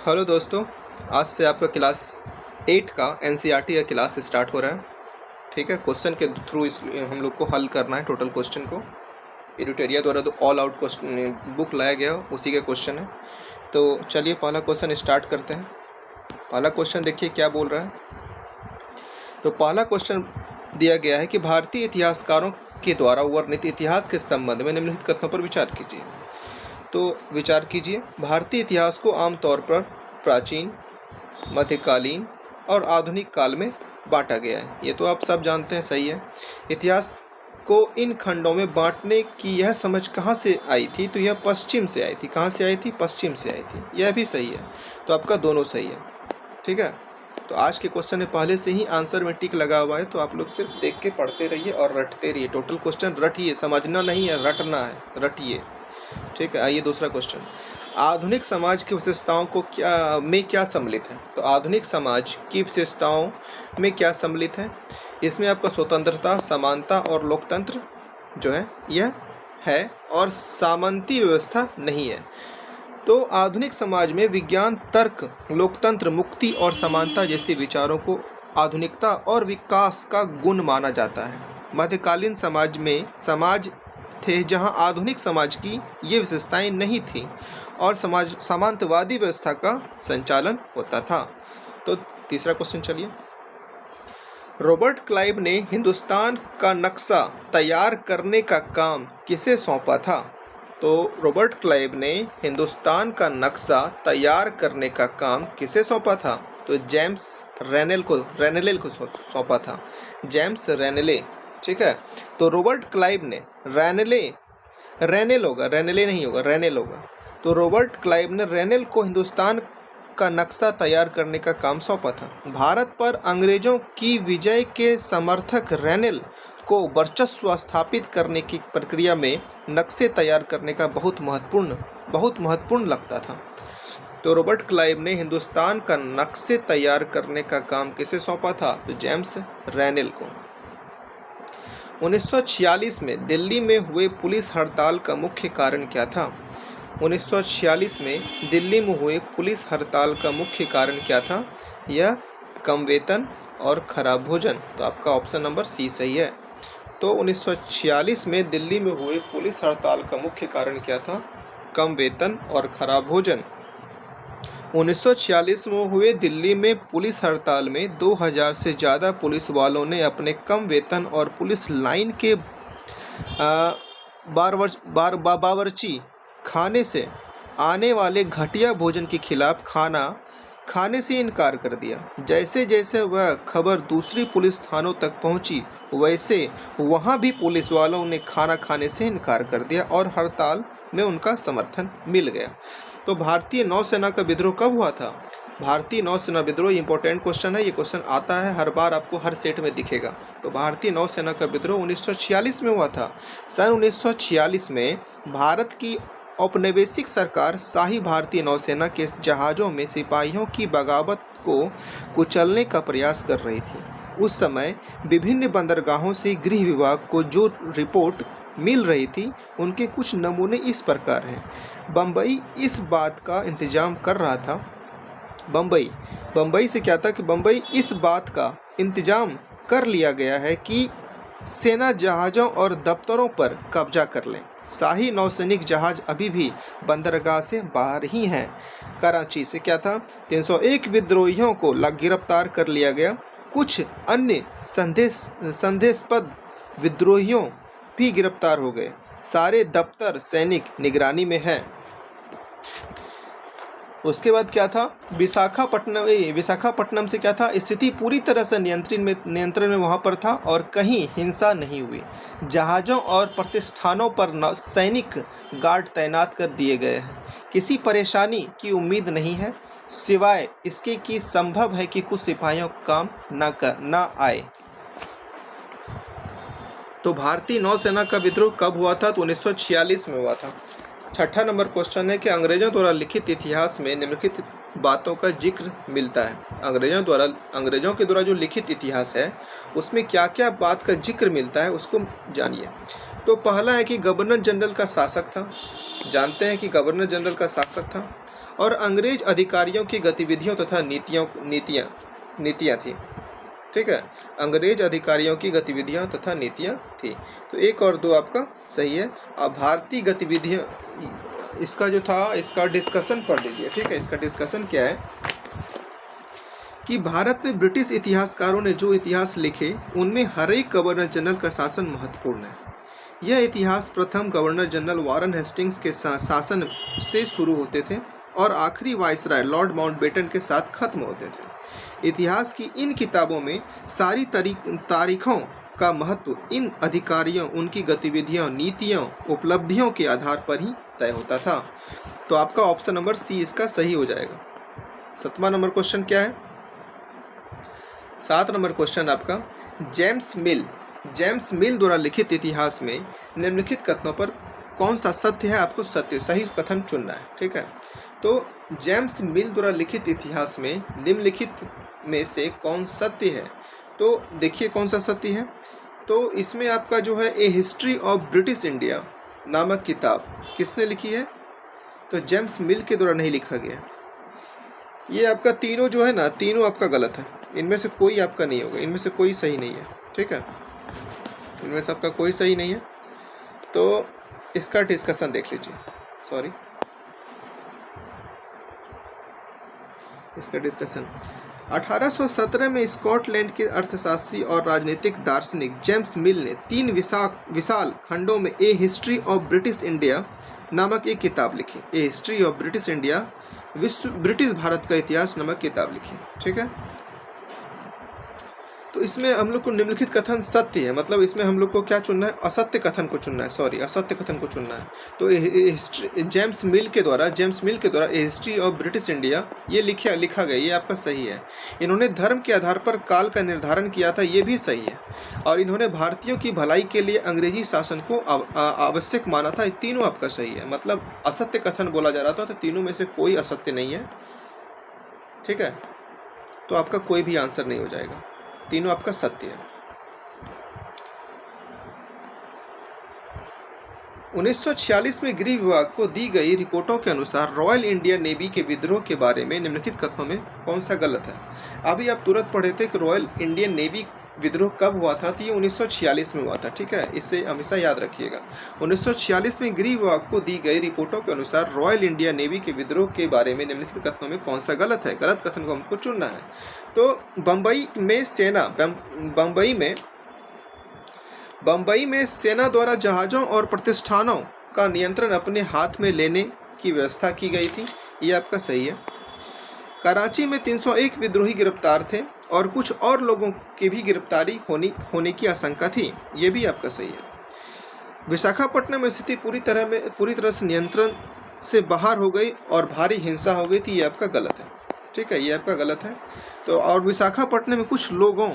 Hello दोस्तों, आज से आपका क्लास 8 का एनसीईआरटी का क्लास स्टार्ट हो रहा है। ठीक है, क्वेश्चन के थ्रू इस हम लोग को हल करना है टोटल क्वेश्चन को। एडिटोरिया द्वारा तो ऑल आउट क्वेश्चन बुक लाया गया उसी के क्वेश्चन है। तो चलिए पहला क्वेश्चन स्टार्ट करते हैं। पहला क्वेश्चन देखिए क्या बोल रहा है। तो पहला क्वेश्चन दिया गया है कि भारतीय इतिहासकारों के द्वारा वर्णित इतिहास के संबंध में निम्नलिखित कथनों पर विचार कीजिए। तो विचार कीजिए, भारतीय इतिहास को आमतौर पर प्राचीन, मध्यकालीन और आधुनिक काल में बांटा गया है। ये तो आप सब जानते हैं, सही है। इतिहास को इन खंडों में बांटने की यह समझ कहाँ से आई थी? तो यह पश्चिम से आई थी। कहाँ से आई थी? पश्चिम से आई थी। यह भी सही है, तो आपका दोनों सही है। ठीक है, तो आज के क्वेश्चन में पहले से ही आंसर में टिक लगा हुआ है, तो आप लोग सिर्फ देख के पढ़ते रहिए और रटते रहिए। टोटल क्वेश्चन रटिए, समझना नहीं है, रटना है, रटिए। ठीक है, आइए दूसरा क्वेश्चन। आधुनिक समाज की विशेषताओं को क्या सम्मिलित है? तो आधुनिक समाज की विशेषताओं में क्या सम्मिलित है? इसमें आपका स्वतंत्रता, समानता और लोकतंत्र जो है यह है, और सामंती व्यवस्था नहीं है। तो आधुनिक समाज में विज्ञान, तर्क, लोकतंत्र, मुक्ति और समानता जैसे विचारों को आधुनिकता और विकास का गुण माना जाता है। मध्यकालीन समाज थे जहां आधुनिक समाज की ये विशेषताएं नहीं थीं और सामंतवादी व्यवस्था का संचालन होता था। तो तीसरा क्वेश्चन चलिए। रॉबर्ट क्लाइव ने हिंदुस्तान का नक्शा तैयार करने का काम किसे सौंपा था? तो रॉबर्ट क्लाइव ने हिंदुस्तान का नक्शा तैयार करने का काम किसे सौंपा था? तो जेम्स रेनेले को सौंपा था। जेम्स रेनेले। ठीक है, तो रॉबर्ट क्लाइव ने रेनेल होगा। तो रॉबर्ट क्लाइव ने रेनेल को हिंदुस्तान का नक्शा तैयार करने का काम सौंपा था। भारत पर अंग्रेजों की विजय के समर्थक रेनेल को वर्चस्व स्थापित करने की प्रक्रिया में नक्शे तैयार करने का बहुत महत्वपूर्ण लगता था। तो रॉबर्ट क्लाइव ने हिंदुस्तान का नक्शे तैयार करने का काम किसे सौंपा था? तो जेम्स रेनेल को। 1946 में दिल्ली में हुए पुलिस हड़ताल का मुख्य कारण क्या था? 1946 में दिल्ली में हुए पुलिस हड़ताल का मुख्य कारण क्या था? यह कम वेतन और खराब भोजन। तो आपका ऑप्शन नंबर सी सही है। तो 1946 में दिल्ली में हुए पुलिस हड़ताल का मुख्य कारण क्या था? कम वेतन और खराब भोजन। 1946 में हुए दिल्ली में पुलिस हड़ताल में 2000 से ज़्यादा पुलिस वालों ने अपने कम वेतन और पुलिस लाइन के बावर्ची खाने से आने वाले घटिया भोजन के खिलाफ खाना खाने से इनकार कर दिया। जैसे जैसे वह खबर दूसरी पुलिस थानों तक पहुंची, वैसे वहां भी पुलिस वालों ने खाना खाने से इनकार कर दिया और हड़ताल में उनका समर्थन मिल गया। तो भारतीय नौसेना का विद्रोह कब हुआ था? भारतीय नौसेना विद्रोह इंपॉर्टेंट क्वेश्चन है। ये क्वेश्चन आता है हर बार, आपको हर सेट में दिखेगा। तो भारतीय नौसेना का विद्रोह 1946 में हुआ था। सन 1946 में भारत की औपनिवेशिक सरकार शाही भारतीय नौसेना के जहाज़ों में सिपाहियों की बगावत को कुचलने का प्रयास कर रही थी। उस समय विभिन्न बंदरगाहों से गृह विभाग को जो रिपोर्ट मिल रही थी, उनके कुछ नमूने इस प्रकार हैं। बम्बई इस बात का इंतजाम कर रहा था। बम्बई से क्या था कि बम्बई इस बात का इंतजाम कर लिया गया है कि सेना जहाज़ों और दफ्तरों पर कब्जा कर लें। शाही नौसैनिक जहाज अभी भी बंदरगाह से बाहर ही हैं। कराची से क्या था? 301 विद्रोहियों को गिरफ्तार कर लिया गया। कुछ अन्य संदेहास्पद विद्रोहियों भी गिरफ्तार हो गए। सारे दफ्तर सैनिक निगरानी में हैं। उसके बाद क्या था? विशाखापट्टनम से क्या था? स्थिति पूरी तरह से नियंत्रण में वहाँ पर था और कहीं हिंसा नहीं हुई। जहाज़ों और प्रतिष्ठानों पर सैनिक गार्ड तैनात कर दिए गए हैं। किसी परेशानी की उम्मीद नहीं है, सिवाय इसके कि संभव है कि कुछ सिपाहियों काम न आए। तो भारतीय नौसेना का विद्रोह कब हुआ था? तो 1946 में हुआ था। छठा नंबर क्वेश्चन है कि अंग्रेजों द्वारा लिखित इतिहास में निम्नलिखित बातों का जिक्र मिलता है। अंग्रेजों के द्वारा जो लिखित इतिहास है, उसमें क्या क्या बात का जिक्र मिलता है, उसको जानिए। तो पहला है कि गवर्नर जनरल का शासक था। जानते हैं कि गवर्नर जनरल का शासक था। और अंग्रेज अधिकारियों की गतिविधियों तथा नीतियाँ थी। ठीक है, अंग्रेज अधिकारियों की गतिविधियां तथा नीतियां थी। तो 1 और 2 आपका सही है। अब भारतीय गतिविधियां, इसका जो था इसका डिस्कशन पढ़ लीजिए। ठीक है, इसका डिस्कशन क्या है कि भारत में ब्रिटिश इतिहासकारों ने जो इतिहास लिखे उनमें हर एक गवर्नर जनरल का शासन महत्वपूर्ण है। यह इतिहास प्रथम गवर्नर जनरल वारन हेस्टिंग्स के शासन से शुरू होते थे और आखिरी वाइसराय लॉर्ड माउंटबेटन के साथ खत्म होते थे। इतिहास की इन किताबों में सारी तारीखों का महत्व इन अधिकारियों, उनकी गतिविधियों, नीतियों, उपलब्धियों के आधार पर ही तय होता था। तो आपका ऑप्शन नंबर सी इसका सही हो जाएगा। 7वां नंबर क्वेश्चन क्या है? 7 नंबर क्वेश्चन आपका, जेम्स मिल द्वारा लिखित इतिहास में निम्नलिखित कथनों पर कौन सा सत्य है? आपको सही कथन चुनना है। ठीक है, तो जेम्स मिल द्वारा लिखित इतिहास में निम्नलिखित में से कौन सत्य है? तो देखिए कौन सा सत्य है। तो इसमें आपका जो है ए हिस्ट्री ऑफ ब्रिटिश इंडिया नामक किताब किसने लिखी है? तो जेम्स मिल के द्वारा नहीं लिखा गया। ये आपका तीनों जो है ना, तीनों आपका गलत है। इनमें से कोई आपका नहीं होगा, इनमें से कोई सही नहीं है। ठीक है, इनमें से आपका कोई सही नहीं है। तो इसका डिस्कशन देख लीजिए। इसका डिस्कशन 1817 में स्कॉटलैंड के अर्थशास्त्री और राजनीतिक दार्शनिक जेम्स मिल ने 3 विशाल खंडों में a history of British India नामक एक किताब लिखी। A history of British India, British भारत का इतिहास नामक किताब लिखी। ठीक है, तो इसमें हम लोग को निम्नलिखित कथन सत्य है, मतलब इसमें हम लोग को क्या चुनना है? असत्य कथन को चुनना है। असत्य कथन को चुनना है। तो जेम्स मिल के द्वारा ए हिस्ट्री ऑफ ब्रिटिश इंडिया ये लिखा गया, ये आपका सही है। इन्होंने धर्म के आधार पर काल का निर्धारण किया था, ये भी सही है। और इन्होंने भारतीयों की भलाई के लिए अंग्रेजी शासन को आवश्यक माना था, ये तीनों आपका सही है। मतलब असत्य कथन बोला जा रहा था, तो तीनों में से कोई असत्य नहीं है। ठीक है, तो आपका कोई भी आंसर नहीं हो जाएगा, तीनों आपका सत्य है। 1946 में गृह विभाग को दी गई रिपोर्टों के अनुसार रॉयल इंडियन नेवी के विद्रोह के बारे में निम्नलिखित कथनों में कौन सा गलत है? अभी आप तुरंत पढ़े थे कि रॉयल इंडियन नेवी विद्रोह कब हुआ था? तो ये 1946 में हुआ था। ठीक है, इसे हमेशा याद रखिएगा। 1946 में गृह विभाग को दी गई रिपोर्टों के अनुसार रॉयल इंडियन नेवी के विद्रोह के बारे में निम्नलिखित कथनों में कौन सा गलत है? गलत कथन को हमको चुनना है। तो बम्बई में सेना द्वारा जहाज़ों और प्रतिष्ठानों का नियंत्रण अपने हाथ में लेने की व्यवस्था की गई थी, ये आपका सही है। कराची में 301 विद्रोही गिरफ्तार थे और कुछ और लोगों की भी गिरफ्तारी होने की आशंका थी, ये भी आपका सही है। विशाखापट्टनम में स्थिति पूरी तरह से नियंत्रण से बाहर हो गई और भारी हिंसा हो गई थी, ये आपका गलत है। ठीक है, ये आपका गलत है। तो और विशाखापट्टनम में कुछ लोगों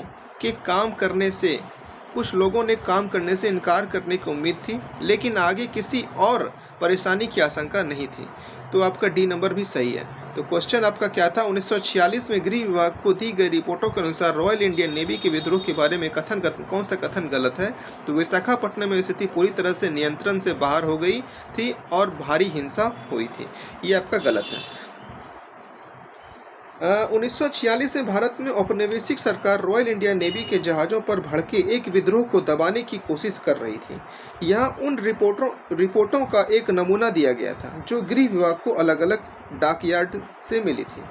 ने काम करने से इनकार करने की उम्मीद थी, लेकिन आगे किसी और परेशानी की आशंका नहीं थी। तो आपका डी नंबर भी सही है। तो क्वेश्चन आपका क्या था? 1946 में गृह विभाग को दी गई रिपोर्टों के अनुसार रॉयल इंडियन नेवी के विद्रोह के बारे में कौन सा कथन गलत है? तो विशाखापट्टनम में स्थिति पूरी तरह से नियंत्रण से बाहर हो गई थी और भारी हिंसा हुई थी, ये आपका गलत है। 1946 में भारत में औपनिवेशिक सरकार रॉयल इंडियन नेवी के जहाज़ों पर भड़के एक विद्रोह को दबाने की कोशिश कर रही थी। यहाँ उन रिपोर्टों का एक नमूना दिया गया था जो गृह विभाग को अलग अलग डॉकयार्ड से मिली थी।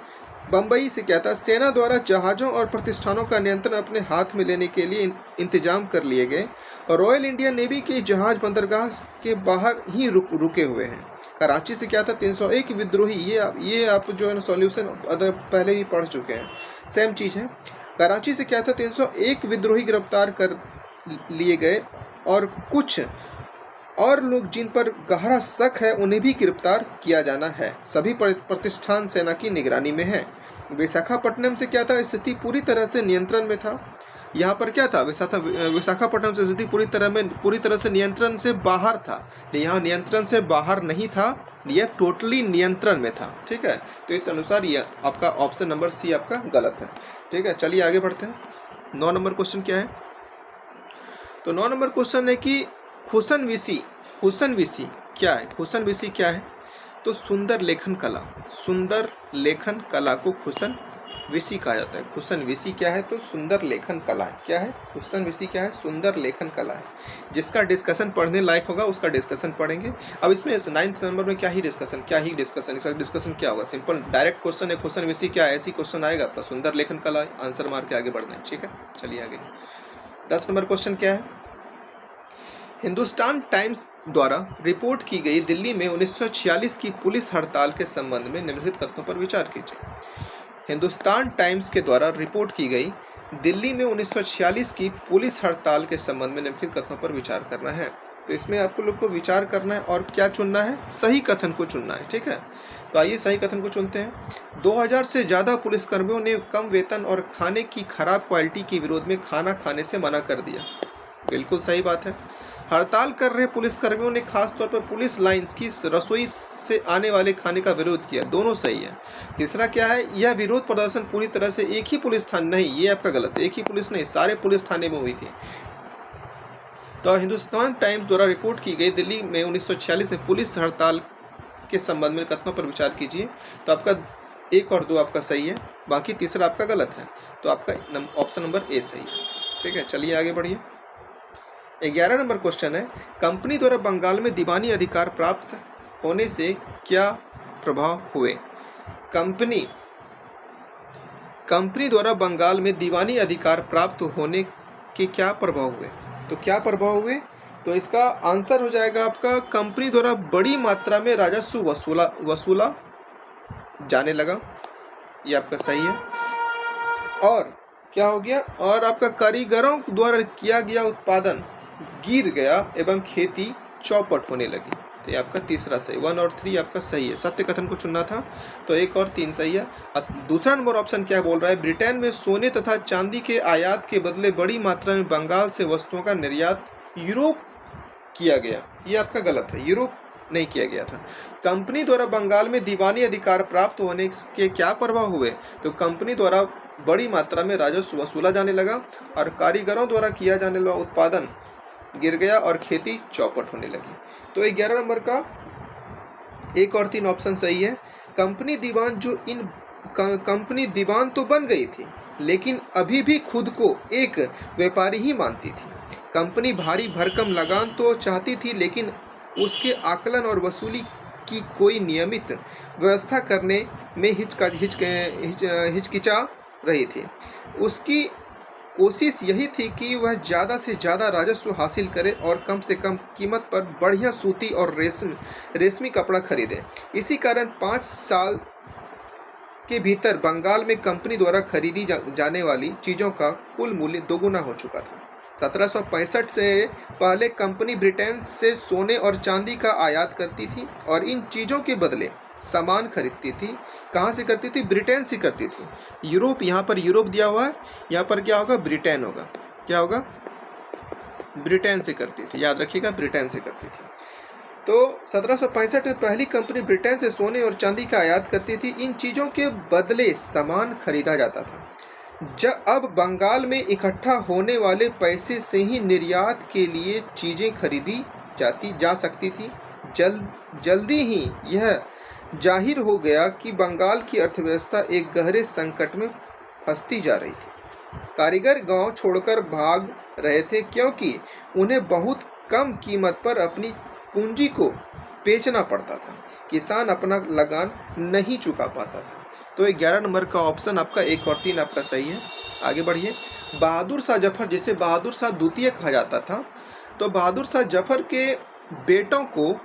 बम्बई से क्या था? सेना द्वारा जहाज़ों और प्रतिष्ठानों का नियंत्रण अपने हाथ में लेने के लिए इंतजाम कर लिए गए और रॉयल इंडियन नेवी के जहाज़ बंदरगाह के बाहर ही रुके हुए हैं। कराची से क्या था? 301 विद्रोही, ये आप जो है ना सॉल्यूशन अदर पहले ही पढ़ चुके हैं, सेम चीज़ है। कराची से क्या था? 301 विद्रोही गिरफ्तार कर लिए गए और कुछ और लोग जिन पर गहरा शक है उन्हें भी गिरफ्तार किया जाना है। सभी प्रतिष्ठान सेना की निगरानी में है। विशाखापट्टनम से क्या था? स्थिति पूरी तरह से नियंत्रण में था। यहाँ पर क्या था? विशाखापट्टनम से स्थिति पूरी तरह से नियंत्रण से बाहर था। यहाँ नियंत्रण से बाहर नहीं था, यह टोटली नियंत्रण में था। ठीक है, तो इस अनुसार ये आपका ऑप्शन नंबर सी आपका गलत है। ठीक है, चलिए आगे बढ़ते हैं। 9 नंबर क्वेश्चन क्या है? तो 9 नंबर क्वेश्चन है कि हुसन विसी क्या है? हुसन विसी क्या है? तो सुंदर लेखन कला, सुंदर लेखन कला को खुसन विसी कहा जाता है। खुसन विसी क्या है? तो सुंदर लेखन कला है। क्या है? खुसन विसी क्या है? सुंदर लेखन कला है। जिसका डिस्कशन पढ़ने लायक होगा उसका डिस्कशन पढ़ेंगे। अब इसमें 9th नंबर में क्या ही डिस्कशन, इसका डिस्कशन क्या होगा? सिंपल डायरेक्ट क्वेश्चन है, खुसन विसी क्या है, ऐसी क्वेश्चन आएगा आपका, सुंदर लेखन कला है, आंसर मार के आगे बढ़ना है। ठीक है, चलिए आगे। 10 नंबर क्वेश्चन क्या है? हिंदुस्तान टाइम्स द्वारा रिपोर्ट की गई दिल्ली में 1946 की पुलिस हड़ताल के संबंध में निम्नलिखित कथनों पर विचार कीजिए। हिंदुस्तान टाइम्स के द्वारा रिपोर्ट की गई दिल्ली में 1946 की पुलिस हड़ताल के संबंध में निम्नलिखित कथनों पर विचार करना है। तो इसमें आपको लोग को विचार करना है और क्या चुनना है? सही कथन को चुनना है। ठीक है, तो आइए सही कथन को चुनते हैं। 2000 से ज़्यादा पुलिसकर्मियों ने कम वेतन और खाने की खराब क्वालिटी के विरोध में खाना खाने से मना कर दिया। बिल्कुल सही बात है। हड़ताल कर रहे पुलिसकर्मियों ने खासतौर पर पुलिस लाइंस की रसोई से आने वाले खाने का विरोध किया। दोनों सही है। तीसरा क्या है? यह विरोध प्रदर्शन पूरी तरह से एक ही पुलिस थाने, नहीं ये आपका गलत है, एक ही पुलिस नहीं, सारे पुलिस थाने में हुई थी। तो हिंदुस्तान टाइम्स द्वारा रिपोर्ट की गई दिल्ली में 1946 में पुलिस हड़ताल के संबंध में कथनों पर विचार कीजिए। तो आपका 1 और 2 आपका सही है, बाकी तीसरा आपका गलत है। तो आपका ऑप्शन नंबर ए सही है। ठीक है, चलिए आगे बढ़िए। 11 नंबर क्वेश्चन है, कंपनी द्वारा बंगाल में दीवानी अधिकार प्राप्त होने से क्या प्रभाव हुए? कंपनी द्वारा बंगाल में दीवानी अधिकार प्राप्त होने के क्या प्रभाव हुए? तो क्या प्रभाव हुए? तो इसका आंसर हो जाएगा आपका, कंपनी द्वारा बड़ी मात्रा में राजस्व वसूला जाने लगा। ये आपका सही है। और क्या हो गया? और आपका कारीगरों द्वारा किया गया उत्पादन गिर गया एवं खेती चौपट होने लगी। तो ये आपका तीसरा सही, 1 और 3 आपका सही है। सत्य कथन को चुनना था, तो 1 और 3 सही है। दूसरा नंबर ऑप्शन क्या बोल रहा है? ब्रिटेन में सोने तथा चांदी के आयात के बदले बड़ी मात्रा में बंगाल से वस्तुओं का निर्यात यूरोप किया गया। ये आपका गलत है, यूरोप नहीं किया गया था। कंपनी द्वारा बंगाल में दीवानी अधिकार प्राप्त होने के क्या प्रभाव हुए? तो कंपनी द्वारा बड़ी मात्रा में राजस्व वसूला जाने लगा और कारीगरों द्वारा किया जाने वाला उत्पादन गिर गया और खेती चौपट होने लगी। तो 11 नंबर का 1 और 3 ऑप्शन सही है। कंपनी दीवान तो बन गई थी, लेकिन अभी भी खुद को एक व्यापारी ही मानती थी। कंपनी भारी भरकम लगान तो चाहती थी, लेकिन उसके आकलन और वसूली की कोई नियमित व्यवस्था करने में हिचकिचा रही थी। उसकी कोशिश यही थी कि वह ज़्यादा से ज़्यादा राजस्व हासिल करे और कम से कम कीमत पर बढ़िया सूती और रेशमी कपड़ा खरीदे। इसी कारण 5 साल के भीतर बंगाल में कंपनी द्वारा खरीदी जाने वाली चीज़ों का कुल मूल्य दोगुना हो चुका था। 1765 से पहले कंपनी ब्रिटेन से सोने और चांदी का आयात करती थी और इन चीज़ों के बदले सामान खरीदती थी। कहाँ से करती थी? ब्रिटेन से करती थी। यूरोप, यहाँ पर यूरोप दिया हुआ है, यहाँ पर क्या होगा? ब्रिटेन होगा। क्या होगा? ब्रिटेन से करती थी, याद रखिएगा, ब्रिटेन से करती थी। तो 1765 में पहली कंपनी ब्रिटेन से सोने और चांदी का आयात करती थी। इन चीज़ों के बदले सामान खरीदा जाता था। अब बंगाल में इकट्ठा होने वाले पैसे से ही निर्यात के लिए चीज़ें खरीदी जा सकती थी। जल्दी ही यह जाहिर हो गया कि बंगाल की अर्थव्यवस्था एक गहरे संकट में फंसती जा रही थी। कारीगर गांव छोड़कर भाग रहे थे, क्योंकि उन्हें बहुत कम कीमत पर अपनी पूंजी को बेचना पड़ता था। किसान अपना लगान नहीं चुका पाता था। तो 11 नंबर का ऑप्शन आपका 1 और 3 आपका सही है। आगे बढ़िए। बहादुर शाह जफर, जिसे बहादुर शाह द्वितीय कहा जाता था, तो बहादुर शाह जफर के बेटों को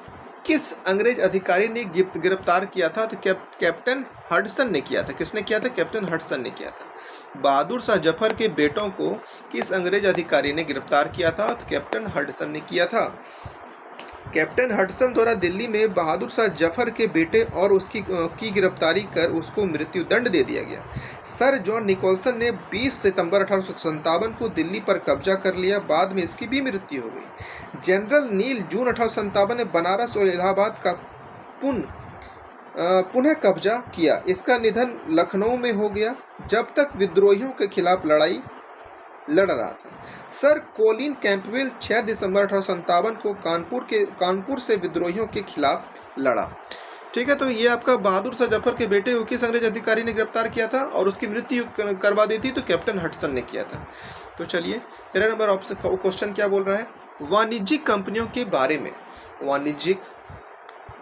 किस अंग्रेज अधिकारी ने गिरफ्तार किया था? तो कैप्टन हडसन ने किया था। किसने किया था? कैप्टन हडसन ने किया था। बहादुर शाह जफर के बेटों को किस अंग्रेज अधिकारी ने गिरफ्तार किया था? तो कैप्टन हडसन ने किया था। कैप्टन हडसन द्वारा दिल्ली में बहादुर शाह जफर के बेटे और उसकी गिरफ्तारी कर उसको मृत्युदंड दे दिया गया। सर जॉन निकोलसन ने 20 सितंबर 1857 को दिल्ली पर कब्जा कर लिया। बाद में इसकी भी मृत्यु हो गई। जनरल नील जून 1857 में बनारस और इलाहाबाद का पुनः कब्जा किया। इसका निधन लखनऊ में हो गया, जब तक विद्रोहियों के खिलाफ लड़ाई लड़ रहा था। सर कोलिन कैंपवेल 6 दिसंबर 1857 को कानपुर से विद्रोहियों के खिलाफ लड़ा। ठीक है। तो ये आपका बहादुर शाह जफर के बेटे को किस अंग्रेज अधिकारी ने गिरफ्तार किया था और उसकी मृत्यु करवा दी थी? तो कैप्टन हडसन ने किया था। तो चलिए 13 नंबर ऑप्शन क्वेश्चन क्या बोल रहा है? वाणिज्यिक कंपनियों के बारे में, वाणिज्यिक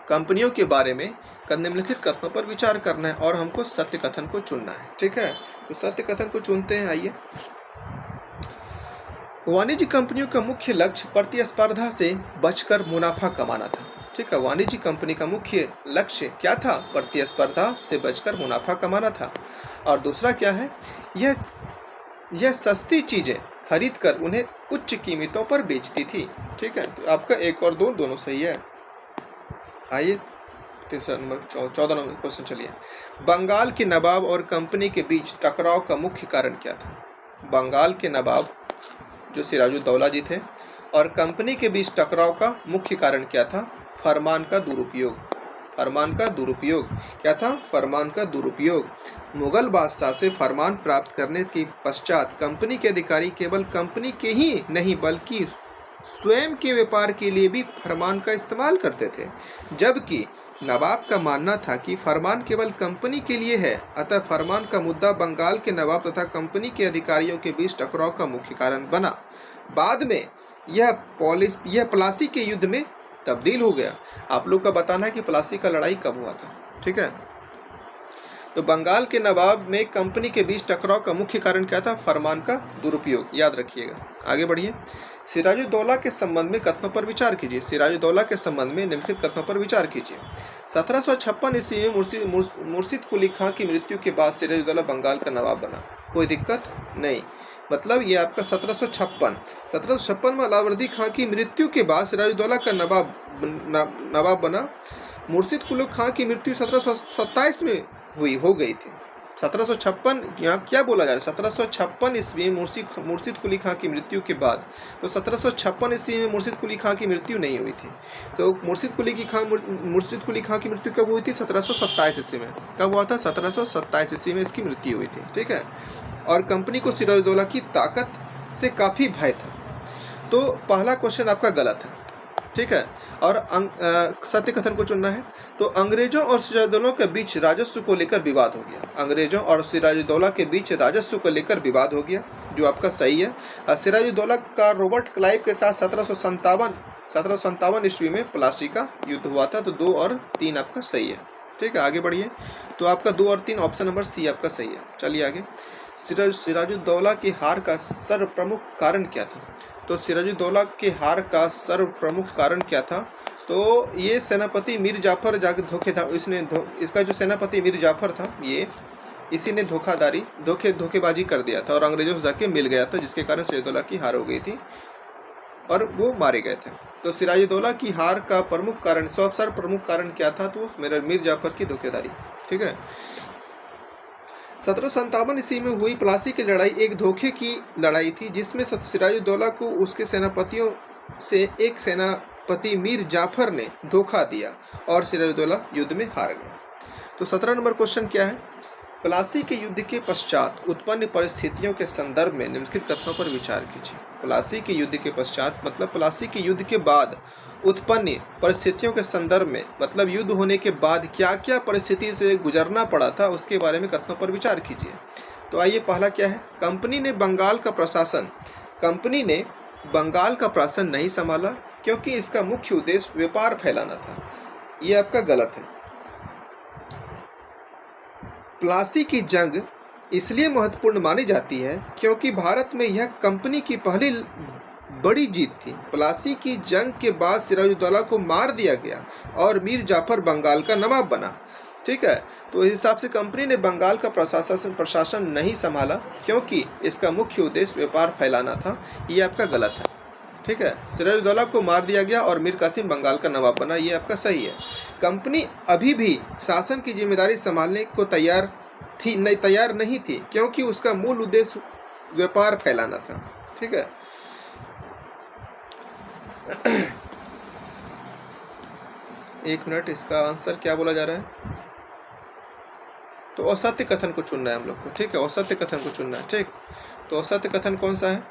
कंपनियों के बारे में निम्नलिखित कथनों पर विचार करना है और हमको सत्य कथन को चुनना है। ठीक है, तो सत्य कथन को चुनते हैं। आइए, वाणिज्य कंपनियों का मुख्य लक्ष्य प्रतिस्पर्धा से बचकर मुनाफा कमाना था। ठीक है, वाणिज्य कंपनी का मुख्य लक्ष्य क्या था? प्रतिस्पर्धा से बचकर मुनाफा कमाना था। और दूसरा क्या है? यह सस्ती चीजें खरीद कर उन्हें उच्च कीमतों पर बेचती थी। ठीक है, तो आपका 1 और 2 दोनों सही है। आइए तीसरा नंबर 14 नंबर क्वेश्चन चलिए। बंगाल के नवाब और कंपनी के बीच टकराव का मुख्य कारण क्या था? बंगाल के नवाब जो सिराजुद्दौला जी थे और कंपनी के बीच टकराव का मुख्य कारण क्या था? फरमान का दुरुपयोग। फरमान का दुरुपयोग क्या था? फरमान का दुरुपयोग। मुगल बादशाह से फरमान प्राप्त करने के पश्चात कंपनी के अधिकारी केवल कंपनी के ही नहीं बल्कि स्वयं के व्यापार के लिए भी फरमान का इस्तेमाल करते थे, जबकि नवाब का मानना था कि फरमान केवल कंपनी के लिए है। अतः फरमान का मुद्दा बंगाल के नवाब तथा कंपनी के अधिकारियों के बीच टकराव का मुख्य कारण बना। बाद में यह प्लासी के युद्ध में तब्दील हो गया। आप लोग का बताना है कि प्लासी का लड़ाई कब हुआ था। ठीक है, तो बंगाल के नवाब में कंपनी के बीच टकराव का मुख्य कारण क्या था? फरमान का दुरुपयोग। याद रखिएगा। आगे बढ़िए। सिराजुद्दौला के संबंध में कथनों पर विचार कीजिए। सिराजुद्दौला के संबंध में निम्नलिखित कथनों पर विचार कीजिए। 1756 ईस्वी में मुर्शिद कुली खां की मृत्यु के बाद सिराजुद्दौला बंगाल का नवाब बना। कोई दिक्कत नहीं, मतलब ये आपका 1756 में अलावर्दी खां की मृत्यु के बाद सिराजुद्दौला का नवाब बना। मुर्शिद कुली खां की मृत्यु 1727 में हो गई थी। 1756 यहाँ क्या बोला जा रहा है? 1756 ईस्वी में मुर्शिद कुली खां की मृत्यु के बाद, तो 1756 ईस्वी में मुर्शिद कुली खां की मृत्यु नहीं हुई थी। तो मुर्शिद कुली खां की मृत्यु कब हुई थी? 1727 ईस्वी में। कब हुआ था? 1727 ईस्वी में इसकी मृत्यु हुई थी। ठीक है, और कंपनी को सिराजुद्दौला की ताकत से काफ़ी भय था। तो पहला क्वेश्चन आपका गलत है। ठीक है, और सत्य कथन को चुनना है। तो अंग्रेजों और सिराजुद्दौला के बीच राजस्व को लेकर विवाद हो गया। अंग्रेजों और सिराजुद्दौला के बीच राजस्व को लेकर विवाद हो गया, जो आपका सही है। सिराजुद्दौला का रॉबर्ट क्लाइव के साथ 1757 ईस्वी में प्लासी का युद्ध हुआ था। तो 2 और 3 आपका सही है। ठीक है, आगे बढ़िए। तो आपका 2 और 3 ऑप्शन नंबर सी आपका सही है। चलिए आगे। सिराजुद्दौला की हार का सर्वप्रमुख कारण क्या था? तो सिराजुद्दौला के हार का सर्वप्रमुख कारण क्या था? तो ये सेनापति मीर जाफर जाके इसका जो सेनापति मीर जाफर था, इसी ने धोखेबाजी कर दिया था और अंग्रेजों से जाके मिल गया था, जिसके कारण सिराजुद्दौला की हार हो गई थी और वो मारे गए थे। तो सिराजुद्दौला की हार का सर्वप्रमुख कारण क्या था? तो मीर जाफर की धोखेधारी। ठीक है, 1757 ईस्वी में हुई प्लासी की लड़ाई एक धोखे की लड़ाई थी, जिसमें सिराजुद्दौला को उसके सेनापतियों से एक सेनापति मीर जाफर ने धोखा दिया और सिराजुद्दौला युद्ध में हार गया। तो 17 नंबर क्वेश्चन क्या है? प्लासी के युद्ध के पश्चात उत्पन्न परिस्थितियों के संदर्भ में निम्नलिखित कथनों पर विचार कीजिए। प्लासी के युद्ध के पश्चात मतलब प्लासी के युद्ध के बाद उत्पन्न परिस्थितियों के संदर्भ में, मतलब युद्ध होने के बाद क्या क्या परिस्थिति से गुजरना पड़ा था, उसके बारे में कथनों पर विचार कीजिए। तो आइए, पहला क्या है? कंपनी ने बंगाल का प्रशासन नहीं संभाला क्योंकि इसका मुख्य उद्देश्य व्यापार फैलाना था। ये आपका गलत है। प्लासी की जंग इसलिए महत्वपूर्ण मानी जाती है क्योंकि भारत में यह कंपनी की पहली बड़ी जीत थी। प्लासी की जंग के बाद सिराजुद्दौला को मार दिया गया और मीर जाफर बंगाल का नवाब बना। ठीक है, तो इस हिसाब से कंपनी ने बंगाल का प्रशासन नहीं संभाला क्योंकि इसका मुख्य उद्देश्य व्यापार फैलाना था। ये आपका गलत है। ठीक है, सिराजुद्दौला को मार दिया गया और मीर कासिम बंगाल का नवाब बना। ये आपका सही है। कंपनी अभी भी शासन की जिम्मेदारी संभालने को तैयार नहीं थी क्योंकि उसका मूल उद्देश्य व्यापार फैलाना था। ठीक है, एक मिनट, इसका आंसर क्या बोला जा रहा है? तो असत्य कथन को चुनना है हम लोग को। ठीक है, असत्य कथन को चुनना है। ठीक, तो असत्य कथन कौन सा है?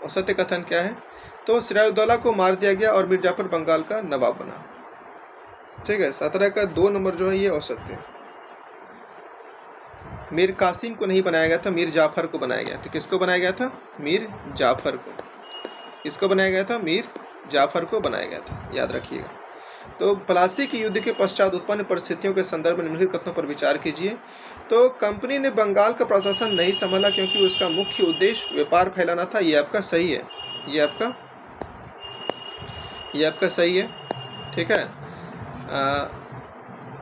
असत्य कथन क्या है? तो सिराजुद्दौला को मार दिया गया और मीर जाफर बंगाल का नवाब बना। ठीक है। 17 का 2 नंबर जो है ये औसत है। मीर कासिम को नहीं बनाया गया था, मीर जाफ़र को बनाया गया था। किसको बनाया गया था? मीर जाफ़र को। किसको बनाया गया था? मीर जाफ़र को बनाया गया था, याद रखिएगा। तो प्लासी के युद्ध के पश्चात उत्पन्न परिस्थितियों के संदर्भ में निम्नलिखित कथनों पर विचार कीजिए। तो कंपनी ने बंगाल का प्रशासन नहीं संभाला क्योंकि उसका मुख्य उद्देश्य व्यापार फैलाना था। ये आपका सही है, ये आपका सही है। ठीक है।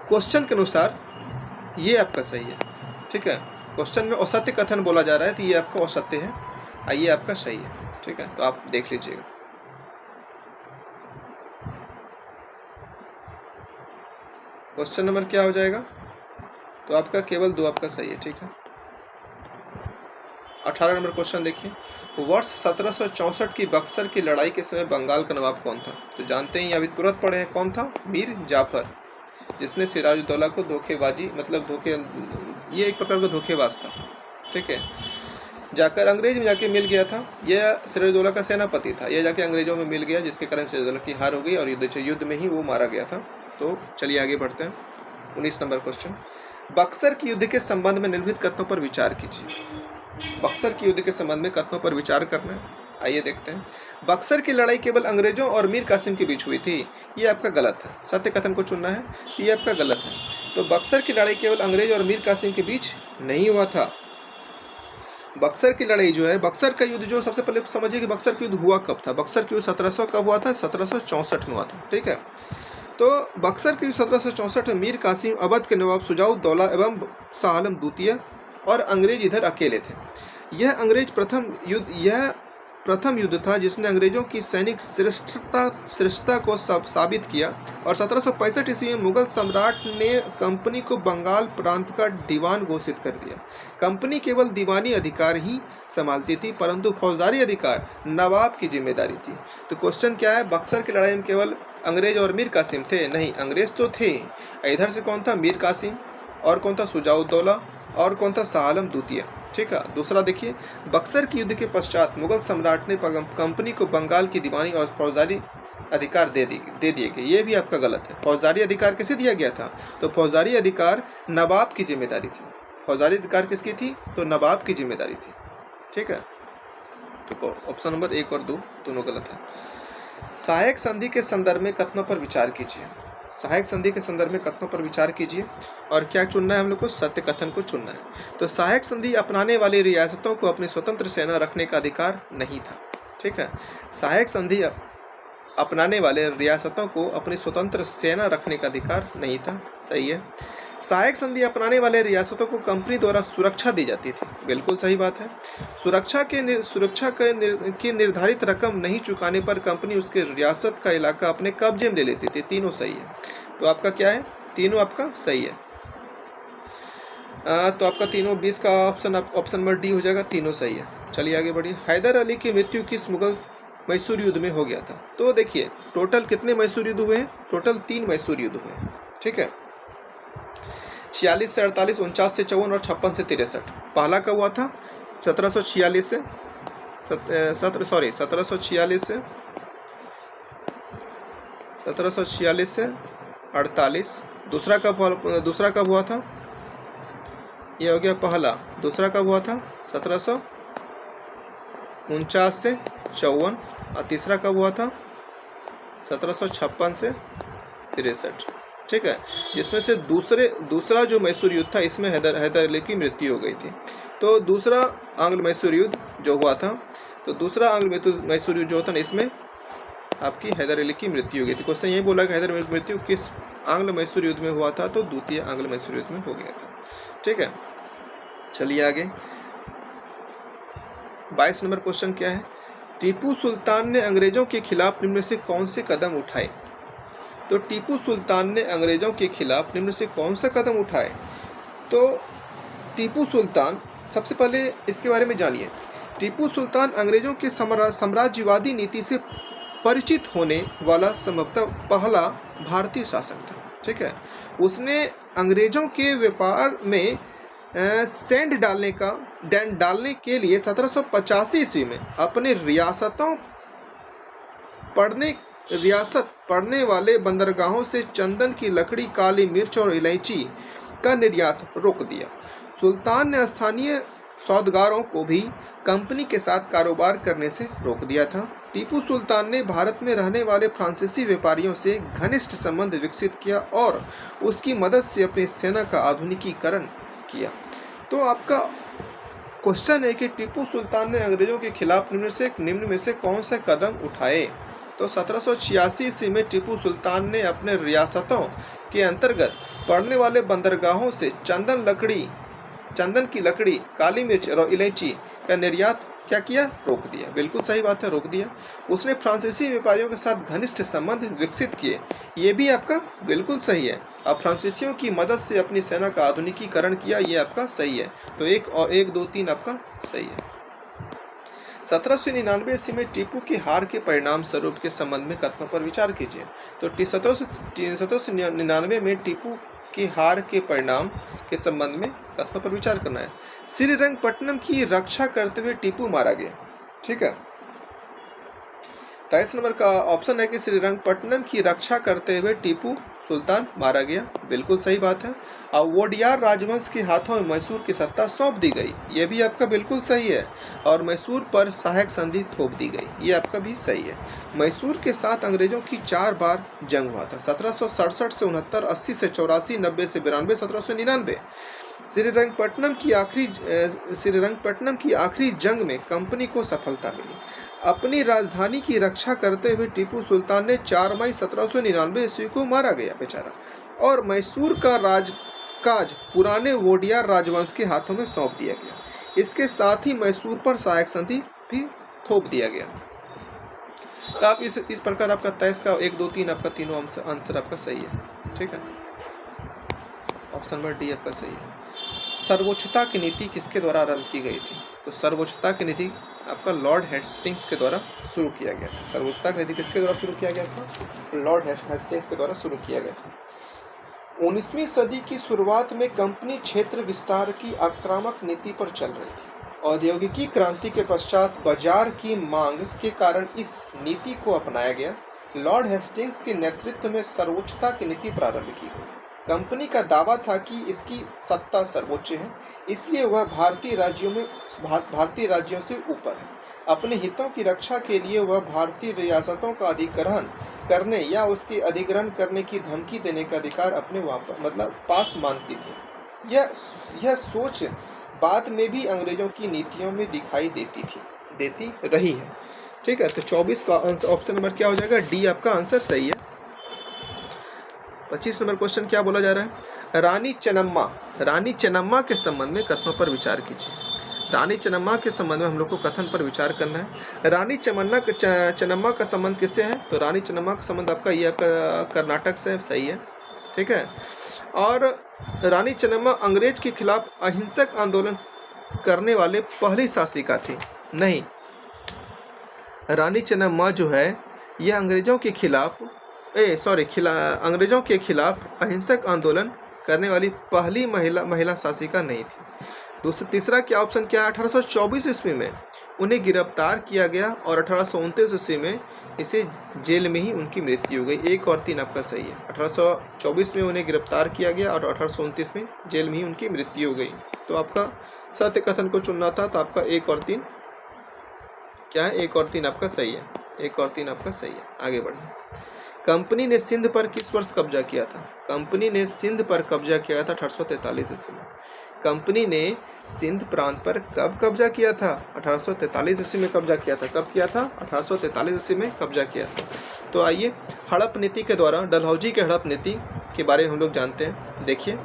क्वेश्चन के अनुसार ये आपका सही है। ठीक है। क्वेश्चन में असत्य कथन बोला जा रहा है तो ये आपका असत्य है, ये आपका सही है। ठीक है, तो आप देख लीजिएगा। क्वेश्चन नंबर क्या हो जाएगा? तो आपका केवल 2 आपका सही है। ठीक है। 18 नंबर क्वेश्चन देखिए। वर्ष 1764 की बक्सर की लड़ाई के समय बंगाल का नवाब कौन था? तो जानते हैं, अभी तुरंत पढ़े हैं, कौन था? मीर जाफर, जिसने सिराजुद्दौला को धोखेबाजी मतलब ये एक प्रकार का धोखेबाज था। ठीक है। जाकर अंग्रेज में जाके मिल गया था। यह सिराजुद्दौला का सेनापति था। यह जाके अंग्रेजों में मिल गया, जिसके कारण सिराजुद्दौला की हार हो गई और युद्ध में ही वो मारा गया था। तो चलिए आगे बढ़ते हैं। 19 नंबर क्वेश्चन। बक्सर के युद्ध के संबंध में निम्नलिखित कथनों पर विचार कीजिए। बक्सर के युद्ध के संबंध में कथनों पर विचार करना है। आइए देखते हैं। बक्सर की लड़ाई केवल अंग्रेजों और मीर कासिम के बीच हुई थी। ये आपका गलत है। सत्य कथन को चुनना है, ये आपका गलत है। तो बक्सर की लड़ाई केवल अंग्रेज और मीर कासिम के बीच नहीं हुआ था। बक्सर की लड़ाई जो है, बक्सर का युद्ध जो, सबसे पहले समझिए कि बक्सर का युद्ध हुआ कब था। बक्सर का युद्ध 1700 कब हुआ था? 1764 में हुआ था। ठीक है। तो बक्सर के 1764 में मीर कासिम, अवध के नवाब शुजाउद्दौला एवं शाह आलम द्वितीय और अंग्रेज इधर अकेले थे। यह प्रथम युद्ध था जिसने अंग्रेजों की सैनिक श्रेष्ठता को साबित किया और 1765 ईस्वी में मुगल सम्राट ने कंपनी को बंगाल प्रांत का दीवान घोषित कर दिया। कंपनी केवल दीवानी अधिकार ही संभालती थी, परंतु फौजदारी अधिकार नवाब की जिम्मेदारी थी। तो क्वेश्चन क्या है? बक्सर की लड़ाई में केवल अंग्रेज और मीर कासिम थे? नहीं, अंग्रेज तो थे। इधर से कौन था? मीर कासिम, और कौन था? शुजाउद्दौला, और कौन था? शाह आलम द्वितीय। ठीक है। दूसरा देखिए, बक्सर के युद्ध के पश्चात मुगल सम्राट ने कंपनी को बंगाल की दीवानी और फौजदारी अधिकार दे दिए गए। ये भी आपका गलत है। फौजदारी अधिकार किसे दिया गया था? तो फौजदारी अधिकार नवाब की जिम्मेदारी थी। फौजदारी अधिकार किसकी थी? तो नवाब की जिम्मेदारी थी। ठीक है। तो ऑप्शन नंबर 1 और 2 दोनों गलत है। सहायक संधि के संदर्भ में कथनों पर विचार कीजिए। सहायक संधि के संदर्भ में कथनों पर विचार कीजिए और क्या चुनना है हम लोग को? सत्य कथन को चुनना है। तो सहायक संधि अपनाने वाली रियासतों को अपनी स्वतंत्र सेना रखने का अधिकार नहीं था। ठीक है। सहायक संधि अपनाने वाले रियासतों को अपनी स्वतंत्र सेना रखने का अधिकार नहीं था। सही है। सहायक संधि अपनाने वाले रियासतों को कंपनी द्वारा सुरक्षा दी जाती थी। बिल्कुल सही बात है। सुरक्षा की निर्धारित रकम नहीं चुकाने पर कंपनी उसके रियासत का इलाका अपने कब्जे में ले लेती थी। तीनों सही है। तो आपका क्या है? तीनों आपका सही है। तो आपका तीनों 20 का ऑप्शन नंबर डी हो जाएगा। तीनों सही है। चलिए आगे बढ़िए। हैदर अली की मृत्यु किस मुगल मैसूर युद्ध में हो गया था? तो देखिए, टोटल कितने मैसूर युद्ध हुए हैं? टोटल 3 मैसूर युद्ध हुए हैं। ठीक है। 46 से 48, 49 से 54 और 56 से 63। पहला कब हुआ था? 1746 से 48। दूसरा कब हुआ था? ये हो गया पहला। दूसरा कब हुआ था? 1749 से 54। और तीसरा कब हुआ था? 1756 से 63। ठीक है। जिसमें से दूसरा जो मैसूर युद्ध था, इसमें हैदर अली की मृत्यु हो गई थी। तो दूसरा आंग्ल मैसूर युद्ध जो हुआ था, तो दूसरा आंग्ल मैसूर युद्ध जो होता ना, इसमें आपकी हैदर अली की मृत्यु हो गई थी। क्वेश्चन यही बोला कि हैदर अली की मृत्यु किस आंग्ल मैसूर युद्ध में हुआ था? तो द्वितीय आंग्ल मैसूर युद्ध में हो गया था। ठीक है। चलिए आगे। 22 नंबर क्वेश्चन क्या है? टीपू सुल्तान ने अंग्रेजों के खिलाफ निम्न में से कौन से कदम उठाए? तो टीपू सुल्तान ने अंग्रेजों के खिलाफ निम्न से कौन सा कदम उठाए? तो टीपू सुल्तान, सबसे पहले इसके बारे में जानिए। टीपू सुल्तान अंग्रेजों के साम्राज्यवादी नीति से परिचित होने वाला संभवतः पहला भारतीय शासक था। ठीक है। उसने अंग्रेजों के व्यापार में सेंध डालने के लिए 1785 ईस्वी में अपने रियासतों रियासत पड़ने वाले बंदरगाहों से चंदन की लकड़ी, काली मिर्च और इलायची का निर्यात रोक दिया। सुल्तान ने स्थानीय सौदागरों को भी कंपनी के साथ कारोबार करने से रोक दिया था। टीपू सुल्तान ने भारत में रहने वाले फ्रांसीसी व्यापारियों से घनिष्ठ संबंध विकसित किया और उसकी मदद से अपनी सेना का आधुनिकीकरण किया। तो आपका क्वेश्चन है कि टीपू सुल्तान ने अंग्रेजों के खिलाफ निम्न में से कौन से कदम उठाए। तो 1786 ईस्वी में टीपू सुल्तान ने अपने रियासतों के अंतर्गत पड़ने वाले बंदरगाहों से चंदन की लकड़ी, काली मिर्च और इलायची का निर्यात क्या किया? रोक दिया। बिल्कुल सही बात है, रोक दिया। उसने फ्रांसीसी व्यापारियों के साथ घनिष्ठ संबंध विकसित किए, ये भी आपका बिल्कुल सही है। अब फ्रांसीसियों की मदद से अपनी सेना का आधुनिकीकरण किया, ये आपका सही है। तो 1, 2, 3 आपका सही है। 1799 ईस्वी में टीपू की हार के परिणाम स्वरूप के संबंध में कथनों पर विचार कीजिए। तो 1799 में टीपू की हार के परिणाम के संबंध में कथनों पर विचार करना है। श्रीरंगपट्टनम की रक्षा करते हुए टीपू मारा गया। ठीक है, 23 नंबर का ऑप्शन है कि श्रीरंगपट्टनम की रक्षा करते हुए टीपू सुल्तान मारा गया। बिल्कुल सही बात है। और वोडियार राजवंश के हाथों में मैसूर की सत्ता सौंप दी गई, ये भी आपका बिल्कुल सही है। और मैसूर पर सहायक संधि थोप दी गई, ये आपका भी सही है। मैसूर के साथ अंग्रेजों की 4 बार जंग हुआ था, 1767 से 69, 80 से 84, 90 से 92, 1799। श्रीरंगपट्टनम की आखिरी जंग में कंपनी को सफलता मिली। अपनी राजधानी की रक्षा करते हुए टीपू सुल्तान ने 4 मई 1799 ईस्वी को मारा गया बेचारा, और मैसूर का राजकाज पुराने वोडियार राजवंश के हाथों में सौंप दिया गया। इसके साथ ही मैसूर पर सहायक संधि भी थोप दिया गया। तो आप इस प्रकार आपका 23 का 1, 2, 3 आपका तीनों आंसर आपका सही है। ठीक है, ऑप्शन नंबर डी आपका सही है। सर्वोच्चता की नीति किसके द्वारा आरंभ की गई थी? तो सर्वोच्चता की नीति आपका लॉर्ड हेस्टिंग्स के द्वारा शुरू किया गया था। सर्वोच्चता की नीति किसके द्वारा शुरू किया गया था? लॉर्ड हेस्टिंग्स के द्वारा शुरू किया गया था। 19वीं सदी की शुरुआत में कंपनी क्षेत्र विस्तार की आक्रामक नीति पर चल रही थी। औद्योगिकी क्रांति के पश्चात बाजार की मांग के कारण इस नीति को अपनाया गया। लॉर्ड हेस्टिंग्स के नेतृत्व में सर्वोच्चता की नीति प्रारंभ की गई। कंपनी का दावा था कि इसकी सत्ता सर्वोच्च है, इसलिए वह भारतीय राज्यों से ऊपर है। अपने हितों की रक्षा के लिए वह भारतीय रियासतों का अधिग्रहण करने या उसके अधिग्रहण करने की धमकी देने का अधिकार अपने पास मानती थी। यह सोच बाद में भी अंग्रेजों की नीतियों में दिखाई देती रही है। ठीक है, तो 24 का ऑप्शन नंबर क्या हो जाएगा? डी आपका आंसर सही है। 25 नंबर क्वेश्चन क्या बोला जा रहा है? रानी चेन्नम्मा के संबंध में कथनों पर विचार कीजिए। रानी चेन्नम्मा के संबंध में हम लोग को कथन पर विचार करना है। रानी चेन्नम्मा का संबंध किससे है? तो रानी चेन्नम्मा का संबंध आपका ये आपका कर्नाटक से, सही है। ठीक है, और रानी चेन्नम्मा अंग्रेज के खिलाफ अहिंसक आंदोलन करने वाले पहली शासिका थी। नहीं, रानी चेन्नम्मा जो है यह अंग्रेजों के खिलाफ अहिंसक आंदोलन करने वाली पहली महिला शासिका नहीं थी। तीसरा क्या ऑप्शन क्या है? 1824 ईस्वी में उन्हें गिरफ्तार किया गया और 1829 ईस्वी में इसे जेल में ही उनकी मृत्यु हो गई। 1 और 3 आपका सही है। 1824 में उन्हें गिरफ्तार किया गया और 1829 में जेल में ही उनकी मृत्यु हो गई। तो आपका सत्य कथन को चुनना था, तो आपका 1 और 3 क्या है? 1 और 3 आपका सही है। 1 और 3 आपका सही है। आगे बढ़िए। कंपनी ने सिंध पर किस वर्ष कब्जा किया था? कंपनी ने सिंध पर कब्जा किया था 1843 ईस्वी में। कंपनी ने सिंध प्रांत पर कब कब्जा किया था? 1843 ईस्वी में कब्जा किया था। कब किया था? 1843 ईस्वी में कब्जा किया था। तो आइए हड़प नीति के द्वारा, डलहौजी के हड़प नीति के बारे में हम लोग जानते हैं। देखिए,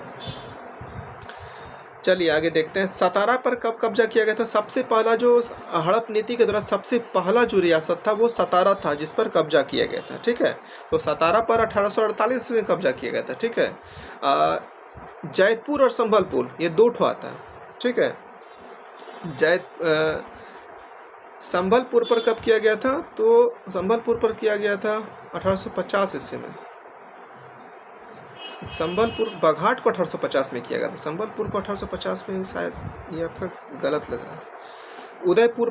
चलिए आगे देखते हैं। सतारा पर कब कब्जा किया गया था? सबसे पहला जो हड़प नीति के द्वारा सबसे पहला जो रियासत था वो सतारा था, जिस पर कब्जा किया गया था। ठीक है, तो सतारा पर 1848 में कब्जा किया गया था। ठीक है, जैतपुर और संभलपुर ये 2 ठो आता है। ठीक है, संभलपुर पर कब किया गया था? तो संभलपुर पर किया गया था 1850 ईस्वी में। संबलपुर बघाट को 1850 में किया गया था। संबलपुर को 1850 में, शायद ये आपका गलत लग रहा है। उदयपुर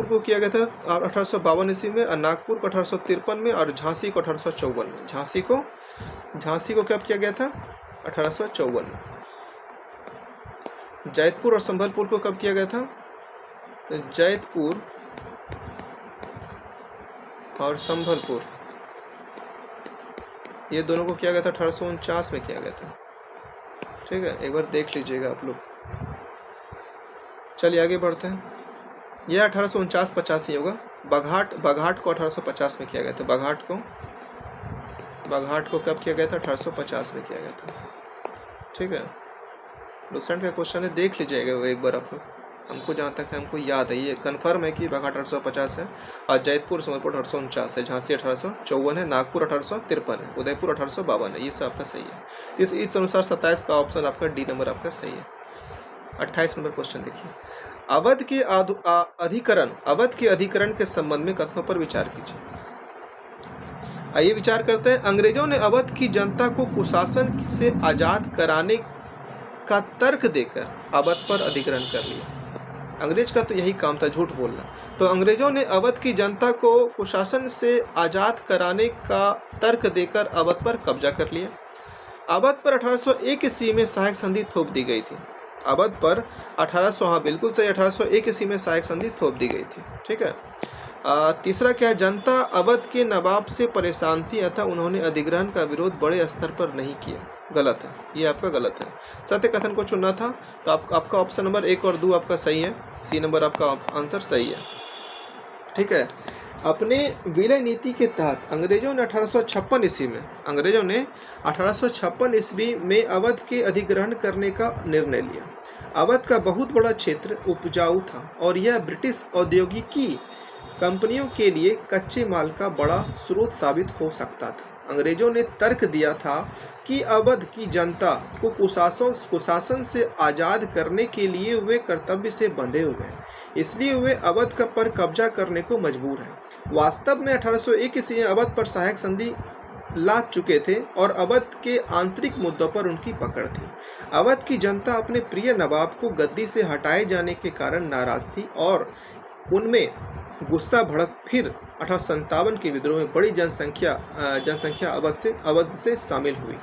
को किया गया था 1852 ईस्वी में, और नागपुर को 1853 में, और झांसी को 1854 में। झांसी को कब किया गया था? 1854 में। जैतपुर और संभलपुर को कब किया गया था? तो जैतपुर और संभलपुर ये दोनों को किया गया था 1849 में किया गया था। ठीक है, एक बार देख लीजिएगा आप लोग। चलिए आगे बढ़ते हैं। यह 1849-85 होगा। बघाट को 1850 में किया गया था। बघाट को कब किया गया था? 1850 में किया गया था। ठीक है, डोसेंट का क्वेश्चन है, देख लीजिएगा एक बार आप लोग। हमको जहाँ तक है हमको याद है, ये कन्फर्म है कि बघाट 1850 है, और जैतपुर संबलपुर 1849 है, झांसी 1854 है, नागपुर 1853 है, उदयपुर 1852 है। ये सब आपका सही है। इस अनुसार 27 का ऑप्शन आपका डी नंबर आपका सही है। 28 नंबर क्वेश्चन देखिए। अवध के अधिकरण के संबंध में कथनों पर विचार कीजिए। आइए विचार करते हैं। अंग्रेजों ने अवध की जनता को कुशासन से आजाद कराने का तर्क देकर अवध पर अधिग्रहण कर लिया। अंग्रेज का तो यही काम था, झूठ बोलना। तो अंग्रेजों ने अवध की जनता को कुशासन से आजाद कराने का तर्क देकर अवध पर कब्जा कर लिया। अवध पर 1801 ईस्वी में सहायक संधि थोप दी गई थी। अवध पर 1801 ईस्वी में सहायक संधि थोप दी गई थी। ठीक है। तीसरा क्या है? जनता अवध के नवाब से परेशान थी, अतः उन्होंने अधिग्रहण का विरोध बड़े स्तर पर नहीं किया। गलत है, ये आपका गलत है। सत्य कथन को चुनना था, तो आपका ऑप्शन नंबर 1 और 2 आपका सही है। सी नंबर आपका आंसर सही है। ठीक है। अपने विलय नीति के तहत अंग्रेजों ने 1856 ईस्वी में अवध के अधिग्रहण करने का निर्णय लिया। अवध का बहुत बड़ा क्षेत्र उपजाऊ था और यह ब्रिटिश औद्योगिकी कंपनियों के लिए कच्चे माल का बड़ा स्रोत साबित हो सकता था। अंग्रेजों ने तर्क दिया था कि अवध की जनता को कुशासन से आज़ाद करने के लिए वे कर्तव्य से बंधे हुए हैं, इसलिए वे अवध पर कब्जा करने को मजबूर हैं। वास्तव में 1801 ईस्वी में अवध पर सहायक संधि ला चुके थे और अवध के आंतरिक मुद्दों पर उनकी पकड़ थी। अवध की जनता अपने प्रिय नवाब को गद्दी से हटाए जाने के कारण नाराज थी और उनमें गुस्सा भड़क फिर 1857 के विद्रोह में बड़ी जनसंख्या अवध से शामिल हुई।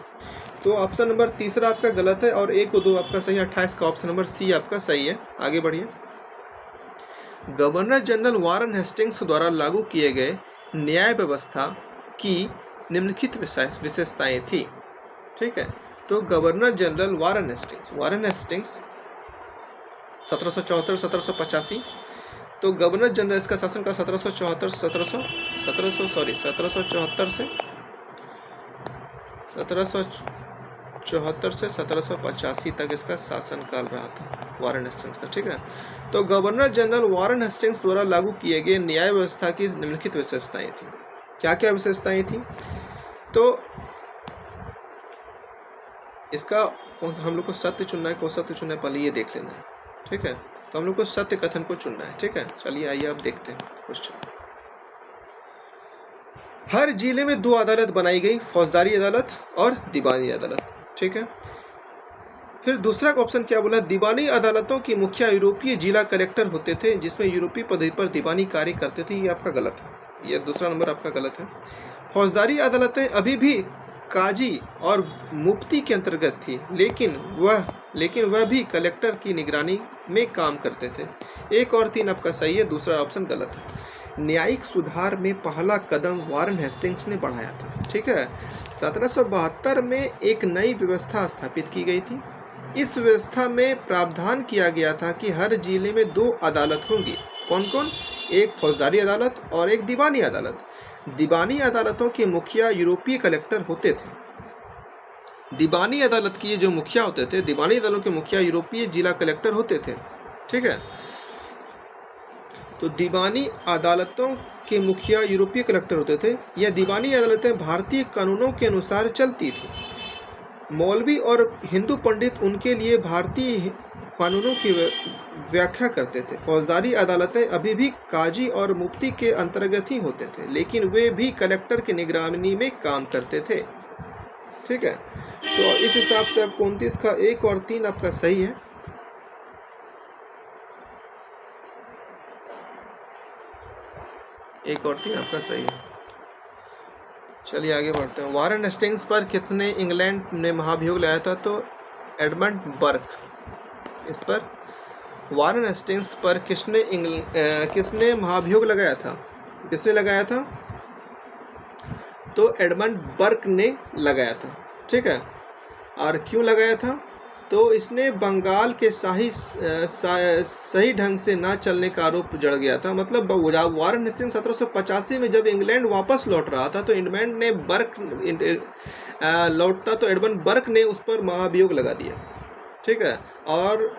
तो ऑप्शन नंबर तीसरा आपका गलत है और 1 और 2 आपका सही है। 28 का ऑप्शन नंबर सी आपका सही है। आगे बढ़िए। गवर्नर जनरल वारन हेस्टिंग्स द्वारा लागू किए गए न्याय व्यवस्था की निम्नलिखित विशेषताएं थी। ठीक है। तो गवर्नर जनरल वारन हेस्टिंग्स 1774-1785। तो गवर्नर जनरल इसका शासन का 1774 से 1785 तक इसका शासनकाल रहा था वारन हेस्टिंग्स का। ठीक है। तो गवर्नर जनरल वारन हेस्टिंग्स द्वारा लागू किए गए न्याय व्यवस्था की निम्नलिखित विशेषताएं थी। क्या क्या विशेषताएं थी? तो इसका हम लोग को सत्य चुनना है, को सत्य चुनना है, पहले ये देख लेना है। ठीक है। तो हम लोग को सत्य कथन को चुनना है। ठीक है। चलिए आइए अब देखते हैं क्वेश्चन। हर जिले में 2 अदालत बनाई गई, फौजदारी अदालत और दीवानी अदालत। ठीक है। फिर दूसरा ऑप्शन क्या बोला? दीवानी अदालतों की मुखिया यूरोपीय जिला कलेक्टर होते थे, जिसमें यूरोपीय पद्धति पर दीवानी कार्य करते थे। ये आपका गलत है, ये दूसरा नंबर आपका गलत है। फौजदारी अदालतें अभी भी काजी और मुफ्ती के अंतर्गत थी, लेकिन वह भी कलेक्टर की निगरानी में काम करते थे। 1 और 3 आपका सही है, दूसरा ऑप्शन गलत है। न्यायिक सुधार में पहला कदम वारन हेस्टिंग्स ने बढ़ाया था। ठीक है। 1772 में एक नई व्यवस्था स्थापित की गई थी। इस व्यवस्था में प्रावधान किया गया था कि हर जिले में 2 अदालत होंगी। कौन कौन? एक फौजदारी अदालत और एक दीवानी अदालत। दीवानी अदालतों के मुखिया यूरोपीय कलेक्टर होते थे। दीवानी अदालत के जो मुखिया होते थे, दीवानी अदालतों के मुखिया यूरोपीय जिला कलेक्टर होते थे। ठीक है। तो दीवानी अदालतों के मुखिया यूरोपीय कलेक्टर होते थे। यह दीवानी अदालतें भारतीय कानूनों के अनुसार चलती थी। मौलवी और हिंदू पंडित उनके लिए भारतीय कानूनों की व्याख्या करते थे। फौजदारी अदालतें अभी भी काजी और मुफ्ती के अंतर्गत ही होते थे, लेकिन वे भी कलेक्टर की निगरानी में काम करते थे। ठीक है। तो इस हिसाब से आपको 29 का 1 और 3 आपका सही है। एक और 3 आपका सही है। चलिए आगे बढ़ते हैं। वारेन हेस्टिंग्स पर कितने इंग्लैंड ने महाभियोग लगाया था? तो एडमंड बर्क। इस पर वारेन हेस्टिंग्स पर किसने महाभियोग लगाया था? किसने लगाया था? तो एडमंड बर्क ने लगाया था। ठीक है, और क्यों लगाया था? तो इसने बंगाल के सही ढंग से ना चलने का आरोप जड़ गया था। मतलब वारेन हेस्टिंग्स 1785 में जब इंग्लैंड वापस लौट रहा था तो एडमंड ने लौटता तो एडमंड बर्क ने उस पर महाभियोग लगा दिया। ठीक है, और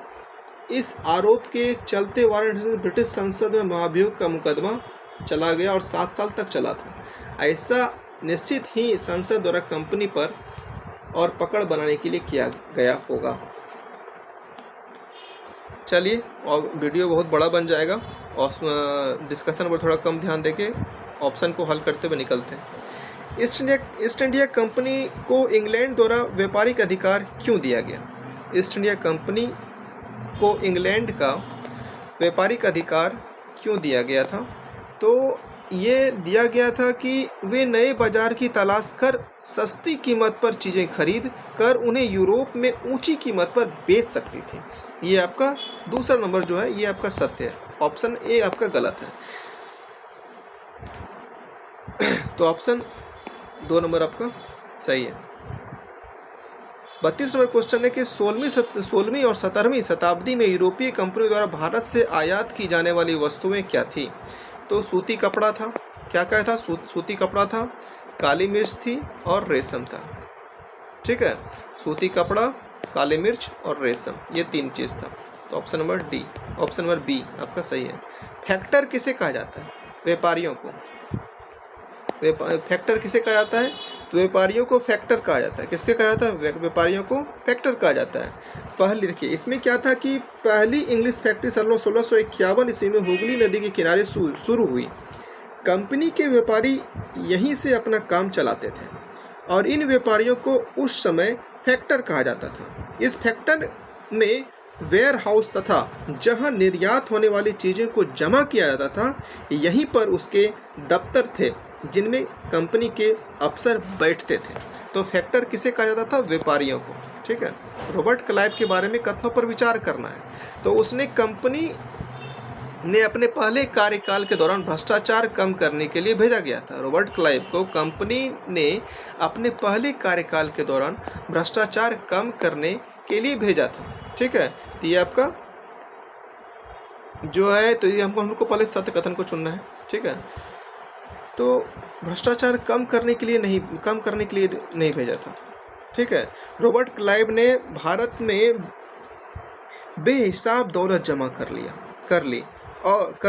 इस आरोप के चलते वारेन हेस्टिंग्स ब्रिटिश संसद में महाभियोग का मुकदमा चला गया और 7 साल तक चला था। ऐसा निश्चित ही संसद द्वारा कंपनी पर और पकड़ बनाने के लिए किया गया होगा। चलिए, और वीडियो बहुत बड़ा बन जाएगा और डिस्कशन पर थोड़ा कम ध्यान देके ऑप्शन को हल करते हुए निकलते हैं। ईस्ट इंडिया कंपनी को इंग्लैंड द्वारा व्यापारिक अधिकार क्यों दिया गया? ईस्ट इंडिया कंपनी को इंग्लैंड का व्यापारिक अधिकार क्यों दिया गया था? तो ये दिया गया था कि वे नए बाजार की तलाश कर सस्ती कीमत पर चीज़ें खरीद कर उन्हें यूरोप में ऊंची कीमत पर बेच सकती थी। ये आपका दूसरा नंबर जो है ये आपका सत्य है। ऑप्शन ए आपका गलत है। तो ऑप्शन 2 नंबर आपका सही है। 32 नंबर क्वेश्चन है कि 16वीं और 17वीं शताब्दी में यूरोपीय कंपनियों द्वारा भारत से आयात की जाने वाली वस्तुएं क्या थी? तो सूती कपड़ा था। क्या क्या था? सूती कपड़ा था, काली मिर्च थी और रेशम था। ठीक है, सूती कपड़ा, काली मिर्च और रेशम, ये 3 चीज़ था। तो option number D, option number B आपका सही है। फैक्टर किसे कहा जाता है? व्यापारियों को। फैक्टर किसे कहा जाता है? तो व्यापारियों को फैक्टर कहा जाता है। किसके कहा जाता है? व्यापारियों को फैक्टर कहा जाता है। पहली देखिए इसमें क्या था कि पहली इंग्लिश फैक्ट्री 1651 ईस्वी में हुगली नदी के किनारे शुरू हुई। कंपनी के व्यापारी यहीं से अपना काम चलाते थे और इन व्यापारियों को उस समय फैक्टर कहा जाता था। इस फैक्टर में वेयर हाउस तथा जहां निर्यात होने वाली चीज़ों को जमा किया जाता था, यहीं पर उसके दफ्तर थे जिनमें कंपनी के अफसर बैठते थे। तो फैक्टर किसे कहा जाता था? व्यापारियों को। ठीक है, रॉबर्ट क्लाइव के बारे में कथनों पर विचार करना है। तो उसने कंपनी ने अपने पहले कार्यकाल के दौरान भ्रष्टाचार कम करने के लिए भेजा गया था। रॉबर्ट क्लाइव को कंपनी ने अपने पहले कार्यकाल के दौरान भ्रष्टाचार कम करने के लिए भेजा था। ठीक है, तो ये आपका जो है, तो ये हमको पहले सत्य कथन को चुनना है। ठीक है, तो भ्रष्टाचार कम करने के लिए नहीं भेजा था। ठीक है, रॉबर्ट क्लाइव ने भारत में बेहिसाब दौलत जमा कर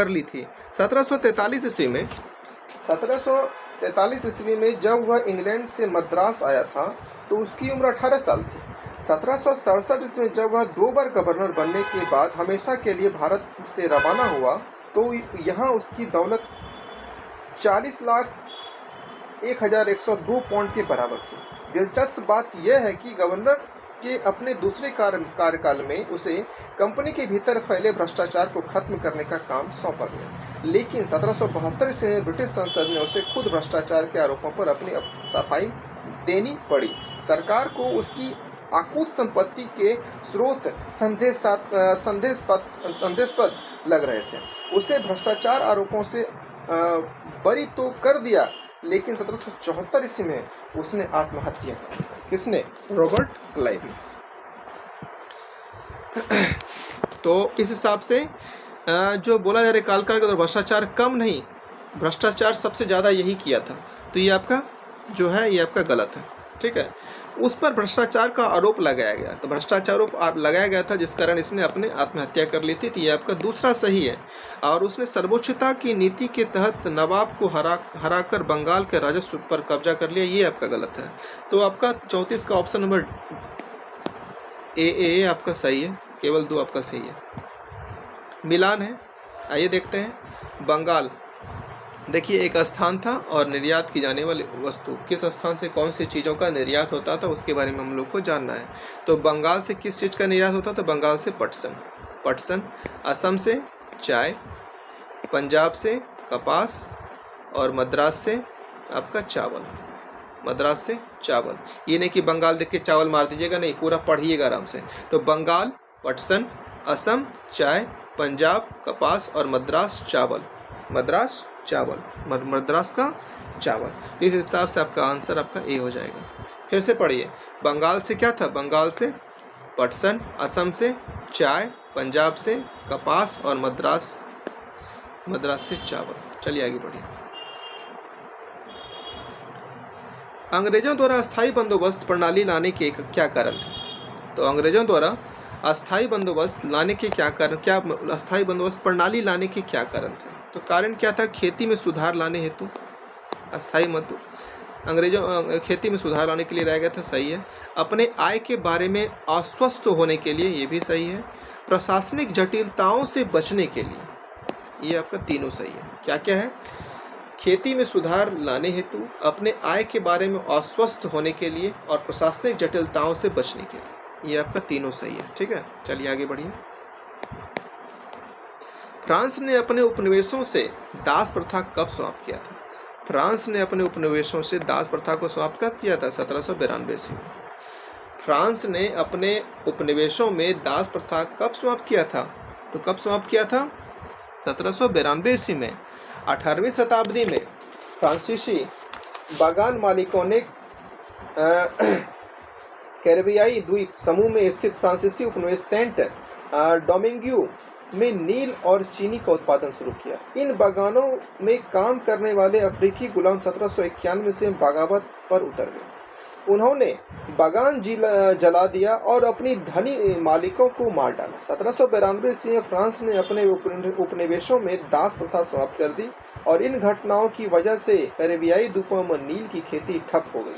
ली थी। 1743 ईस्वी में जब वह इंग्लैंड से मद्रास आया था तो उसकी उम्र 18 साल थी। 1767 ईस्वी में जब वह 2 बार गवर्नर बनने के बाद हमेशा के लिए भारत से रवाना हुआ तो यहाँ उसकी दौलत 40,01,102 पाउंड के बराबर थी। दिलचस्प बात यह है कि गवर्नर के अपने दूसरे कार्यकाल में उसे कंपनी के भीतर फैले भ्रष्टाचार को खत्म करने का काम सौंपा गया, लेकिन 1772 से ब्रिटिश संसद ने उसे खुद भ्रष्टाचार के आरोपों पर अपनी सफाई देनी पड़ी। सरकार को उसकी आकूत संपत्ति के स्रोत संदेहास्पद लग रहे थे। उसे भ्रष्टाचार आरोपों से बरी तो कर दिया, लेकिन 1774 ईस्वी में उसने आत्महत्या की। किसने? रॉबर्ट क्लाइव ने। तो इस हिसाब से जो बोला जा रहा है काल का भ्रष्टाचार कम नहीं, भ्रष्टाचार सबसे ज़्यादा यही किया था। तो ये आपका जो है ये आपका गलत है। ठीक है, उस पर भ्रष्टाचार का आरोप लगाया गया, तो भ्रष्टाचार आरोप लगाया गया था जिस कारण इसने अपने आत्महत्या कर ली थी। तो ये आपका दूसरा सही है। और उसने सर्वोच्चता की नीति के तहत नवाब को हराकर बंगाल के राजस्व पर कब्जा कर लिया, ये आपका गलत है। तो आपका 34 का ऑप्शन नंबर ए आपका सही है, केवल 2 आपका सही है। मिलान है। आइए देखते हैं। बंगाल देखिए एक स्थान था और निर्यात की जाने वाली वस्तु, किस स्थान से कौन सी चीज़ों का निर्यात होता था उसके बारे में हम लोग को जानना है। तो बंगाल से किस चीज़ का निर्यात होता था? बंगाल से पटसन, असम से चाय, पंजाब से कपास और मद्रास से आपका चावल, मद्रास से चावल। ये नहीं कि बंगाल देख के चावल मार दीजिएगा, नहीं, पूरा पढ़िएगा आराम से। तो बंगाल पटसन, असम चाय, पंजाब कपास और मद्रास चावल, मद्रास चावल, मद्रास का चावल। इस हिसाब से आपका आंसर आपका ए हो जाएगा। फिर से पढ़िए, बंगाल से क्या था, बंगाल से पटसन, असम से चाय, पंजाब से कपास और मद्रास से चावल। चलिए आगे बढ़िए। अंग्रेजों द्वारा अस्थायी बंदोबस्त प्रणाली लाने के क्या कारण थे? तो अंग्रेजों द्वारा अस्थायी बंदोबस्त लाने के क्या कारण, क्या अस्थायी बंदोबस्त प्रणाली लाने के क्या कारण थे? तो कारण क्या था, खेती में सुधार लाने हेतु अस्थायी मत अंग्रेजों खेती में सुधार लाने के लिए लाया गया था, सही है। अपने आय के बारे में आश्वस्त होने के लिए, ये भी सही है। प्रशासनिक जटिलताओं से बचने के लिए, ये आपका तीनों सही है। क्या क्या है, खेती में सुधार लाने हेतु, अपने आय के बारे में आश्वस्त होने के लिए और प्रशासनिक जटिलताओं से बचने के लिए, ये आपका तीनों सही है। ठीक है, चलिए आगे बढ़िए। फ्रांस ने अपने उपनिवेशों से दास प्रथा कब समाप्त किया था? फ्रांस ने अपने उपनिवेशों से दास प्रथा को समाप्त कब किया था? 1792 ईस्वी में। फ्रांस ने अपने उपनिवेशों में दास प्रथा कब समाप्त किया था? तो कब समाप्त किया था? 1792 ईस्वी में। 18वीं शताब्दी में फ्रांसीसी बागान मालिकों ने कैरिबियाई द्वीप समूह में स्थित फ्रांसीसी उपनिवेश सेंट डोमिंगियो में नील और चीनी का उत्पादन शुरू किया। इन बागानों में काम करने वाले अफ्रीकी गुलाम 1791 से बगावत पर उतर गए। उन्होंने बागान जला दिया और अपनी धनी मालिकों को मार डाला। 1792 ईस्वी में फ्रांस ने अपने उपनिवेशों में दास प्रथा समाप्त कर दी और इन घटनाओं की वजह से कैरिबियाई द्वीपों में नील की खेती ठप हो गई।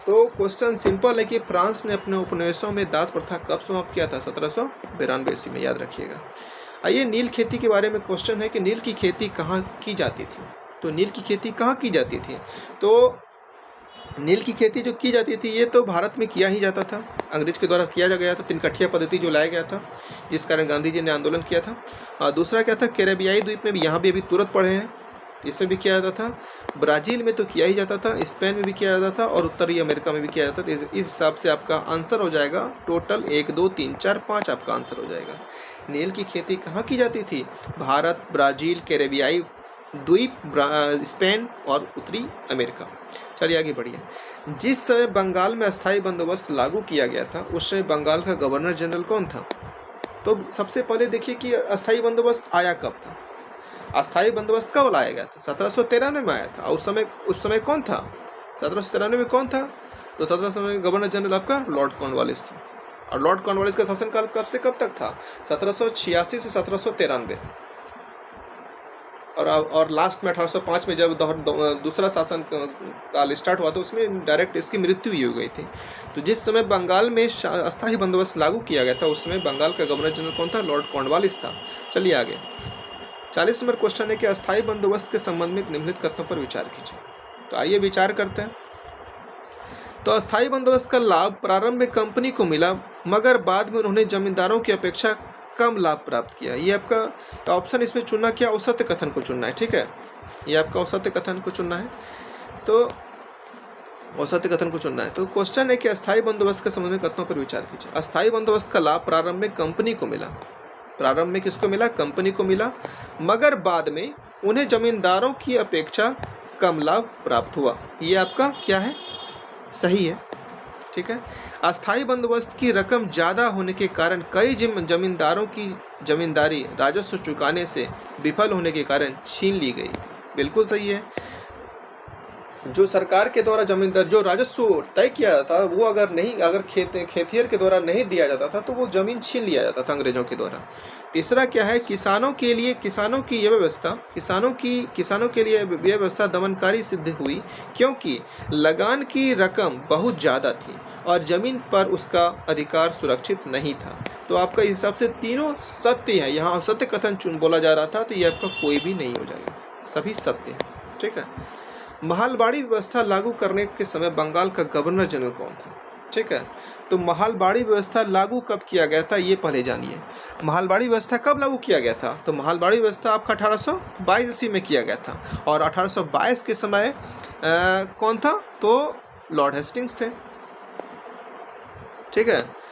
तो क्वेश्चन सिंपल है कि फ्रांस ने अपने उपनिवेशों में दास प्रथा कब समाप्त किया था? 1792 ईस्वी में, याद रखिएगा। आइए, नील खेती के बारे में क्वेश्चन है कि नील की खेती कहाँ की जाती थी? तो नील की खेती कहाँ की जाती थी? तो नील की खेती जो की जाती थी ये तो भारत में किया ही जाता था, अंग्रेज के द्वारा किया गया था। तिनकठिया पद्धति जो लाया गया था, जिस कारण गांधी जी ने आंदोलन किया था। और दूसरा क्या था, कैरेबियाई द्वीप में भी, यहाँ भी अभी तुरंत पढ़े हैं, इसमें भी किया जाता था। ब्राज़ील में तो किया ही जाता था, स्पेन में भी किया जाता था और उत्तरी अमेरिका में भी किया जाता था। इस हिसाब से आपका आंसर हो जाएगा टोटल 1 2 3 4 5 आपका आंसर हो जाएगा। नील की खेती कहाँ की जाती थी? भारत, ब्राज़ील, कैरेबियाई द्वीप, स्पेन और उत्तरी अमेरिका। चलिए आगे बढ़िए। जिस समय बंगाल में अस्थायी बंदोबस्त लागू किया गया था उस समय बंगाल का गवर्नर जनरल कौन था? तो सबसे पहले देखिए कि अस्थायी बंदोबस्त आया कब था। अस्थायी बंदोबस्त कब लाया गया था? 1793 में आया था। और उस समय कौन था? 1793 में कौन था? तो 1793 में गवर्नर जनरल आपका लॉर्ड कॉर्नवालिस था। और लॉर्ड कॉर्नवालिस का शासनकाल कब से कब तक था? 1786 से 1793। और लास्ट में 1805 में जब दूसरा शासन काल स्टार्ट हुआ तो उसमें डायरेक्ट इसकी मृत्यु ही हो गई थी। तो जिस समय बंगाल में अस्थायी बंदोबस्त लागू किया गया था उस समय बंगाल का गवर्नर जनरल कौन था? लॉर्ड कॉर्नवालिस था। चलिए आगे। 40 नंबर क्वेश्चन है कि अस्थायी बंदोबस्त के संबंध में निम्नलिखित कथनों पर विचार कीजिए। तो आइए विचार करते हैं। तो अस्थायी बंदोबस्त का लाभ प्रारंभ में कंपनी को मिला, मगर बाद में उन्होंने जमींदारों की अपेक्षा कम लाभ प्राप्त किया। ये आपका ऑप्शन इसमें चुनना क्या? औसत्य कथन को चुनना है। ठीक है, ये आपका औसत्य कथन को चुनना है। तो औसत्य कथन को चुनना है। तो क्वेश्चन है कि अस्थायी बंदोबस्त के संबंध में कथनों पर विचार कीजिए। अस्थायी बंदोबस्त का लाभ प्रारंभ में कंपनी को मिला। प्रारंभ में किसको मिला? कंपनी को मिला, मगर बाद में उन्हें जमींदारों की अपेक्षा कम लाभ प्राप्त हुआ। ये आपका क्या है? सही है। ठीक है। अस्थायी बंदोबस्त की रकम ज़्यादा होने के कारण कई जमींदारों की जमींदारी राजस्व चुकाने से विफल होने के कारण छीन ली गई। बिल्कुल सही है। जो सरकार के द्वारा जमींदार जो राजस्व तय किया जाता वो अगर खेतिहर के द्वारा नहीं दिया जाता था तो वो जमीन छीन लिया जाता था अंग्रेजों के द्वारा। तीसरा क्या है? किसानों की ये व्यवस्था दमनकारी सिद्ध हुई, क्योंकि लगान की रकम बहुत ज़्यादा थी और जमीन पर उसका अधिकार सुरक्षित नहीं था। तो आपका इस हिसाब से तीनों सत्य है। यहाँ असत्य कथन बोला जा रहा था तो ये आपका कोई भी नहीं हो जाएगा, सभी सत्य है। ठीक है। महलबाड़ी व्यवस्था लागू करने के समय बंगाल का गवर्नर जनरल कौन था? ठीक है। तो महलबाड़ी व्यवस्था लागू कब किया गया था, ये पहले जानिए। महलबाड़ी व्यवस्था कब लागू किया गया था? तो महलबाड़ी व्यवस्था आपका 1822 ईस्वी में किया गया था, और 1822 के समय कौन था? तो लॉर्ड हेस्टिंग्स थे। ठीक है।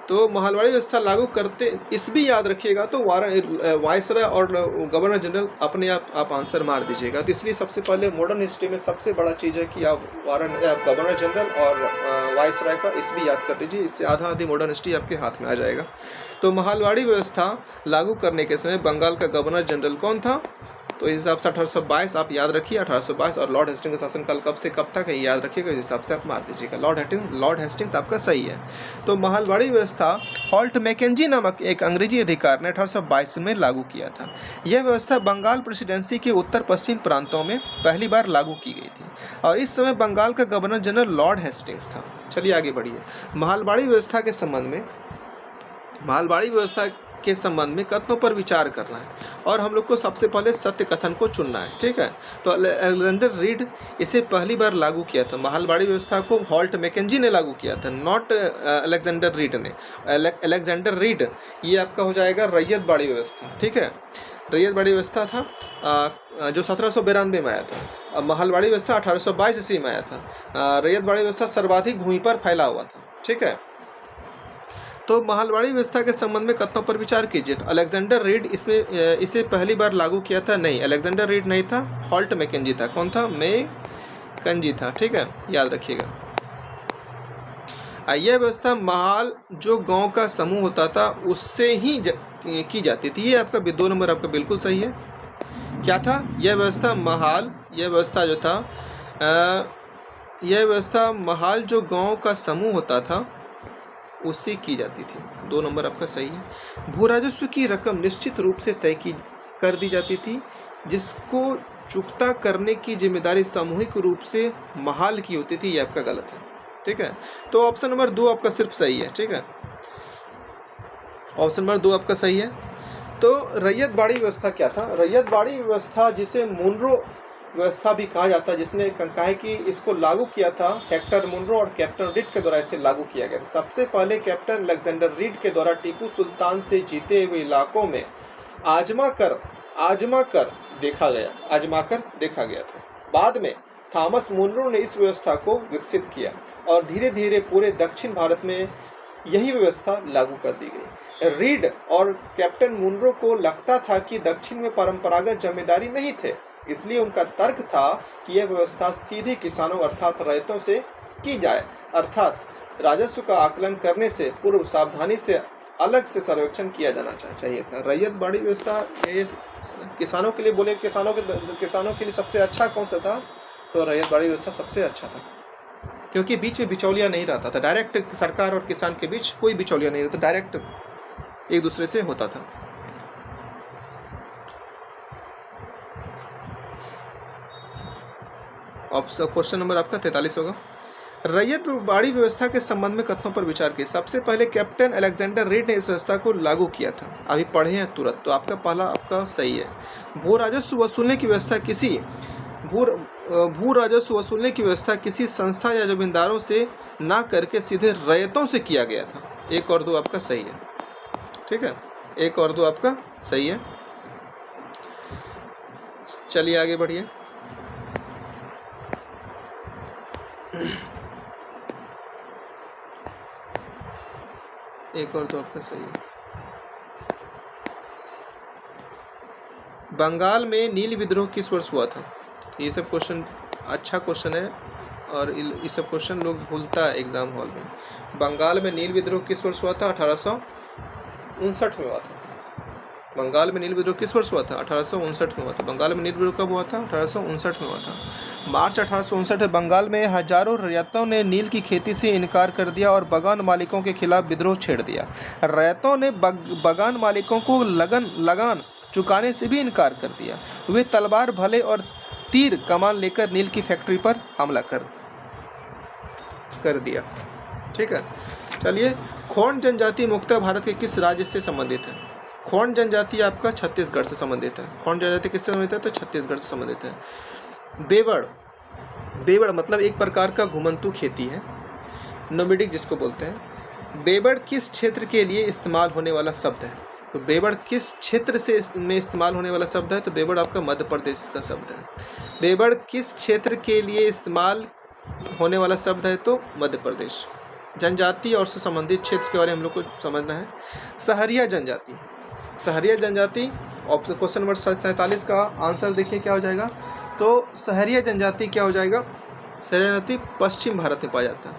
तो महलबाड़ी व्यवस्था लागू करते, इस भी याद रखिएगा, तो वायसराय और गवर्नर जनरल अपने आप आंसर मार दीजिएगा। तो इसलिए सबसे पहले मॉडर्न हिस्ट्री में सबसे बड़ा चीज़ है कि आप गवर्नर जनरल और वायसराय का इस भी याद कर लीजिए, इससे आधा आधी मॉडर्न हिस्ट्री आपके हाथ में आ जाएगा। तो महलबाड़ी व्यवस्था लागू करने के समय बंगाल का गवर्नर जनरल कौन था? तो इस हिसाब से 1822 आप याद रखिए, 1822, और लॉर्ड हेस्टिंग्स का शासनकाल कब से कब तक है याद रखिएगा, इस हिसाब से आप मार दीजिएगा। लॉर्ड हेस्टिंग्स आपका सही है। तो महलबाड़ी व्यवस्था हॉल्ट मैकेंजी नामक एक अंग्रेजी अधिकार ने 1822 में लागू किया था। यह व्यवस्था बंगाल प्रेसिडेंसी के उत्तर पश्चिम प्रांतों में पहली बार लागू की गई थी, और इस समय बंगाल का गवर्नर जनरल लॉर्ड हेस्टिंग्स था। चलिए आगे बढ़िए। महलबाड़ी व्यवस्था के संबंध में कथनों पर विचार करना है, और हम लोग को सबसे पहले सत्य कथन को चुनना है। ठीक है। तो अलेक्जेंडर रीड इसे पहली बार लागू किया था। महलबाड़ी व्यवस्था को हॉल्ट मैकेंजी ने लागू किया था, नॉट अलेक्जेंडर रीड ने। अलेक्जेंडर रीड ये आपका हो जाएगा रैयतबाड़ी व्यवस्था। ठीक है। रैयतबाड़ी व्यवस्था था जो 1792 में आया था। महलबाड़ी व्यवस्था 1822 ईस्वी में आया था। रैयतबाड़ी व्यवस्था सर्वाधिक भूमि पर फैला हुआ था। ठीक है। तो महलबाड़ी व्यवस्था के संबंध में कथनों पर विचार कीजिए। तो अलेक्जेंडर रीड इसे पहली बार लागू किया था? नहीं, अलेक्जेंडर रीड नहीं था, हॉल्ट मैकेंजी था। कौन था? मैकेंजी था। ठीक है, याद रखिएगा। यह व्यवस्था महल जो गांव का समूह होता था उससे ही की जाती थी। ये आपका 2 नंबर आपका बिल्कुल सही है। क्या था यह व्यवस्था? यह व्यवस्था जो था यह व्यवस्था महल जो गांव का समूह होता था उससे की जाती थी। 2 नंबर आपका सही है। भू राजस्व की रकम निश्चित रूप से तय कर दी जाती थी, जिसको चुकता करने की जिम्मेदारी सामूहिक रूप से महल की होती थी। ये आपका गलत है। ठीक है। तो ऑप्शन नंबर 2 आपका सिर्फ सही है। ठीक है, ऑप्शन नंबर 2 आपका सही है। तो रैयतबाड़ी व्यवस्था क्या था? रैयतबाड़ी व्यवस्था जिसे मुनरो व्यवस्था भी कहा जाता है, जिसने कहा है कि इसको लागू किया था हेक्टर मुनरो और कैप्टन रीड के द्वारा इसे लागू किया गया था। सबसे पहले कैप्टन अलेक्जेंडर रीड के द्वारा टीपू सुल्तान से जीते हुए इलाकों में आजमा कर देखा गया था। बाद में थॉमस मुनरो ने इस व्यवस्था को विकसित किया, और धीरे धीरे पूरे दक्षिण भारत में यही व्यवस्था लागू कर दी गई। रीड और कैप्टन मुनरो को लगता था कि दक्षिण में परंपरागत जमींदारी नहीं थे, इसलिए उनका तर्क था कि यह व्यवस्था सीधे किसानों अर्थात रैयतों से की जाए, अर्थात राजस्व का आकलन करने से पूर्व सावधानी से अलग से सर्वेक्षण किया जाना चाहिए था। रैयतबाड़ी व्यवस्था ये किसानों के लिए बोले, किसानों के लिए सबसे अच्छा कौन सा था? तो रैयतबाड़ी व्यवस्था सबसे अच्छा था, क्योंकि बीच में बिचौलिया नहीं रहता था। डायरेक्ट सरकार और किसान के बीच कोई बिचौलिया नहीं रहता, डायरेक्ट एक दूसरे से होता था। क्वेश्चन नंबर आपका 43 होगा। रैयतबाड़ी व्यवस्था के संबंध में कथनों पर विचार किए। सबसे पहले कैप्टन अलेक्जेंडर रीड ने इस व्यवस्था को लागू किया था। अभी पढ़े हैं तुरंत, तो आपका पहला आपका सही है। भू राजस्व वसूलने की व्यवस्था किसी संस्था या जमींदारों से ना करके सीधे रैयतों से किया गया था। 1 और 2 आपका सही है। ठीक है, 1 और 2 आपका सही है। चलिए आगे बढ़िए। एक और 2 आपका सही है। बंगाल में नील विद्रोह किस वर्ष हुआ था? ये सब क्वेश्चन अच्छा क्वेश्चन है, और ये सब क्वेश्चन लोग भूलता है एग्जाम हॉल में। बंगाल में नील विद्रोह किस वर्ष हुआ था? 1859 में हुआ था। बंगाल में नील विद्रोह किस वर्ष हुआ था? 1859 में हुआ था। बंगाल में नील विद्रोह कब हुआ था? 1859 में हुआ था। मार्च 1859 में बंगाल में हजारों रैयतों ने नील की खेती से इनकार कर दिया और बगान मालिकों के खिलाफ विद्रोह छेड़ दिया। रैयतों ने बगान मालिकों को लगान चुकाने से भी इनकार कर दिया। वे तलवार भले और तीर कमान लेकर नील की फैक्ट्री पर हमला कर दिया। ठीक है, चलिए। खोंड जनजाति मुख्यतः भारत के किस राज्य से संबंधित है? खोंड जनजाति आपका छत्तीसगढ़ से संबंधित है। खोंड जनजाति किससे संबंधित है? तो छत्तीसगढ़ से संबंधित है। बेवड़ मतलब एक प्रकार का घुमंतू खेती है। नोमिडिक जिसको बोलते हैं। बेबड़ किस क्षेत्र के लिए इस्तेमाल होने वाला शब्द है? तो बेबड़ किस क्षेत्र से में इस्तेमाल होने वाला शब्द है? तो बेबड़ आपका मध्य प्रदेश का शब्द है। बेबड़ किस क्षेत्र के लिए इस्तेमाल होने वाला शब्द है? तो मध्य प्रदेश। जनजाति और उससे संबंधित क्षेत्र के बारे में हम लोग को समझना है। सहरिया जनजाति, सहरिया जनजाति ऑप्शन क्वेश्चन नंबर 47 का आंसर देखिए क्या हो जाएगा। तो सहरिया जनजाति क्या हो जाएगा? सहरिया जनजाति पश्चिम भारत में पाया जाता है।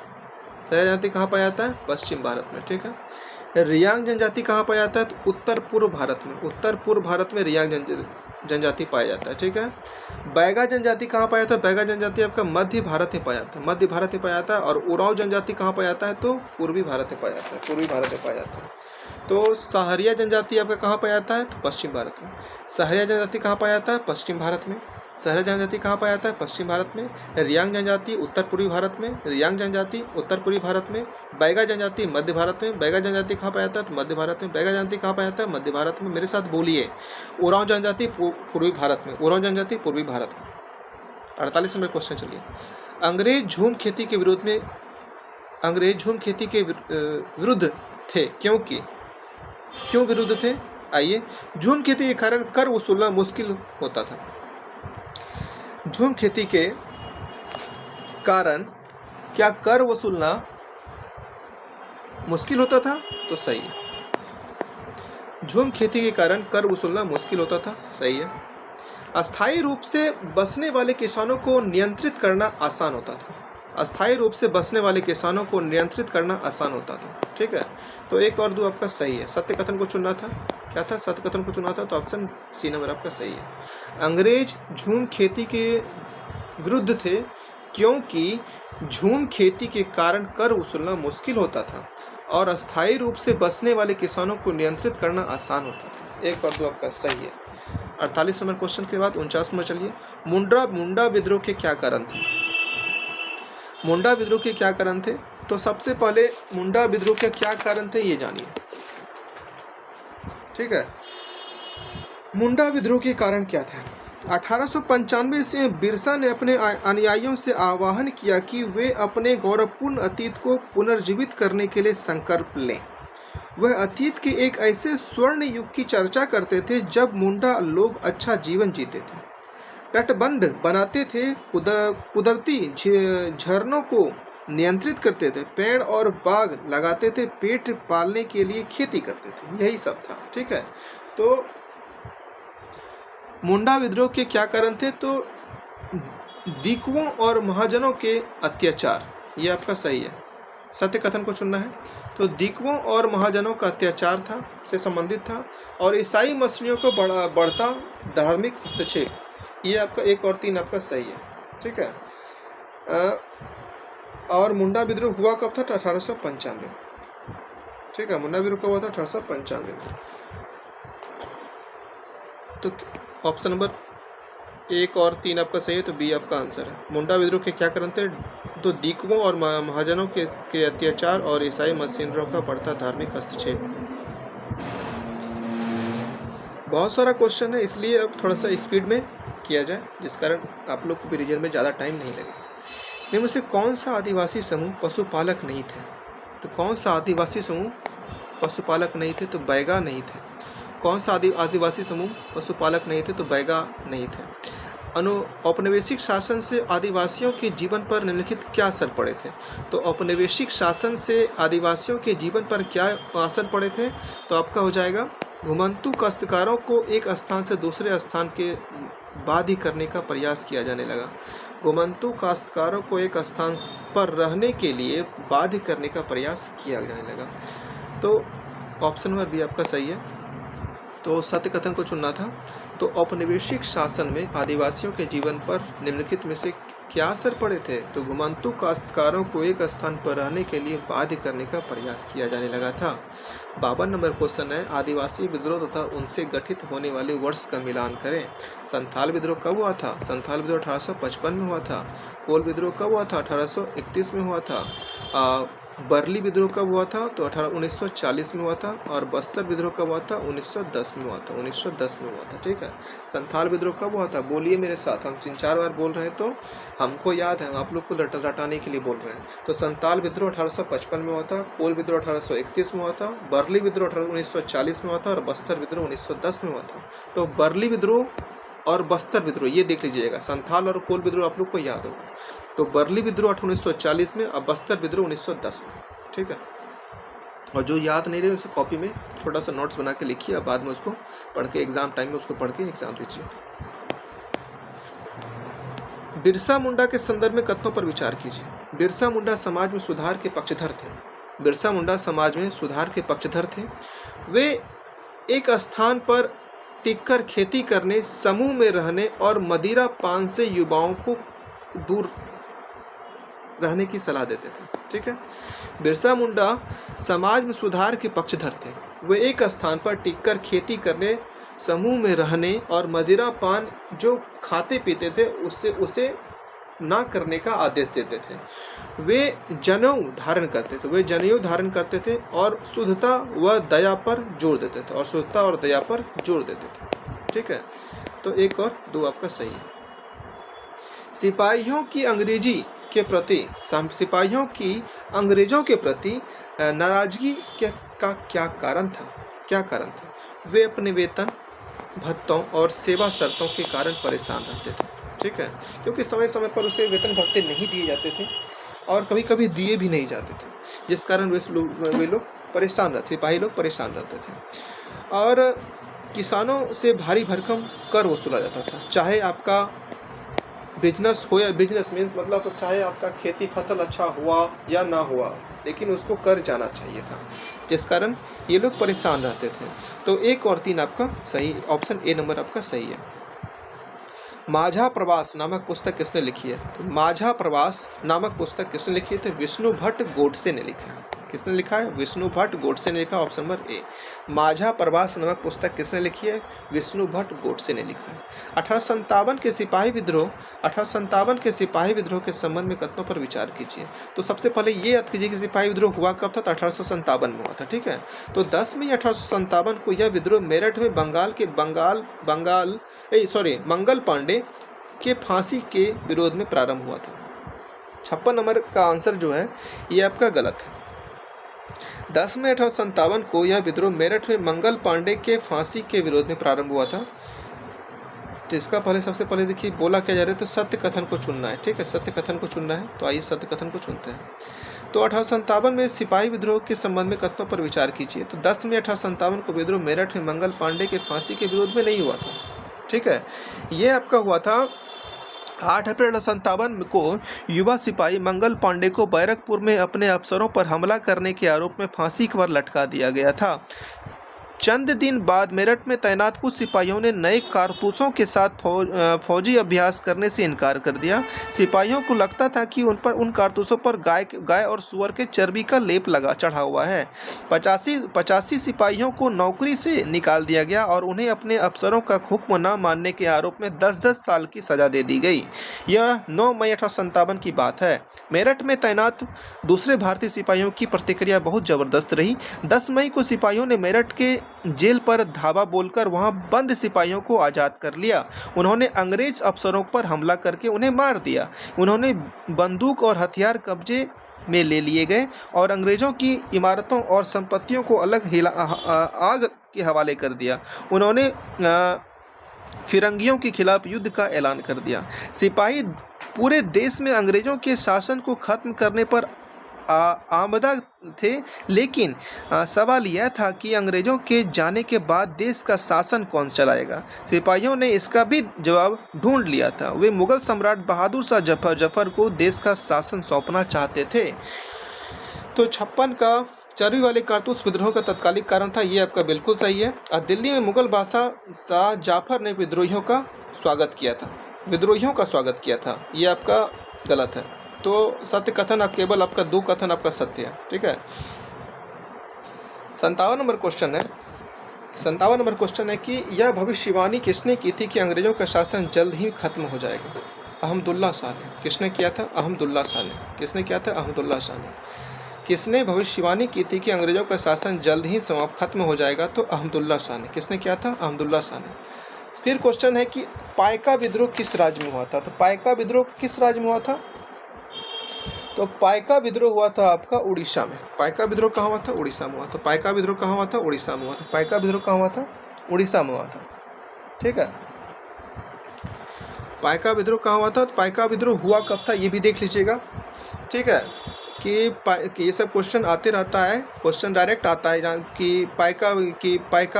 सहरिया जनजाति कहाँ पाया जाता है? पश्चिम भारत में, ठीक है। रियांग जनजाति कहाँ पाया जाता है? तो उत्तर पूर्व भारत में, उत्तर पूर्व भारत में रियांग जनजाति पाया जाता है, ठीक है। बैगा जनजाति कहाँ पाया जाता है? बैगा जनजाति आपका मध्य भारत में पाया जाता है, मध्य भारत में पाया जाता है। और उरांव जनजाति कहाँ पाया जाता है? तो पूर्वी भारत में पाया जाता है, पूर्वी भारत में पाया जाता है। तो सहरिया जनजाति आपका कहाँ पाया जाता है? तो पश्चिम भारत में। सहरिया जनजाति कहाँ पाया जाता है? पश्चिम भारत में। सहरिया जनजाति कहाँ पाया जाता है? पश्चिम भारत में। रियांग जनजाति उत्तर पूर्वी भारत में, रियांग जनजाति उत्तर पूर्वी भारत में। बैगा जनजाति मध्य भारत में। बैगा जनजाति कहाँ पाया जाता है? तो मध्य भारत में। बैगा जनजाति कहाँ पाया जाता है? मध्य भारत में। मेरे साथ बोलिए। उरांव जनजाति पूर्वी भारत में, उरांव जनजाति पूर्वी भारत में। 48 नंबर क्वेश्चन चलिए। अंग्रेज झूम खेती के विरोध में, अंग्रेज झूम खेती के विरुद्ध थे, क्यों विरुद्ध थे? आइए। झूम खेती के कारण कर वसूलना मुश्किल होता था। झूम खेती के कारण क्या कर वसूलना मुश्किल होता था? तो सही है। झूम खेती के कारण कर वसूलना मुश्किल होता था, सही है। अस्थायी रूप से बसने वाले किसानों को नियंत्रित करना आसान होता था। अस्थायी रूप से बसने वाले किसानों को नियंत्रित करना आसान होता था, ठीक है। तो 1 और 2 आपका सही है। सत्य कथन को चुनना था, क्या था? सत्य कथन को चुना था, तो ऑप्शन सी नंबर आपका सही है। अंग्रेज झूम खेती के विरुद्ध थे क्योंकि झूम खेती के कारण कर वसूलना मुश्किल होता था और अस्थायी रूप से बसने वाले किसानों को नियंत्रित करना आसान होता था। 1 और 2 आपका सही है। 48 नंबर क्वेश्चन के बाद 49 नंबर चलिए। मुंडा विद्रोह के क्या कारण थे? मुंडा विद्रोह के क्या कारण थे? तो सबसे पहले मुंडा विद्रोह के क्या कारण थे ये जानिए, ठीक है। मुंडा विद्रोह के कारण क्या था? 1895 से बिरसा ने अपने अनुयायियों से आह्वान किया कि वे अपने गौरवपूर्ण अतीत को पुनर्जीवित करने के लिए संकल्प लें। वह अतीत के एक ऐसे स्वर्ण युग की चर्चा करते थे जब मुंडा लोग अच्छा जीवन जीते थे, तटबंध बनाते थे, कुदरती झरनों को नियंत्रित करते थे, पेड़ और बाग लगाते थे, पेट पालने के लिए खेती करते थे, यही सब था, ठीक है। तो मुंडा विद्रोह के क्या कारण थे? तो दीकुओं और महाजनों के अत्याचार, ये आपका सही है। सत्य कथन को चुनना है। तो दीकुओं और महाजनों का अत्याचार था से संबंधित था और ईसाई मसीहियों को बढ़ता धार्मिक हस्तक्षेप, ये आपका 1 और 3 आपका सही है, ठीक है। और मुंडा विद्रोह हुआ कब था? 1895, ठीक है। मुंडा विद्रोह कब हुआ था? 1895 में। तो ऑप्शन नंबर 1 और 3 आपका सही है, तो बी आपका आंसर है। मुंडा विद्रोह के क्या कारण थे? तो दीकुओं और महाजनों के अत्याचार और ईसाई मसीहियों का बढ़ता धार्मिक हस्तक्षेप। बहुत सारा क्वेश्चन है, इसलिए अब थोड़ा सा स्पीड में किया जाए, जिस कारण आप लोग को भी रिजल्ट में ज़्यादा टाइम नहीं लगे। इनमें से कौन सा आदिवासी समूह पशुपालक नहीं थे? तो कौन सा आदिवासी समूह पशुपालक नहीं थे? तो बैगा नहीं थे। कौन सा आदिवासी समूह पशुपालक नहीं थे? तो बैगा नहीं थे। औपनिवेशिक शासन से आदिवासियों के जीवन पर निम्नलिखित क्या असर पड़े थे? तो औपनिवेशिक शासन से आदिवासियों के जीवन पर क्या असर पड़े थे? तो आपका हो जाएगा, घुमंतू काश्तकारों को एक स्थान से दूसरे स्थान के बाध्य करने का प्रयास किया जाने लगा। घुमंतू काश्तकारों को एक स्थान पर रहने के लिए बाध्य करने का प्रयास किया जाने लगा। तो ऑप्शन नंबर बी आपका सही है। तो सत्य कथन को चुनना था। तो औपनिवेशिक शासन में आदिवासियों के जीवन पर निम्नलिखित में से क्या असर पड़े थे? तो घुमंतू काश्तकारों को एक स्थान पर रहने के लिए बाध्य करने का प्रयास किया जाने लगा था। 52 नंबर क्वेश्चन है, आदिवासी विद्रोह तथा उनसे गठित होने वाले वर्ष का मिलान करें। संथाल विद्रोह कब हुआ था? संथाल विद्रोह 1855 में हुआ था। कोल विद्रोह कब हुआ था? 1831 में हुआ था। बरली विद्रोह कब हुआ था? तो 1940 में हुआ था। और बस्तर विद्रोह कब हुआ था? 1910 में हुआ था। 1910 में हुआ था, ठीक है। संथाल विद्रोह कब हुआ था? बोलिए मेरे साथ, हम 3-4 बार बोल रहे हैं तो हमको याद है, आप लोग को रटाने के लिए बोल रहे हैं। तो संथाल विद्रोह 1855 में हुआ था, कोल विद्रोह 1831 में हुआ था, बरली विद्रोह 1940 में हुआ था और बस्तर विद्रोह 1910 में हुआ था। तो बरली विद्रोह और बस्तर विद्रोह ये देख लीजिएगा, संथाल और कोल विद्रोह आप लोग को याद होगा। तो बरली विद्रोह 1940 में और बस्तर विद्रोह 1910 में, ठीक है। और जो याद नहीं रहे उसे कॉपी में छोटा सा नोट्स बना के लिखिए, अब बाद में उसको पढ़ के एग्जाम टाइम में उसको पढ़ के एग्जाम दीजिए। बिरसा मुंडा के संदर्भ में कथनों पर विचार कीजिए। बिरसा मुंडा समाज में सुधार के पक्षधर थे। बिरसा मुंडा समाज में सुधार के पक्षधर थे। वे एक स्थान पर टिककर खेती करने, समूह में रहने और मदिरा पान से युवाओं को दूर रहने की सलाह देते थे, ठीक है। बिरसा मुंडा समाज में सुधार के पक्षधर थे। वे एक स्थान पर टिककर खेती करने, समूह में रहने और मदिरा पान जो खाते पीते थे उसे ना करने का आदेश देते थे। वे जनेऊ धारण करते थे और शुद्धता व दया पर जोर देते थे, ठीक है। तो एक और दो आपका सही है। सिपाहियों की अंग्रेजों के प्रति नाराजगी का क्या कारण था? वे अपने वेतन, भत्तों और सेवा शर्तों के कारण परेशान रहते थे, ठीक है। क्योंकि समय समय पर उसे वेतन भत्ते नहीं दिए जाते थे और कभी कभी दिए भी नहीं जाते थे, जिस कारण वे लोग परेशान रहते, सिपाही लोग परेशान रहते थे। और किसानों से भारी भरकम कर वसूला जाता था, चाहे आपका बिजनेस हो या बिजनेस मीन्स मतलब चाहे आपका खेती फसल अच्छा हुआ या ना हुआ, लेकिन उसको कर जाना चाहिए था, जिस कारण ये लोग परेशान रहते थे। तो 1 और 3 आपका सही, ऑप्शन ए नंबर आपका सही है। माझा प्रवास नामक पुस्तक किसने लिखी है? तो माझा प्रवास नामक पुस्तक किसने लिखी है? तो विष्णु भट्ट गोडसे ने लिखा है। किसने लिखा है? विष्णु भट्ट गोडसे ने लिखा, ऑप्शन नंबर ए। माझा प्रवास नामक पुस्तक किसने लिखी है? विष्णु भट्ट गोडसे ने लिखा है। 1857 के सिपाही विद्रोह के संबंध में कथनों पर विचार कीजिए। तो सबसे पहले ये याद कीजिए कि सिपाही विद्रोह हुआ कब था? तो 1857 में हुआ था, ठीक है। तो 10 मई 1857 को यह विद्रोह मेरठ में मंगल पांडे के फांसी के विरोध में प्रारंभ हुआ था। 56 नंबर का आंसर जो है ये आपका गलत है। 10 मई 1857 को यह विद्रोह मेरठ में मंगल पांडे के फांसी के विरोध में प्रारंभ हुआ था। तो इसका सबसे पहले देखिए बोला क्या जा रहा है, तो सत्य कथन को चुनना है, ठीक है। सत्य कथन को चुनना है, तो आइए सत्य कथन को चुनते हैं। तो 1857 में सिपाही विद्रोह के संबंध में कथनों पर विचार कीजिए। तो 10 मई 1857 को विद्रोह मेरठ में मंगल पांडे के फांसी के विरोध में नहीं हुआ था, ठीक है। ये आपका हुआ था 8 अप्रैल 1857 को युवा सिपाही मंगल पांडे को बैरकपुर में अपने अफसरों पर हमला करने के आरोप में फांसी पर लटका दिया गया था। चंद दिन बाद मेरठ में तैनात कुछ सिपाहियों ने नए कारतूसों के साथ फौजी अभ्यास करने से इनकार कर दिया। सिपाहियों को लगता था कि उन कारतूसों पर गाय और सुअर के चर्बी का लेप चढ़ा हुआ है। 85 सिपाहियों को नौकरी से निकाल दिया गया और उन्हें अपने अफसरों का हुक्म न मानने के आरोप में 10-10 साल की सजा दे दी गई। यह 9 मई 1857 की बात है। मेरठ में तैनात दूसरे भारतीय सिपाहियों की प्रतिक्रिया बहुत जबरदस्त रही। 10 मई को सिपाहियों ने मेरठ के जेल पर धावा बोलकर वहां बंद सिपाहियों को आज़ाद कर लिया। उन्होंने अंग्रेज अफसरों पर हमला करके उन्हें मार दिया। उन्होंने बंदूक और हथियार कब्जे में ले लिए गए और अंग्रेजों की इमारतों और संपत्तियों को आग के हवाले कर दिया। उन्होंने फिरंगियों के खिलाफ युद्ध का ऐलान कर दिया। सिपाही पूरे देश में अंग्रेजों के शासन को खत्म करने पर आमदा थे, लेकिन सवाल यह था कि अंग्रेजों के जाने के बाद देश का शासन कौन चलाएगा। सिपाहियों ने इसका भी जवाब ढूंढ लिया था। वे मुगल सम्राट बहादुर शाह जफर को देश का शासन सौंपना चाहते थे। तो 56 का चर्बी वाले कारतूस विद्रोह का तत्कालिक कारण था, ये आपका बिल्कुल सही है। और दिल्ली में मुगल बादशाह शाह जाफर ने विद्रोहियों का स्वागत किया था, ये आपका गलत है। तो सत्य कथन केवल आपका 2 कथन आपका सत्य है, ठीक है। 57 नंबर क्वेश्चन है कि यह भविष्यवाणी किसने की थी कि अंग्रेजों का शासन जल्द ही खत्म हो जाएगा? अहमदुल्ला शाह ने। किसने किया था? अहमदुल्ला शाह ने। किसने किया था? अहमदुल्ला शाह ने। किसने भविष्यवाणी की थी कि अंग्रेजों का शासन जल्द ही समाप्त खत्म हो जाएगा? तो अहमदुल्ला शाह ने। किसने किया था? अहमदुल्ला शाह ने। फिर क्वेश्चन है कि पाइका विद्रोह किस राज्य में हुआ था? तो पाइका विद्रोह किस राज्य में हुआ था? तो पाइका विद्रोह हुआ था आपका उड़ीसा में। पाइका विद्रोह कहाँ हुआ था? उड़ीसा में हुआ था। पाइका विद्रोह कहाँ हुआ था? उड़ीसा में हुआ था। पाइका विद्रोह कहाँ हुआ था? उड़ीसा में हुआ था। ठीक है, पाइका विद्रोह कहाँ हुआ था? तो पाइका विद्रोह हुआ कब था ये भी देख लीजिएगा। ठीक है, कि ये सब क्वेश्चन आते रहता है, क्वेश्चन डायरेक्ट आता है कि पाइका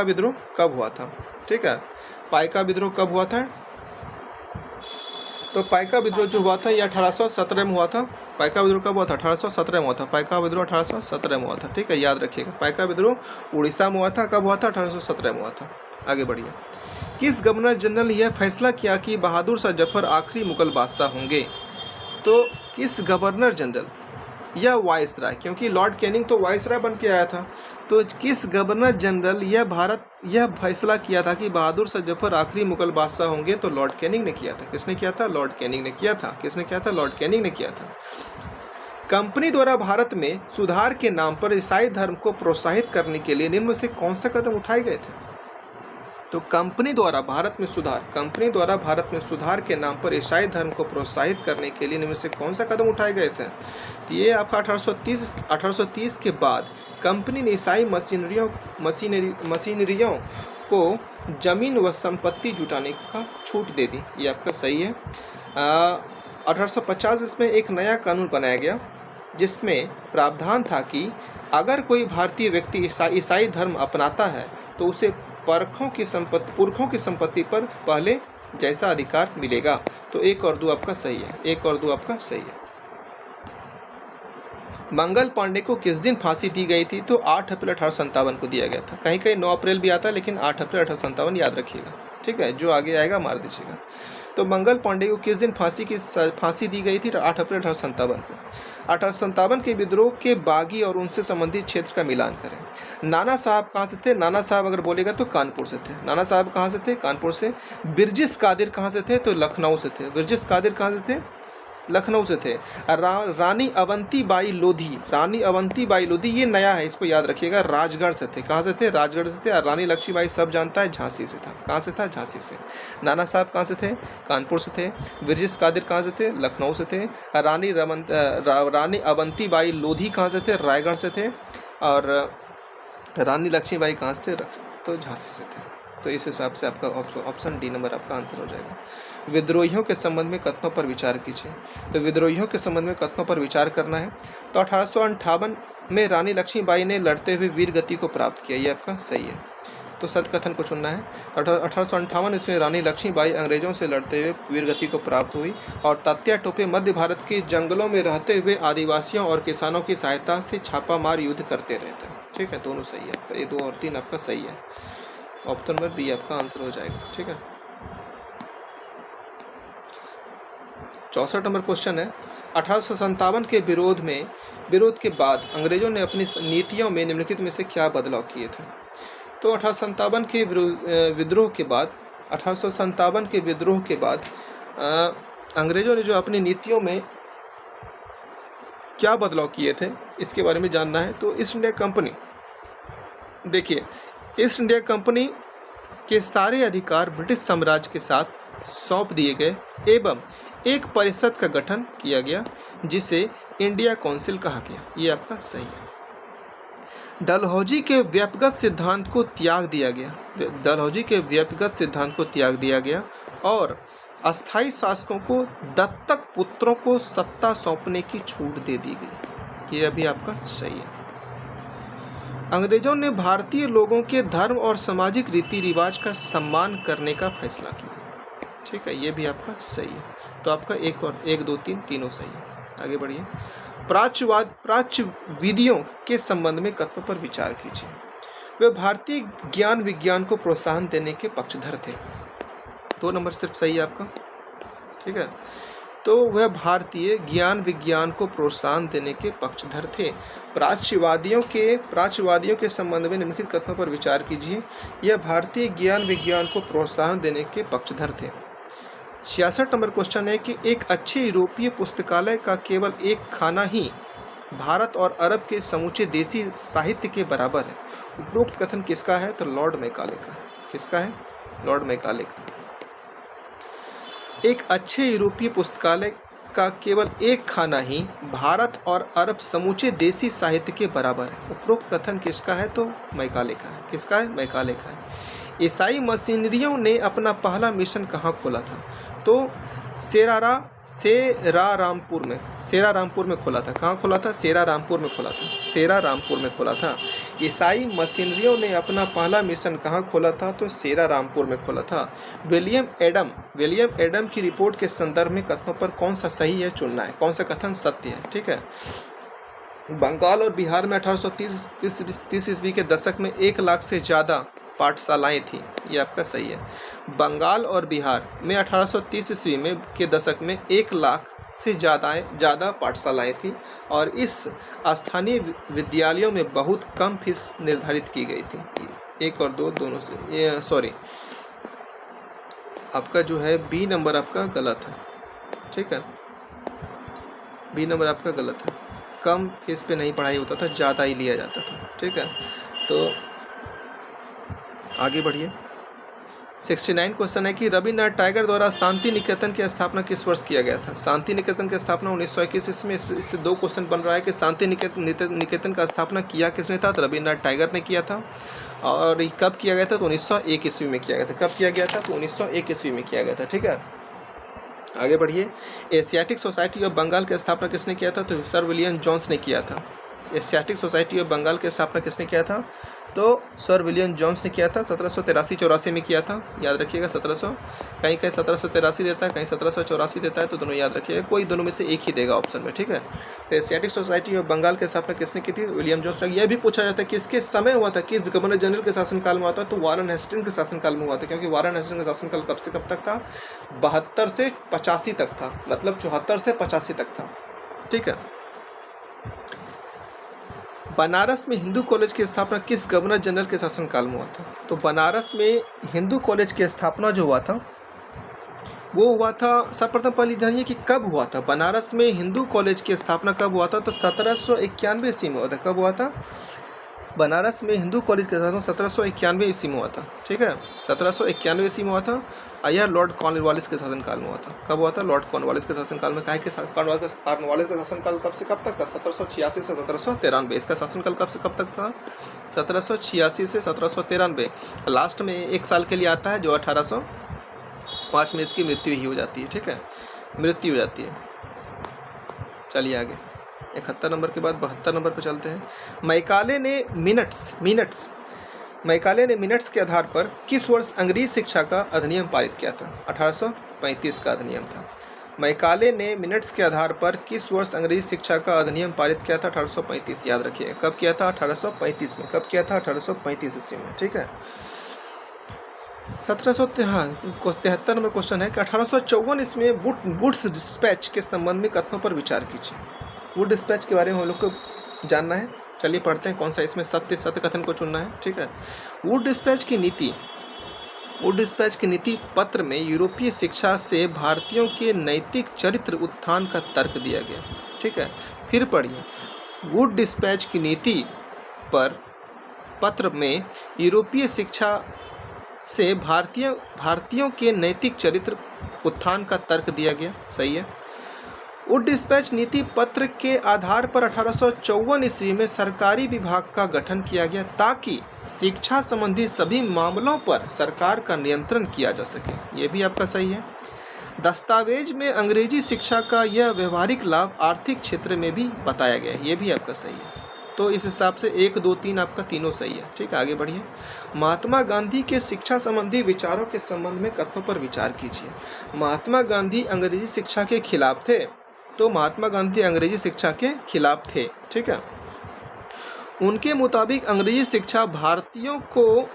विद्रोह कब हुआ था। ठीक है, पाइका विद्रोह कब हुआ था? तो पाइका विद्रोह जो हुआ था ये 1817 में हुआ था। पाइका विद्रोह कब हुआ था? 1817 में हुआ था। पाइका विद्रोह 1817 में हुआ था। ठीक है, याद रखिएगा। पाइका विद्रोह उड़ीसा में हुआ था। कब हुआ था? 1817 में हुआ था। आगे बढ़िए। किस गवर्नर जनरल ने यह फैसला किया कि बहादुर शाह जफर आखिरी मुगल बादशाह होंगे? तो किस गवर्नर जनरल या वाइसराय, क्योंकि लॉर्ड कैनिंग तो वाइसराय बन के आया था, तो किस गवर्नर जनरल यह फैसला किया था कि बहादुर शाह जफर आखिरी मुगल बादशाह होंगे? तो लॉर्ड कैनिंग ने किया था। किसने किया था? लॉर्ड कैनिंग ने किया था। किसने किया था? लॉर्ड कैनिंग ने किया था। कंपनी द्वारा भारत में सुधार के नाम पर ईसाई धर्म को प्रोत्साहित करने के लिए निम्न में से कौन सा कदम उठाए गए थे? तो कंपनी द्वारा भारत में सुधार के नाम पर ईसाई धर्म को प्रोत्साहित करने के लिए निम्न में से कौन सा कदम उठाए गए थे? तो ये आपका 1830 के बाद कंपनी ने ईसाई मशीनरियों को जमीन व संपत्ति जुटाने का छूट दे दी। ये आपका सही है। 1850 इसमें एक नया कानून बनाया गया जिसमें प्रावधान था कि अगर कोई भारतीय व्यक्ति ईसाई धर्म अपनाता है तो उसे पुरखों की संपत्ति पर पहले जैसा अधिकार मिलेगा। तो 1 और 2 आपका सही है। 1 और 2 आपका सही है। मंगल पांडे को किस दिन फांसी दी गई थी? तो 8 अप्रैल 1857 को दिया गया था। कहीं कहीं 9 अप्रैल भी आता है, लेकिन 8 अप्रैल 1857 याद रखिएगा। ठीक है, जो आगे आएगा मार दीजिएगा। तो मंगल पांडे को किस दिन फांसी दी गई थी? 8 अप्रैल 1857 को। 1857 के विद्रोह के बागी और उनसे संबंधित क्षेत्र का मिलान करें। नाना साहब कहाँ से थे? नाना साहब अगर बोलेगा तो कानपुर से थे। नाना साहब कहाँ से थे? कानपुर से। बिरजिस कादिर कहाँ से थे? तो लखनऊ से थे। बिरजिस कादिर कहाँ से थे? लखनऊ से थे। रानी अवंती बाई लोधी ये नया है, इसको याद रखिएगा। राजगढ़ से थे। कहाँ से थे? राजगढ़ से थे। और रानी लक्ष्मीबाई सब जानता है, झांसी से था। कहाँ से था? झांसी से। नाना साहब कहाँ से थे? कानपुर से थे। बिरजिस कादिर कहाँ से थे? लखनऊ से थे। रानी अवंती बाई लोधी कहाँ से थे? रायगढ़ से थे। और रानी लक्ष्मीबाई कहाँ से थे? तो झांसी से थे। तो इस हिसाब से आपका ऑप्शन डी नंबर आपका आंसर हो जाएगा। विद्रोहियों के संबंध में कथनों पर विचार कीजिए। तो विद्रोहियों के संबंध में कथनों पर विचार करना है। तो 1858 में रानी लक्ष्मीबाई ने लड़ते हुए वीर गति को प्राप्त किया। ये आपका सही है। तो सत्य कथन को चुनना है। 1858 इसमें रानी लक्ष्मीबाई अंग्रेजों से लड़ते हुए वीर गति को प्राप्त हुई और तात्या टोपे मध्य भारत के जंगलों में रहते हुए आदिवासियों और किसानों की सहायता से छापामार युद्ध करते रहते। ठीक है, दोनों सही है। ये 2 और 3 आपका सही है। ऑप्शन नंबर बी आपका आंसर हो जाएगा। ठीक है, 64 नंबर क्वेश्चन है। 1857 के विरोध के बाद अंग्रेजों ने अपनी नीतियों में निम्नलिखित में से क्या बदलाव किए थे? तो 1857 के विद्रोह के बाद अंग्रेजों ने जो अपनी नीतियों में क्या बदलाव किए थे इसके बारे में जानना है। तो ईस्ट इंडिया कंपनी, देखिए, ईस्ट इंडिया कंपनी के सारे अधिकार ब्रिटिश साम्राज्य के साथ सौंप दिए गए एवं एक परिषद का गठन किया गया जिसे इंडिया काउंसिल कहा गया। ये आपका सही है। डलहौजी के व्यक्तिगत सिद्धांत को त्याग दिया गया और अस्थायी शासकों को दत्तक पुत्रों को सत्ता सौंपने की छूट दे दी गई। ये अभी आपका सही है। अंग्रेजों ने भारतीय लोगों के धर्म और सामाजिक रीति रिवाज का सम्मान करने का फैसला किया। ठीक है, ये भी आपका सही है। तो आपका 1 2 3 तीनों सही है। आगे बढ़िए। प्राच्य विधियों के संबंध में कथनों पर विचार कीजिए। वे भारतीय ज्ञान विज्ञान को प्रोत्साहन देने के पक्षधर थे। 2 नंबर सिर्फ सही है आपका। ठीक है, तो वह भारतीय ज्ञान विज्ञान को प्रोत्साहन देने के पक्षधर थे। प्राच्यवादियों के संबंध में निम्नलिखित कथनों पर विचार कीजिए। यह भारतीय ज्ञान विज्ञान को प्रोत्साहन देने के पक्षधर थे। 66 नंबर क्वेश्चन है कि एक अच्छे यूरोपीय पुस्तकालय का केवल एक खाना ही भारत और अरब के समूचे देसी साहित्य के बराबर है। उपरोक्त कथन किसका है? तो लॉर्ड मैकाले का। किसका है? लॉर्ड मैकाले का। एक अच्छे यूरोपीय पुस्तकालय का केवल एक खाना ही भारत और अरब समूचे देसी साहित्य के बराबर है। उपरोक्त कथन किसका है? तो मैकाले का है। किसका है? मैकाले का है। ईसाई मशीनरियों ने अपना पहला मिशन कहाँ खोला था? तो सेरारामपुर में खोला था। कहाँ खोला था? सेरारामपुर में खोला था। सेरारामपुर में खोला था। ईसाई मशीनरियों ने अपना पहला मिशन कहाँ खोला था? तो सेरारामपुर में खोला था। विलियम एडम की रिपोर्ट के संदर्भ में कथनों पर कौन सा सही है चुनना है, कौन सा कथन सत्य है। ठीक है। बंगाल और बिहार में 1830 ईस्वी के दशक में 1 लाख से ज़्यादा पाठशालाएं थी। ये आपका सही है। बंगाल और बिहार में 1830 ईस्वी में के दशक में 1 लाख से ज़्यादा पाठशालाएं थी और इस स्थानीय विद्यालयों में बहुत कम फीस निर्धारित की गई थी। 1 और 2 दोनों से ये सॉरी, आपका जो है बी नंबर आपका गलत है। ठीक है, बी नंबर आपका गलत है। कम फीस पे नहीं पढ़ाई होता था, ज़्यादा ही लिया जाता था। ठीक है, तो आगे बढ़िए। 69 क्वेश्चन है कि रविन्द्रनाथ टैगोर द्वारा शांति निकेतन की स्थापना किस वर्ष किया गया था? शांति निकेतन की स्थापना 1921 ईस्वी में। इससे 2 क्वेश्चन बन रहा है कि शांति निकेतन का स्थापना किया किसने था? तो रविन्द्रनाथ टैगोर ने किया था। और कब किया गया था? तो 1901 ईस्वी में किया गया था। कब किया गया था? तो 1901 ईस्वी में किया गया था। ठीक है, आगे बढ़िए। एशियाटिक सोसाइटी ऑफ बंगाल की स्थापना किसने किया था? तो सर विलियम जोन्स ने किया था। एशियाटिक सोसाइटी ऑफ बंगाल की स्थापना किसने किया था? तो सर विलियम जोन्स ने किया था। 1783-84 में किया था, याद रखिएगा। 1700 कहीं 1783 देता है, कहीं 1784 देता है, तो दोनों याद रखिएगा, कोई दोनों में से एक ही देगा ऑप्शन में। ठीक है, तो एशियाटिक सोसाइटी ऑफ बंगाल की स्थापना किसने की थी? William Jones. यह भी पूछा जाता है कि किसके समय हुआ था, किस गवर्नर जनरल के शासनकाल में हुआ था? तो वारन हेस्टिंग्स के शासनकाल में हुआ था, क्योंकि वारन हेस्टिंग्स का शासनकाल कब से कब तक था? 72 से 85 तक था, मतलब 74 से 85 तक था। ठीक है, बनारस में हिंदू कॉलेज की स्थापना किस गवर्नर जनरल के शासनकाल में हुआ था? तो बनारस में हिंदू कॉलेज की स्थापना जो हुआ था वो हुआ था, सर्वप्रथम पहले जानिए कि कब हुआ था। बनारस में हिंदू कॉलेज की स्थापना कब हुआ था? तो 1791 ईस्वी में हुआ था। कब हुआ था? बनारस में हिंदू कॉलेज की स्थापना 1791 ईस्वी में हुआ था। ठीक है, 1791 ईस्वी में हुआ था। यह लॉर्ड कॉर्नवालिस के शासनकाल में हुआ था। कब हुआ था? लॉर्ड कॉर्नवालिस के शासनकाल में। काहे के कॉर्नवालिस का शासनकाल कब से कब तक था? 1786 से 1793। इसका शासनकाल कब से कब तक था? 1786 से 1793। लास्ट में 1 साल के लिए आता है, जो 1805 में इसकी मृत्यु ही हो जाती है। ठीक है, मृत्यु हो जाती है। चलिए आगे, 71 नंबर के बाद 72 नंबर पर चलते हैं। मैकाले ने मिनट्स के आधार पर किस वर्ष अंग्रेजी शिक्षा का अधिनियम पारित किया था? 1835 का अधिनियम था। मैकाले ने मिनट्स के आधार पर किस वर्ष अंग्रेजी शिक्षा का अधिनियम पारित किया था? 1835। याद रखिए, कब किया था? 1835 में। कब किया था? 1835 ईस्वी में। ठीक है, 1773 नंबर क्वेश्चन है कि 1854 ईस्वी में वुड्स डिस्पैच के संबंध में कथनों पर विचार कीजिए। वुड डिस्पैच के बारे में हम लोग को जानना है। चलिए पढ़ते हैं कौन सा इसमें सत्य कथन को चुनना है। ठीक है, वुड डिस्पैच की नीति पत्र में यूरोपीय शिक्षा से भारतीयों के नैतिक चरित्र उत्थान का तर्क दिया गया। ठीक है, फिर पढ़िए। वुड डिस्पैच की नीति पत्र में यूरोपीय शिक्षा से भारतीयों के नैतिक चरित्र उत्थान का तर्क दिया गया। सही है। वुड डिस्पैच नीति पत्र के आधार पर 1854 ईस्वी में सरकारी विभाग का गठन किया गया, ताकि शिक्षा संबंधी सभी मामलों पर सरकार का नियंत्रण किया जा सके। ये भी आपका सही है। दस्तावेज में अंग्रेजी शिक्षा का यह व्यवहारिक लाभ आर्थिक क्षेत्र में भी बताया गया है। ये भी आपका सही है। तो इस हिसाब से 1, 2, 3 आपका तीनों सही है। ठीक है, आगे बढ़िए। महात्मा गांधी के शिक्षा संबंधी विचारों के संबंध में कथनों पर विचार कीजिए। महात्मा गांधी अंग्रेजी शिक्षा के खिलाफ थे, तो महात्मा गांधी अंग्रेजी शिक्षा के खिलाफ थे। ठीक है, उनके मुताबिक अंग्रेजी शिक्षा भारतीयों को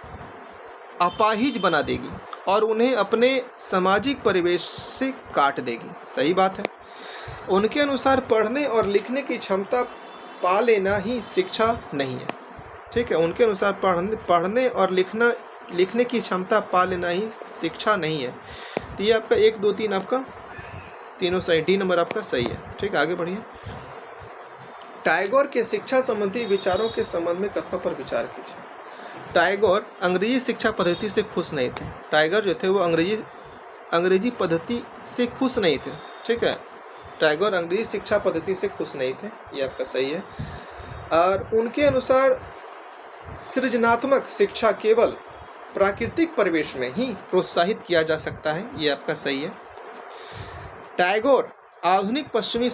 अपाहिज बना देगी और उन्हें अपने सामाजिक परिवेश से काट देगी। सही बात है। उनके अनुसार पढ़ने और लिखने की क्षमता पा लेना ही शिक्षा नहीं है। ठीक है, उनके अनुसार पढ़ने और लिखने की क्षमता पा लेना ही शिक्षा नहीं है। तो ये आपका 1, 2, 3 आपका तीनों सही। डी नंबर आपका सही है। ठीक है, आगे बढ़िए। टैगोर के शिक्षा संबंधी विचारों के संबंध में कथनों पर विचार कीजिए। टैगोर अंग्रेजी शिक्षा पद्धति से खुश नहीं थे। टैगोर जो थे वो अंग्रेजी पद्धति से खुश नहीं थे। ठीक है, टैगोर अंग्रेजी शिक्षा पद्धति से खुश नहीं थे, ये आपका सही है। और उनके अनुसार सृजनात्मक शिक्षा केवल प्राकृतिक परिवेश में ही प्रोत्साहित किया जा सकता है, ये आपका सही है। टैगोर आधुनिक पश्चिमी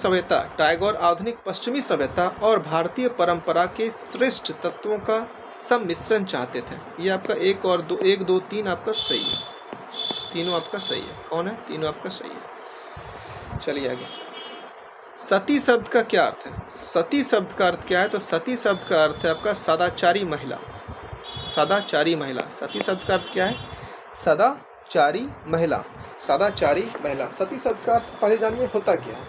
सभ्यता और भारतीय परंपरा के श्रेष्ठ तत्वों का सम्मिश्रण चाहते थे, ये आपका 1 2 3 आपका सही है, तीनों आपका सही है। कौन है? तीनों आपका सही है। चलिए आगे। सती शब्द का क्या अर्थ है? सती शब्द का अर्थ क्या है? तो सती शब्द का अर्थ है आपका सदाचारी महिला। सदाचारी महिला, सती शब्द का अर्थ क्या है? सदाचारी महिला, सदाचारी महिला। सती शब्द का अर्थ पहले जानिए होता क्या है।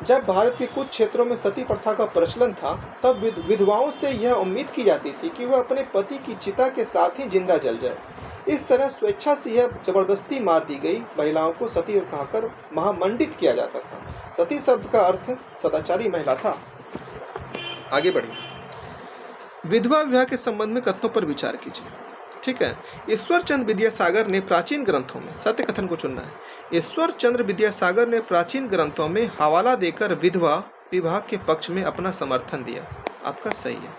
जब भारत के कुछ क्षेत्रों में सती प्रथा का प्रचलन था, तब विधवाओं से यह उम्मीद की जाती थी कि वह अपने पति की चिता के साथ ही जिंदा जल जाए। इस तरह स्वेच्छा से यह जबरदस्ती मार दी गई महिलाओं को सती कहकर महामंडित किया जाता था। सती शब्द का अर्थ सदाचारी महिला था। आगे बढ़िए। विधवा विवाह के संबंध में कथनों पर विचार कीजिए। ठीक है, ईश्वर चंद्र विद्यासागर ने प्राचीन ग्रंथों में, सत्य कथन को चुनना है, ईश्वर चंद्र विद्यासागर ने प्राचीन ग्रंथों में हवाला देकर विधवा विवाह के पक्ष में अपना समर्थन दिया। आपका सही है।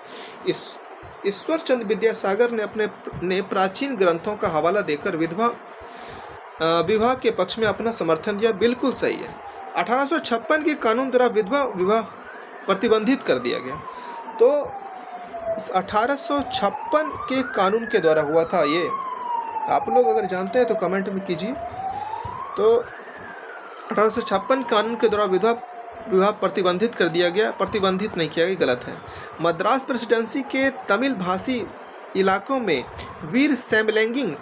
ईश्वर चंद्र विद्यासागर ने प्राचीन ग्रंथों का हवाला देकर विधवा विवाह के पक्ष में अपना समर्थन दिया, बिल्कुल सही है। 1856 के कानून द्वारा विधवा विवाह प्रतिबंधित कर दिया गया। तो 1856 के कानून के द्वारा हुआ था ये। आप लोग अगर जानते हैं तो कमेंट में कीजिए। तो 1856 कानून के द्वारा विधवा विवाह प्रतिबंधित कर दिया गया, प्रतिबंधित नहीं किया गया, गलत है। मद्रास प्रेसिडेंसी के तमिल भाषी इलाकों में वीर सैमलिंगम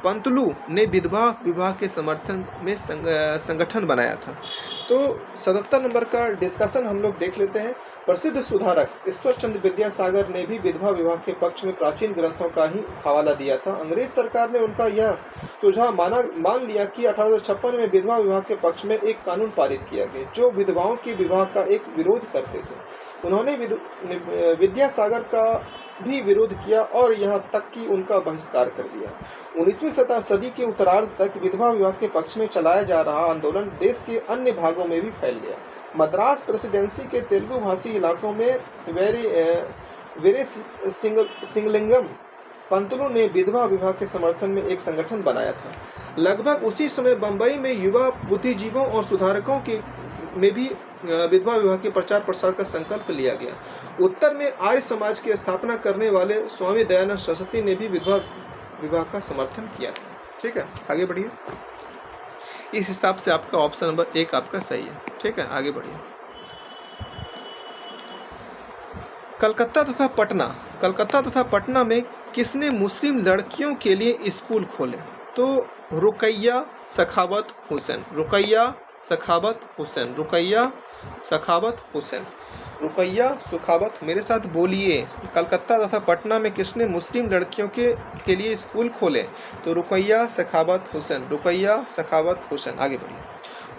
पंतलू ने विधवा विवाह के समर्थन में संगठन बनाया था। तो 77 नंबर का डिस्कशन हम लोग देख लेते हैं। प्रसिद्ध सुधारक ईश्वर चंद्र विद्यासागर ने भी विधवा विवाह के पक्ष में प्राचीन ग्रंथों का ही हवाला दिया था। अंग्रेज सरकार ने उनका यह सुझाव मान लिया कि 1856 में विधवा विवाह के पक्ष में एक कानून पारित किया गया जो विधवाओं के विवाह का एक विरोध करते थे। उन्होंने विद्यासागर का भी विरोध किया और यहाँ तक कि उनका बहिष्कार कर दिया। 19वीं सदी के उत्तरार्ध तक विधवा विवाह के पक्ष में चलाया जा रहा आंदोलन देश के अन्य भागों में भी फैल गया। मद्रास प्रेसिडेंसी के तेलुगु भाषी इलाकों में वीरे सिंगलिंगम पंतलू ने विधवा विवाह के समर्थन में एक संगठन बनाया था। लगभग उसी समय बंबई में युवा बुद्धिजीवियों और सुधारकों के में भी विधवा विवाह के प्रचार प्रसार का संकल्प लिया गया। उत्तर में आर्य समाज की स्थापना करने वाले स्वामी दयानंद सरस्वती ने भी विधवा विवाह का समर्थन किया था। ठीक है, आगे बढ़िए। इस हिसाब से आपका ऑप्शन नंबर 1 आपका सही है। ठीक है, आगे बढ़िए। कलकत्ता तथा पटना में किसने मुस्लिम लड़कियों के लिए स्कूल खोले? तो रुकैया सखावत सुखावत मेरे साथ बोलिए। कलकत्ता तथा पटना में किसने मुस्लिम लड़कियों के लिए स्कूल खोले? तो रुकैया सखावत हुसैन। आगे बढ़िए।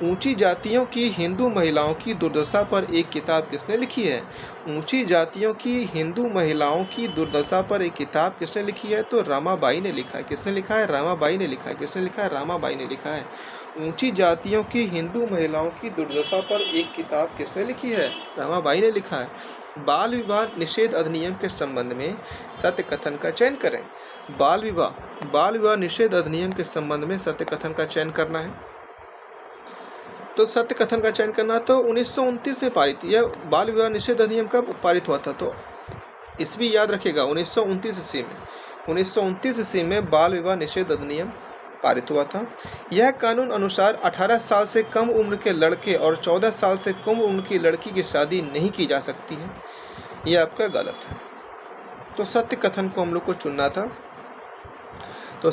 ऊंची जातियों की हिंदू महिलाओं की दुर्दशा पर एक किताब किसने लिखी है? ऊंची जातियों की हिंदू महिलाओं की दुर्दशा पर एक किताब किसने लिखी है? तो रामाबाई ने लिखा है। किसने लिखा है? रामाबाई ने लिखा है। किसने लिखा है? रामाबाई ने लिखा है। ऊंची जातियों की हिंदू महिलाओं की दुर्दशा पर एक किताब किसने लिखी है? रामाबाई ने लिखा है। बाल विवाह निषेध अधिनियम के संबंध में सत्य कथन का चयन करें। बाल विवाह निषेध अधिनियम के संबंध में सत्य कथन का चयन करना है। तो सत्य कथन का चयन करना, तो 1929 में पारित। यह बाल विवाह निषेध अधिनियम कब पारित हुआ था? तो ईस्वी याद रखिएगा, 1929 ईस्वी में बाल विवाह निषेध अधिनियम पारित हुआ था। यह कानून अनुसार 18 साल से कम उम्र के लड़के और 14 साल से कम उम्र की लड़की की शादी नहीं की जा सकती है। यह आपका गलत है। तो सत्य कथन को हम लोग को चुनना था। तो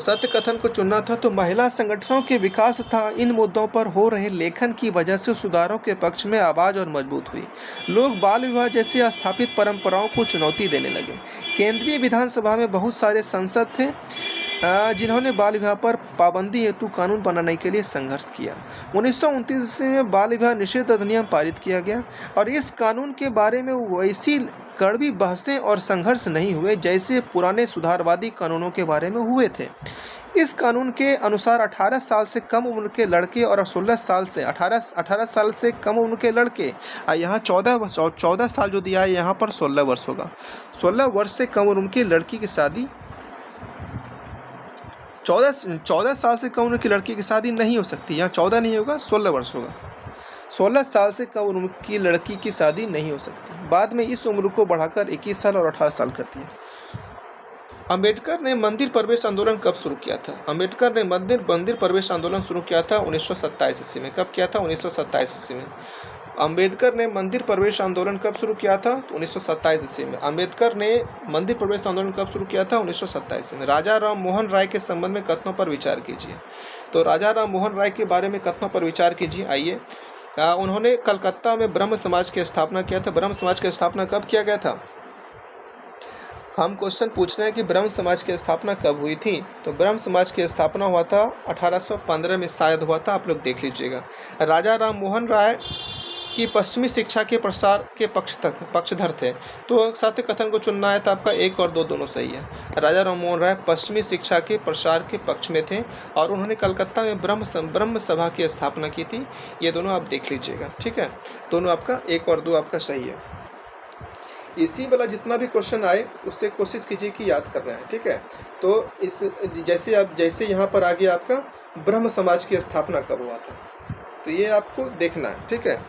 महिला संगठनों के विकास तथा इन मुद्दों पर हो रहे लेखन की वजह से सुधारों के पक्ष में आवाज और मजबूत हुई। लोग बाल विवाह जैसी स्थापित परंपराओं को चुनौती देने लगे। केंद्रीय विधानसभा में बहुत सारे सांसद थे जिन्होंने बाल विवाह पर पाबंदी हेतु कानून बनाने के लिए संघर्ष किया। 1929 ईस्वी में बाल विवाह निषेध अधिनियम पारित किया गया और इस कानून के बारे में वैसी कड़वी बहसें और संघर्ष नहीं हुए जैसे पुराने सुधारवादी कानूनों के बारे में हुए थे। इस कानून के अनुसार 18 साल से कम उम्र के लड़के और 18 साल से कम उम्र के लड़के, यहाँ 14 साल जो दिया है यहाँ पर 16 वर्ष होगा। 16 वर्ष से कम उम्र की लड़की की शादी 14 साल से कम उम्र की लड़की की शादी नहीं हो सकती। यहाँ 14 नहीं होगा, 16 वर्ष होगा। 16 साल से कम उम्र की लड़की की शादी नहीं हो सकती। बाद में इस उम्र को बढ़ाकर 21 साल और 18 साल कर दिया। अंबेडकर ने मंदिर प्रवेश आंदोलन कब शुरू किया था? अंबेडकर ने मंदिर प्रवेश आंदोलन शुरू किया था 1927 ईस्वी में। कब किया था? 1927 ईस्वी में। अंबेडकर ने मंदिर प्रवेश आंदोलन कब शुरू किया था? 1927 ईस्वी में। अंबेडकर ने मंदिर प्रवेश आंदोलन कब शुरू किया था? 1927 में। राजा राम मोहन राय के संबंध में कथनों पर विचार कीजिए। तो राजा राम मोहन राय के बारे में कथनों पर विचार कीजिए। आइए, उन्होंने कलकत्ता में ब्रह्म समाज की स्थापना किया था। ब्रह्म समाज की स्थापना कब किया गया था? हम क्वेश्चन पूछ रहे हैं कि ब्रह्म समाज की स्थापना कब हुई थी। तो ब्रह्म समाज की स्थापना हुआ था 1815 में शायद हुआ था, आप लोग देख लीजिएगा। राजा राम मोहन राय की पश्चिमी शिक्षा के प्रसार के पक्षधर थे। तो सत्य कथन को चुनना है तो आपका 1 और 2 दोनों सही है। राजा राम मोहन राय पश्चिमी शिक्षा के प्रसार के पक्ष में थे और उन्होंने कलकत्ता में ब्रह्म सभा की स्थापना की थी। ये दोनों आप देख लीजिएगा, ठीक है। दोनों आपका 1 और 2 आपका सही है। इसी वाला जितना भी क्वेश्चन आए उससे कोशिश कीजिए कि याद करना है, ठीक है। तो इस जैसे यहाँ पर आ गया आपका ब्रह्म समाज की स्थापना कब हुआ था, तो ये आपको देखना है, ठीक है।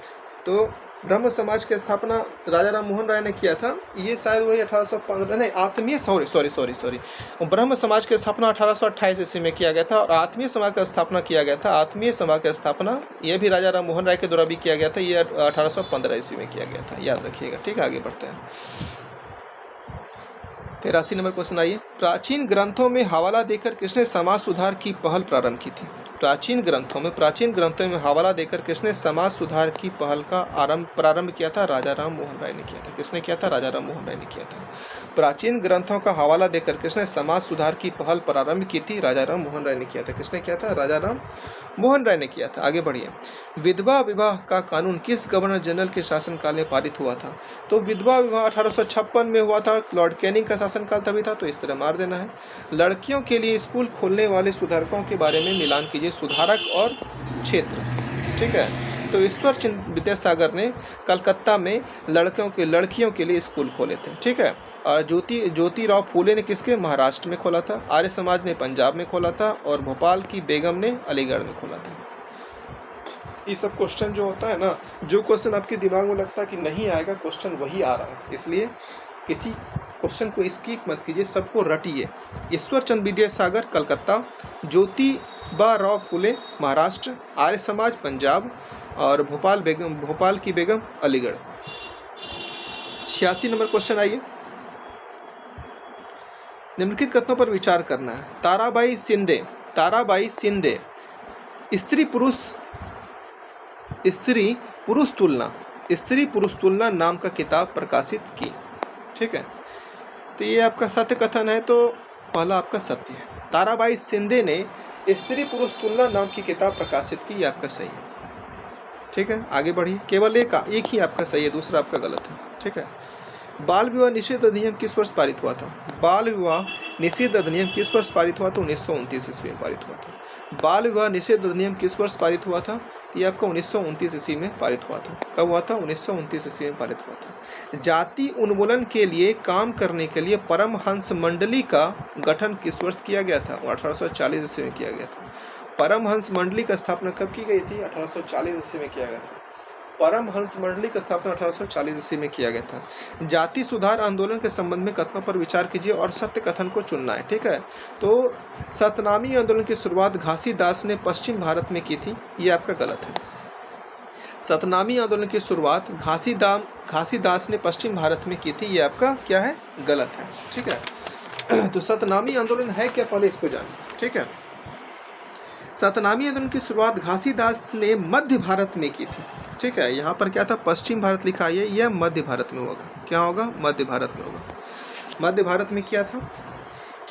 तो ब्रह्म समाज की स्थापना राजा राम मोहन राय ने किया था। ये शायद वही 1815 नहीं, आत्मीय सॉरी ब्रह्म समाज की स्थापना 1828 ईस्वी में किया गया था और आत्मीय समाज का स्थापना किया गया था। आत्मीय समाज की स्थापना ये भी राजा राम मोहन राय के द्वारा भी किया गया था। ये 1815 ईस्वी में किया गया था, याद रखिएगा, ठीक है। आगे बढ़ते हैं। 83 नंबर क्वेश्चन आइए। प्राचीन ग्रंथों में हवाला देकर किसने समाज सुधार की पहल प्रारंभ की थी? प्राचीन ग्रंथों में हवाला देकर किसने समाज सुधार की पहल का प्रारंभ किया था? राजा राम मोहन राय ने किया था। किसने किया था? राजा राम मोहन राय ने किया था। प्राचीन ग्रंथों का हवाला देकर किसने समाज सुधार की पहल प्रारंभ की थी? राजा राम मोहन राय ने किया था। किसने किया था? राजा राम मोहन राय ने किया था। आगे बढ़िए। विधवा विवाह का कानून किस गवर्नर जनरल के शासनकाल में पारित हुआ था? तो विधवा विवाह 1856 में हुआ था। लॉर्ड कैनिंग का शासनकाल तभी था, तो इस तरह मार देना है। लड़कियों के लिए स्कूल खोलने वाले सुधारकों के बारे में मिलान कीजिए। सुधारक और क्षेत्र, ठीक है। तो ईश्वर चंद्र विद्यासागर ने कलकत्ता में लड़कियों के लिए स्कूल खोले थे, ठीक है। और ज्योतिराव फूले ने किसके? महाराष्ट्र में खोला था। आर्य समाज ने पंजाब में खोला था और भोपाल की बेगम ने अलीगढ़ में खोला था। ये सब क्वेश्चन जो होता है ना, जो क्वेश्चन आपके दिमाग में लगता है कि नहीं आएगा, क्वेश्चन वही आ रहा है। इसलिए किसी क्वेश्चन को स्किप मत कीजिए, सबको रटिए। ईश्वर चंद्र विद्यासागर कलकत्ता, ज्योतिबा फूले महाराष्ट्र, आर्य समाज पंजाब और भोपाल की बेगम अलीगढ़। 86 नंबर क्वेश्चन आइए। निम्नलिखित कथनों पर विचार करना है। ताराबाई शिंदे स्त्री पुरुष तुलना नाम का किताब प्रकाशित की, ठीक है। तो ये आपका सत्य कथन है, तो पहला आपका सत्य है। ताराबाई शिंदे ने स्त्री पुरुष तुलना नाम की किताब प्रकाशित की, ये आपका सही है, ठीक है। आगे बढ़िए। केवल एक ही आपका सही है, दूसरा आपका गलत है, ठीक है। बाल विवाह निषेध अधिनियम किस वर्ष पारित हुआ था? बाल विवाह निषेध अधिनियम किस वर्ष पारित हुआ था? 1929 ईस्वी में पारित हुआ था। बाल विवाह निषेध अधिनियम किस वर्ष पारित हुआ था? ये आपका 1929 ईस्वी में पारित हुआ था। कब हुआ था? 1929 ईस्वी में पारित हुआ था। जाति उन्मूलन के लिए काम करने के लिए परमहंस मंडली का गठन किस वर्ष किया गया था? 1840 ईस्वी में किया गया था। परमहंस मंडली का स्थापना कब की गई थी? 1840 ईस्वी में किया गया था। परमहंस मंडली का स्थापना 1840 ईस्वी में किया गया था। जाति सुधार आंदोलन के संबंध में कथनों पर विचार कीजिए और सत्य कथन को चुनना है, ठीक है। तो सतनामी आंदोलन की शुरुआत घासीदास ने पश्चिम भारत में की थी, ये आपका गलत है। सतनामी आंदोलन की शुरुआत घासीदास ने पश्चिम भारत में की थी, ये आपका क्या है? गलत है, ठीक है। तो सतनामी आंदोलन है क्या, पहले इसको जानिए, ठीक है। सतनामी आंदोलन की शुरुआत घासीदास ने मध्य भारत में की थी, ठीक है। यहाँ पर क्या था? पश्चिम भारत लिखा है, यह मध्य भारत में होगा। क्या होगा? मध्य भारत में होगा। मध्य भारत में किया था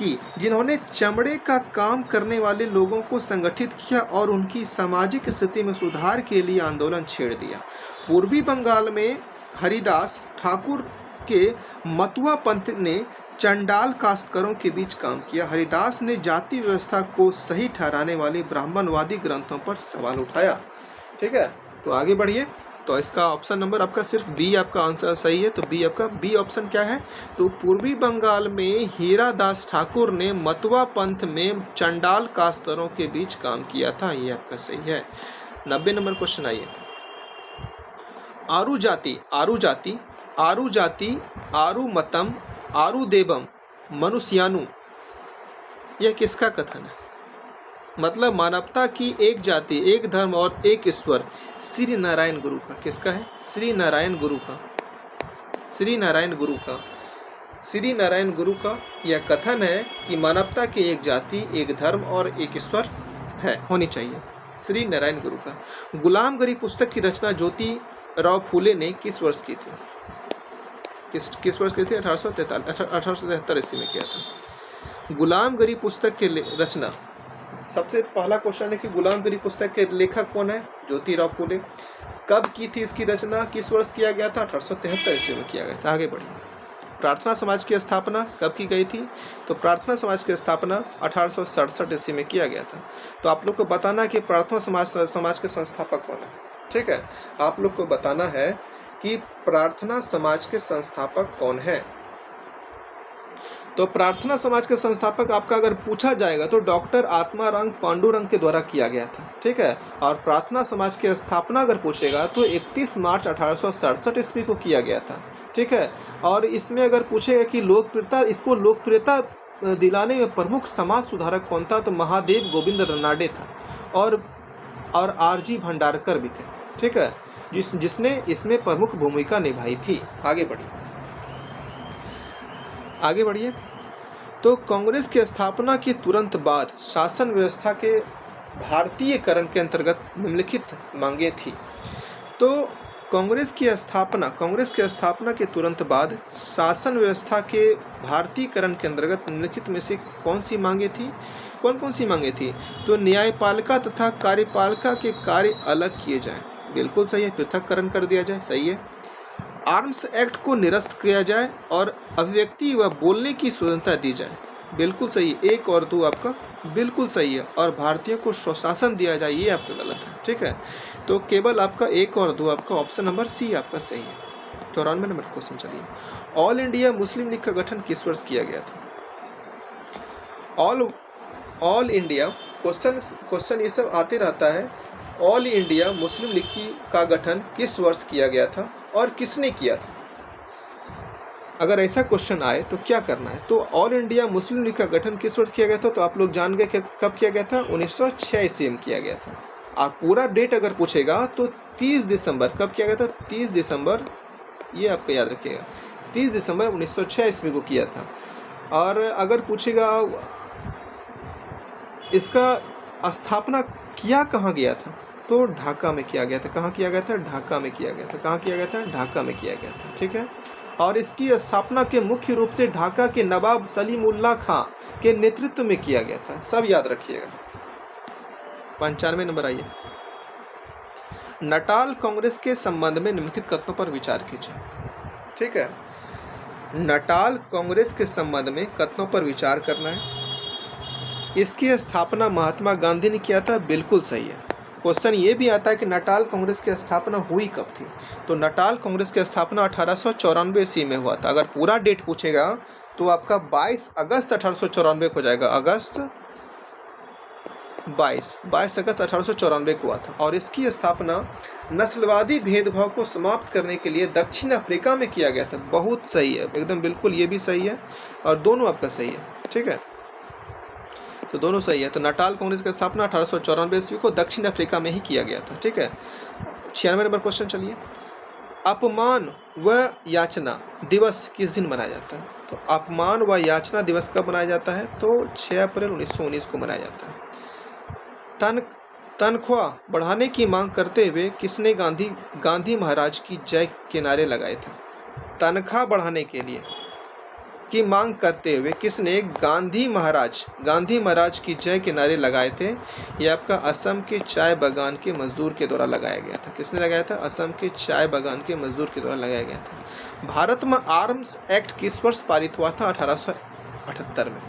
की, जिन्होंने चमड़े का काम करने वाले लोगों को संगठित किया और उनकी सामाजिक स्थिति में सुधार के लिए आंदोलन छेड़ दिया। पूर्वी बंगाल में हरिदास ठाकुर के मतुआ पंथ ने चंडाल काश्तकारों के बीच काम किया। हरिदास ने जाति व्यवस्था को सही ठहराने वाले ब्राह्मणवादी ग्रंथों पर सवाल उठाया। ठीक है, तो आगे बढ़िए। तो इसका ऑप्शन नंबर आपका सिर्फ बी आपका आंसर सही है। तो बी आपका बी ऑप्शन क्या है? तो पूर्वी बंगाल में हीरादास ठाकुर ने मतुआ पंथ में चंडाल काश्तकारों के बीच काम किया था, ये आपका सही है। 90 नंबर क्वेश्चन आइए। आरू जाति आरू मतम आरू देवम मनुष्यानु, यह किसका कथन है? मतलब मानवता की एक जाति, एक धर्म और एक ईश्वर, श्री नारायण गुरु का। किसका है? श्री नारायण गुरु का। श्री नारायण गुरु का यह कथन है कि मानवता की एक जाति, एक धर्म और एक ईश्वर है, होनी चाहिए। श्री नारायण गुरु का। गुलाम गरीब पुस्तक की रचना ज्योतिराव फूले ने किस वर्ष की थी? किस वर्ष की थी? 1873 ईस्वी में किया था। गुलाम गरीब पुस्तक के रचना, सबसे पहला क्वेश्चन है कि गुलाम गरीब पुस्तक के लेखक कौन है? ज्योतिराव फूले। कब की थी इसकी रचना? किस वर्ष किया गया था? 1873 ईस्वी में किया गया था। आगे बढ़िए। प्रार्थना समाज की स्थापना कब की गई थी? तो प्रार्थना समाज की स्थापना 1867 ईस्वी में किया गया था। तो आप लोग को बताना कि प्रार्थना समाज के संस्थापक कौन है। ठीक है, आप लोग को बताना है कि प्रार्थना समाज के संस्थापक कौन है। तो प्रार्थना समाज के संस्थापक आपका अगर पूछा जाएगा तो डॉक्टर आत्माराम पांडुरंग के द्वारा किया गया था। ठीक है, और प्रार्थना समाज की स्थापना अगर पूछेगा तो 31 मार्च 1867 ईस्वी को किया गया था। ठीक है, और इसमें अगर पूछेगा कि लोकप्रियता दिलाने में प्रमुख समाज सुधारक कौन था, तो महादेव गोविंद रनाडे था और आरजी भंडारकर भी थे। ठीक है, जिसने इसमें प्रमुख भूमिका निभाई थी। आगे बढ़िए। तो कांग्रेस की स्थापना के तुरंत बाद शासन व्यवस्था के भारतीयकरण के अंतर्गत निम्नलिखित मांगे थी। तो कांग्रेस की स्थापना के तुरंत बाद शासन व्यवस्था के भारतीयकरण के अंतर्गत निम्नलिखित में से कौन सी मांगे थी? कौन सी मांगे थी? तो न्यायपालिका तथा कार्यपालिका के कार्य अलग किए जाएं, बिल्कुल सही है। पृथककरण कर दिया जाए, सही है। आर्म्स एक्ट को निरस्त किया जाए और अभिव्यक्ति व बोलने की स्वतंत्रता दी जाए, बिल्कुल सही। 1 और 2 आपका बिल्कुल सही है। और भारतीयों को स्वशासन दिया जाए, ये आपका गलत है। ठीक है, तो केवल आपका 1 और 2 आपका ऑप्शन नंबर सी आपका सही है। 94 नंबर क्वेश्चन चलिए। ऑल इंडिया मुस्लिम लीग का गठन किस वर्ष किया गया था? ऑल इंडिया क्वेश्चन ये सब आते रहता है। ऑल इंडिया मुस्लिम लीग का गठन किस वर्ष किया गया था और किसने किया था? अगर ऐसा क्वेश्चन आए तो क्या करना है? तो ऑल इंडिया मुस्लिम लीग का गठन किस वर्ष किया गया था? तो आप लोग जान गए कि कब किया गया था? 1906 ईस्वी में किया गया था। और पूरा डेट अगर पूछेगा तो 30 दिसंबर, कब किया गया था? 30 दिसंबर, ये आपको याद रखिएगा, 30 दिसंबर 1906 ईस्वी को किया था। और अगर पूछेगा इसका स्थापना किया कहाँ गया था, तो ढाका में किया गया था। कहाँ किया गया था? ढाका में किया गया था। कहाँ किया गया था? ढाका में किया गया था। ठीक है, और इसकी स्थापना के मुख्य रूप से ढाका के नवाब सलीमुल्लाह खां के नेतृत्व में किया गया था। सब याद रखिएगा। 95 नंबर आइए। नटाल कांग्रेस के संबंध में निम्नलिखित कथनों पर विचार कीजिए। ठीक है, नटाल कांग्रेस के संबंध में कथनों पर विचार करना है। इसकी स्थापना महात्मा गांधी ने किया था, बिल्कुल सही है। क्वेश्चन ये भी आता है कि नटाल कांग्रेस की स्थापना हुई कब थी? तो नटाल कांग्रेस की स्थापना 1894 ईस्वी में हुआ था। अगर पूरा डेट पूछेगा तो आपका 22 अगस्त 1894 को जाएगा। 22 अगस्त 1894 को हुआ था। और इसकी स्थापना नस्लवादी भेदभाव को समाप्त करने के लिए दक्षिण अफ्रीका में किया गया था। बहुत सही है, एकदम बिल्कुल, ये भी सही है और दोनों आपका सही है। ठीक है, तो दोनों सही है। तो नटाल कांग्रेस की स्थापना 1894 ईस्वी को दक्षिण अफ्रीका में ही किया गया था। ठीक है, 96 नंबर क्वेश्चन चलिए। अपमान व याचना दिवस किस दिन मनाया जाता है? तो अपमान व याचना दिवस कब मनाया जाता है? तो 6 अप्रैल 1919 को मनाया जाता है। तनख्वाह बढ़ाने की मांग करते हुए किसने गांधी महाराज की जय के नारे लगाए थे? तनख्वाह बढ़ाने के लिए की मांग करते हुए किसने गांधी महाराज की जय के नारे लगाए थे? ये आपका असम के चाय बागान के मजदूर के द्वारा लगाया गया था। किसने लगाया था? असम के चाय बागान के मजदूर के द्वारा लगाया गया था। भारत में आर्म्स एक्ट किस वर्ष पारित हुआ था? 1878 में।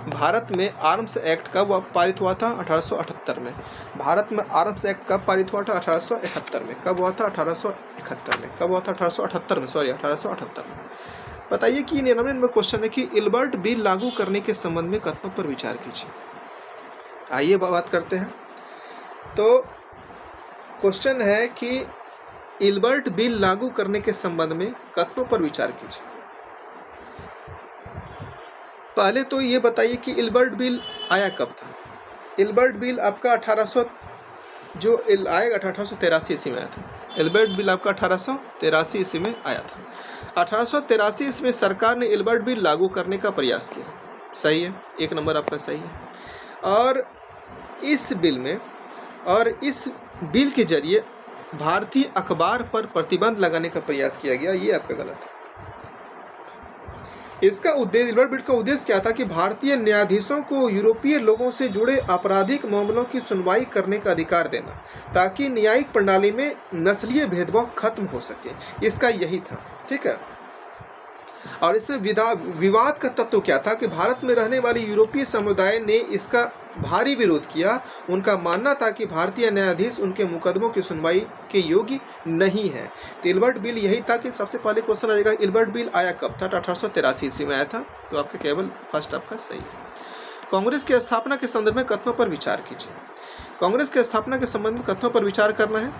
भारत में आर्म्स एक्ट कब पारित हुआ था? 1878 में। भारत में आर्म्स एक्ट कब पारित हुआ था? 1871 में। कब हुआ था? 1871 में। कब हुआ था? 1878 में, सॉरी 1878 में। बताइए कि निम्नलिखित में क्वेश्चन है कि इल्बर्ट बिल लागू करने के संबंध में कथनों पर विचार कीजिए। आइए बात करते हैं। तो क्वेश्चन है कि इल्बर्ट बिल लागू करने के संबंध में कथनों पर विचार कीजिए। पहले तो ये बताइए कि इल्बर्ट बिल आया कब था? इल्बर्ट बिल आपका 1883 ईस्वी में आया था। इल्बर्ट बिल आपका 1883 ईस्वी में आया था। 1883 ईस्वी में सरकार ने इल्बर्ट बिल लागू करने का प्रयास किया। सही है, 1 नंबर आपका सही है। और इस बिल के जरिए भारतीय अखबार पर प्रतिबंध लगाने का प्रयास किया गया। ये आपका गलत है। इसका उद्देश्य, इल्बर्ट बिल का उद्देश्य क्या था कि भारतीय न्यायाधीशों को यूरोपीय लोगों से जुड़े आपराधिक मामलों की सुनवाई करने का अधिकार देना, ताकि न्यायिक प्रणाली में नस्लीय भेदभाव खत्म हो सके। इसका यही था, ठीक है। और इसमें विवाद का तत्व क्या था कि भारत में रहने वाले यूरोपीय समुदाय ने इसका भारी विरोध किया। उनका मानना था कि भारतीय न्यायाधीश उनके मुकदमों की सुनवाई के योग्य नहीं है। तो इल्बर्ट बिल यही था कि सबसे पहले क्वेश्चन आ जाएगा, इल्बर्ट बिल आया कब था? 1883 ईस्वी में आया था। तो आपका केवल फर्स्ट आपका सही है। कांग्रेस की स्थापना के संदर्भ में कथनों पर विचार कीजिए। कांग्रेस की स्थापना के संबंध में कथनों पर विचार करना है।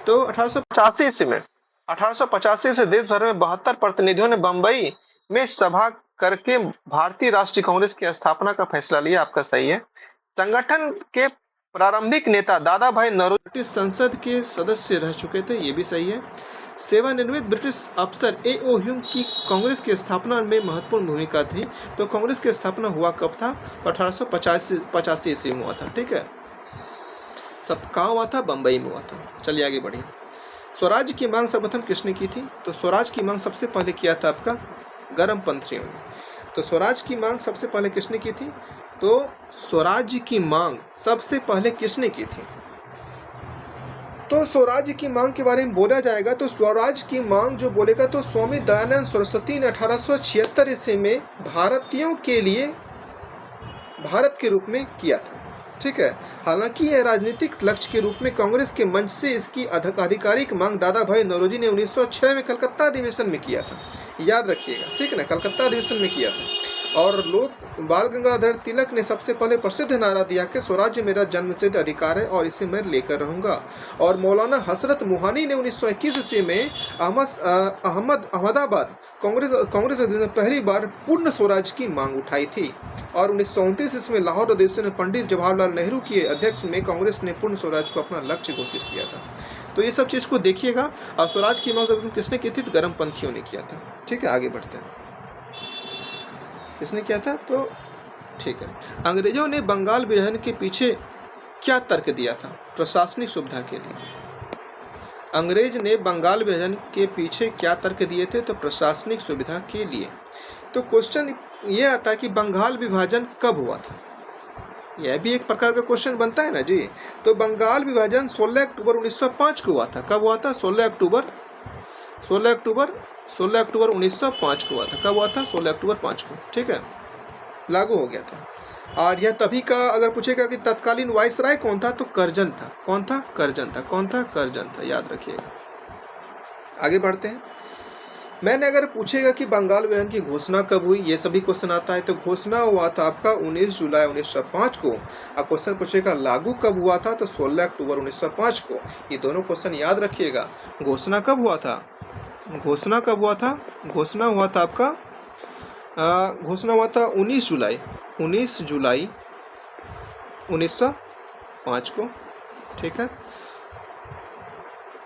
तो 1885 ईस्वी में 1885 से देश भर में 72 प्रतिनिधियों ने बंबई में सभा करके भारतीय राष्ट्रीय कांग्रेस की स्थापना का फैसला लिया। आपका सही है। संगठन के प्रारंभिक नेता दादा भाई नौरोजी ब्रिटिश संसद के सदस्य रह चुके थे। ये भी सही है। सेवानिवृत्त ब्रिटिश अफसर A.O. ह्यूम की कांग्रेस की स्थापना में महत्वपूर्ण भूमिका थी। तो कांग्रेस की स्थापना हुआ कब था? 1885 ईस्वी में हुआ था, ठीक है। तब कहाँ हुआ था? बंबई में हुआ था। चलिए आगे बढ़िए। स्वराज की मांग सर्वप्रथम किसने की थी? तो स्वराज की मांग सबसे पहले किया था आपका गर्मपंथियों ने। तो स्वराज की मांग सबसे पहले किसने की थी? तो स्वराज की मांग सबसे पहले किसने की थी? तो स्वराज की मांग के बारे में बोला जाएगा तो स्वराज की मांग जो बोलेगा तो स्वामी दयानंद सरस्वती ने 1876 ईस्वी में भारतीयों के लिए भारत के रूप में किया था, ठीक है। हालांकि यह राजनीतिक लक्ष्य के रूप में कांग्रेस के मंच से इसकी आधिकारिक मांग दादा भाई नौरोजी ने 1906 में कलकत्ता अधिवेशन में किया था। याद रखिएगा, ठीक है ना, कलकत्ता अधिवेशन में किया था। और लोग बाल गंगाधर तिलक ने सबसे पहले प्रसिद्ध नारा दिया कि स्वराज्य मेरा जन्मसिद्ध अधिकार है और इसे मैं लेकर रहूंगा। और मौलाना हसरत मोहानी ने 1921 ईस्वी में अहमदाबाद कांग्रेस अधिवेशन में पहली बार पूर्ण स्वराज की मांग उठाई थी। और 1929 ईस्वी में लाहौर अधिवेशन में पंडित जवाहरलाल नेहरू की अध्यक्ष में कांग्रेस ने पूर्ण स्वराज को अपना लक्ष्य घोषित किया था। तो ये सब चीज़ को देखिएगा। और स्वराज की मांग किसने की थी? तो गर्मपंथियों ने किया था, ठीक है। आगे बढ़ते हैं। किसने किया था? तो ठीक है। अंग्रेजों ने बंगाल विभाजन के पीछे क्या तर्क दिया था? प्रशासनिक सुविधा के लिए। अंग्रेज ने बंगाल विभाजन के पीछे क्या तर्क दिए थे? तो प्रशासनिक सुविधा के लिए। तो क्वेश्चन ये आता है कि बंगाल विभाजन कब हुआ था? यह भी एक प्रकार का क्वेश्चन बनता है ना जी। तो बंगाल विभाजन 16 अक्टूबर 1905 को हुआ था। कब हुआ था? 16 अक्टूबर 1905 को हुआ था। कब हुआ था? 16 अक्टूबर 5 को, ठीक है, लागू हो गया था। और यह तभी का, अगर पूछेगा कि तत्कालीन वायसराय कौन था, तो करजन था। कौन था? करजन था। कौन था? करजन था। याद रखिएगा। आगे बढ़ते हैं। मैंने अगर पूछेगा कि बंगाल विभाजन की घोषणा कब हुई, ये सभी क्वेश्चन आता है। तो घोषणा हुआ था आपका 19 जुलाई 1905 को। अब क्वेश्चन पूछेगा लागू कब हुआ था, तो 16 अक्टूबर 1905 को। ये दोनों क्वेश्चन याद रखिएगा। घोषणा कब हुआ था? घोषणा कब हुआ था? घोषणा हुआ था आपका 19 जुलाई 1905 को, ठीक है।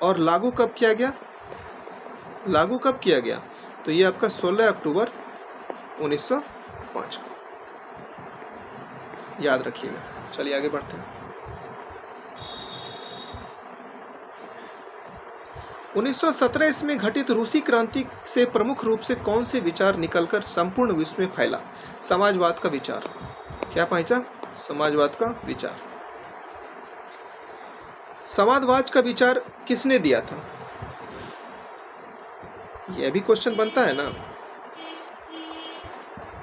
और लागू कब किया गया? लागू कब किया गया? तो ये आपका 16 अक्टूबर 1905 को। याद रखिएगा। चलिए आगे बढ़ते हैं। 1917 ईस्वी में घटित रूसी क्रांति से प्रमुख रूप से कौन से विचार निकलकर संपूर्ण विश्व में फैला? समाजवाद का विचार। क्या पहचान? समाजवाद का विचार। समाजवाद का विचार किसने दिया था? यह भी क्वेश्चन बनता है ना।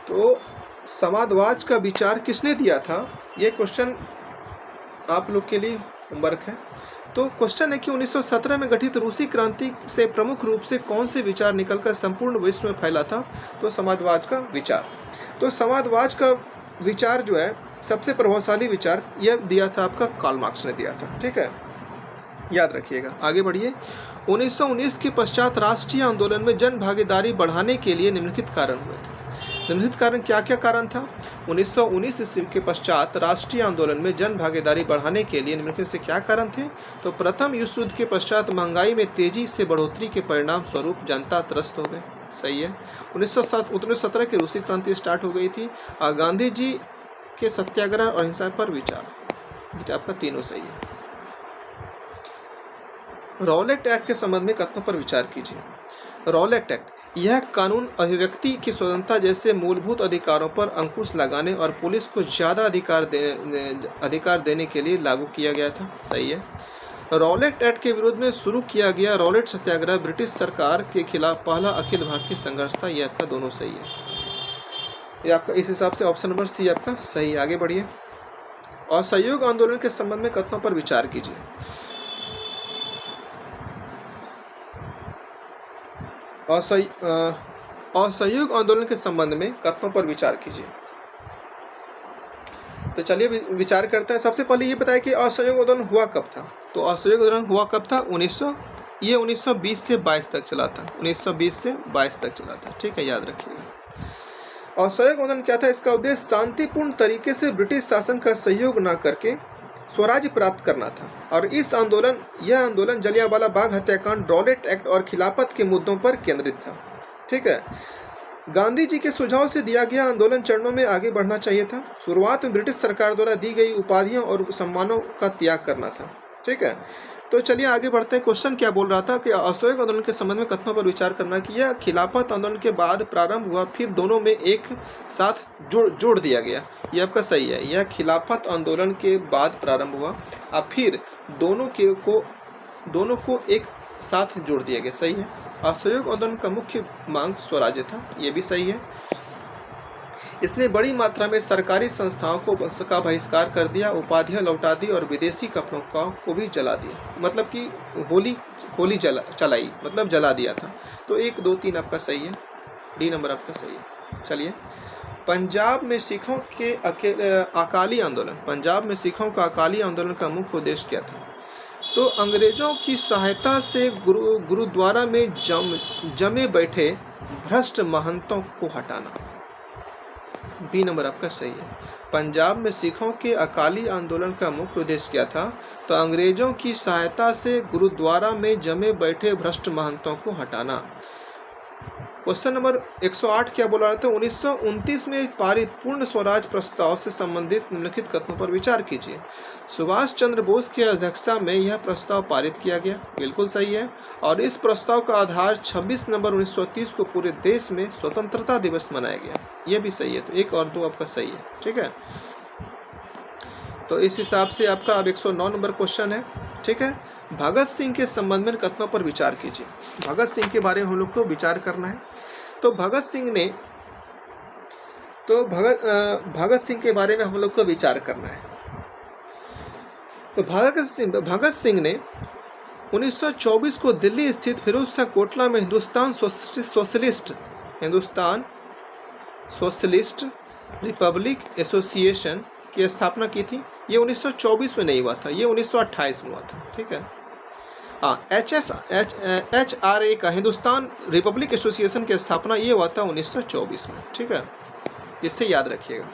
तो समाजवाद का विचार किसने दिया था, यह क्वेश्चन आप लोग के लिए होमवर्क है। तो क्वेश्चन है कि 1917 में घटित रूसी क्रांति से प्रमुख रूप से कौन से विचार निकलकर संपूर्ण विश्व में फैला था? तो समाजवाद का विचार। तो समाजवाद का विचार जो है सबसे प्रभावशाली विचार यह दिया था आपका कार्ल मार्क्स ने दिया था। ठीक है, याद रखिएगा। आगे बढ़िए। 1919 के पश्चात राष्ट्रीय आंदोलन में जन भागीदारी बढ़ाने के लिए निम्नलिखित कारण हुए थे। निम्नलिखित कारण क्या क्या कारण था? 1919 ईस्वी के पश्चात राष्ट्रीय आंदोलन में जन भागीदारी बढ़ाने के लिए निम्नलिखित से क्या कारण थे? तो प्रथम विश्व युद्ध के पश्चात महंगाई में तेजी से बढ़ोतरी के परिणाम स्वरूप जनता त्रस्त हो गए। सही है। 1917 की रूसी क्रांति स्टार्ट हो गई थी। गांधी जी के सत्याग्रह और हिंसा पर विचार। आपका तीनों सही है। रॉलेट एक्ट के संबंध में कथनों पर विचार कीजिए। रॉलेट एक्ट यह कानून अभिव्यक्ति की स्वतंत्रता जैसे मूलभूत अधिकारों पर अंकुश लगाने और पुलिस को ज़्यादा अधिकार देने के लिए लागू किया गया था। सही है। रॉलेट एक्ट के विरोध में शुरू किया गया रॉलेट सत्याग्रह ब्रिटिश सरकार के खिलाफ पहला अखिल भारतीय संघर्ष था। यह आपका दोनों सही है। ये आपका इस हिसाब से ऑप्शन नंबर सी आपका सही। आगे बढ़िए। असहयोग आंदोलन के संबंध में कथनों पर विचार कीजिए। असहयोग आंदोलन के संबंध में कथनों पर विचार कीजिए। तो चलिए विचार करते हैं। सबसे पहले ये बताया कि असहयोग आंदोलन हुआ कब था। तो असहयोग आंदोलन हुआ कब था? 1920 से 22 तक चला था। 1920 से 22 तक चला था। ठीक है, याद रखिएगा। असहयोग आंदोलन क्या था? इसका उद्देश्य शांतिपूर्ण तरीके से ब्रिटिश शासन का सहयोग न करके स्वराज्य प्राप्त करना था। और यह आंदोलन जलियांवाला बाग हत्याकांड, रॉलेट एक्ट और खिलाफत के मुद्दों पर केंद्रित था। ठीक है। गांधी जी के सुझाव से दिया गया आंदोलन चरणों में आगे बढ़ना चाहिए था। शुरुआत में ब्रिटिश सरकार द्वारा दी गई उपाधियों और सम्मानों का त्याग करना था। ठीक है। तो चलिए आगे बढ़ते हैं। क्वेश्चन क्या बोल रहा था कि असहयोग आंदोलन के संबंध में कथनों पर विचार करना कि यह खिलाफत आंदोलन के बाद प्रारंभ हुआ, फिर दोनों में एक साथ जोड़ दिया गया। यह आपका सही है। यह खिलाफत आंदोलन के बाद प्रारंभ हुआ और फिर दोनों को एक साथ जोड़ दिया गया। सही है। असहयोग आंदोलन का मुख्य मांग स्वराज्य था। यह भी सही है। इसने बड़ी मात्रा में सरकारी संस्थाओं का बहिष्कार कर दिया, उपाधियां लौटा दी और विदेशी कपड़ों को भी जला दिया। मतलब कि होली चलाई, मतलब जला दिया था। तो 1, 2, 3 आपका सही है। डी नंबर आपका सही है। चलिए। पंजाब में सिखों के अकाली आंदोलन। पंजाब में सिखों का अकाली आंदोलन का मुख्य उद्देश्य क्या था? तो अंग्रेजों की सहायता से गुरुद्वारा में जमे बैठे भ्रष्ट महंतों को हटाना। बी नंबर आपका सही है। पंजाब में सिखों के अकाली आंदोलन का मुख्य उद्देश्य क्या था? तो अंग्रेजों की सहायता से गुरुद्वारा में जमे बैठे भ्रष्ट महंतों को हटाना। क्वेश्चन नंबर 108 क्या बोला था? 1929 में पारित पूर्ण स्वराज प्रस्ताव से संबंधित निम्नलिखित कथनों पर विचार कीजिए। सुभाष चंद्र बोस की अध्यक्षता में यह प्रस्ताव पारित किया गया। बिल्कुल सही है। और इस प्रस्ताव का आधार 26 नवंबर 1930 को पूरे देश में स्वतंत्रता दिवस मनाया गया। यह भी सही है। तो 1 और 2 आपका सही है। ठीक है। तो इस हिसाब से आपका अब 109 नंबर क्वेश्चन है। ठीक है। भगत सिंह के संबंध में कथनों पर विचार कीजिए। भगत सिंह के बारे में हम लोग को विचार करना है। तो भगत सिंह के बारे में हम लोग को विचार करना है। तो भगत सिंह ने 1924 को दिल्ली स्थित फिरोज शाह कोटला में हिंदुस्तान सोशलिस्ट रिपब्लिक एसोसिएशन की स्थापना की थी। ये 1924 में नहीं हुआ था, ये 1928 में हुआ था। ठीक है। HRA का हिंदुस्तान रिपब्लिक एसोसिएशन की स्थापना ये हुआ था 1924 में। ठीक है, इससे याद रखिएगा।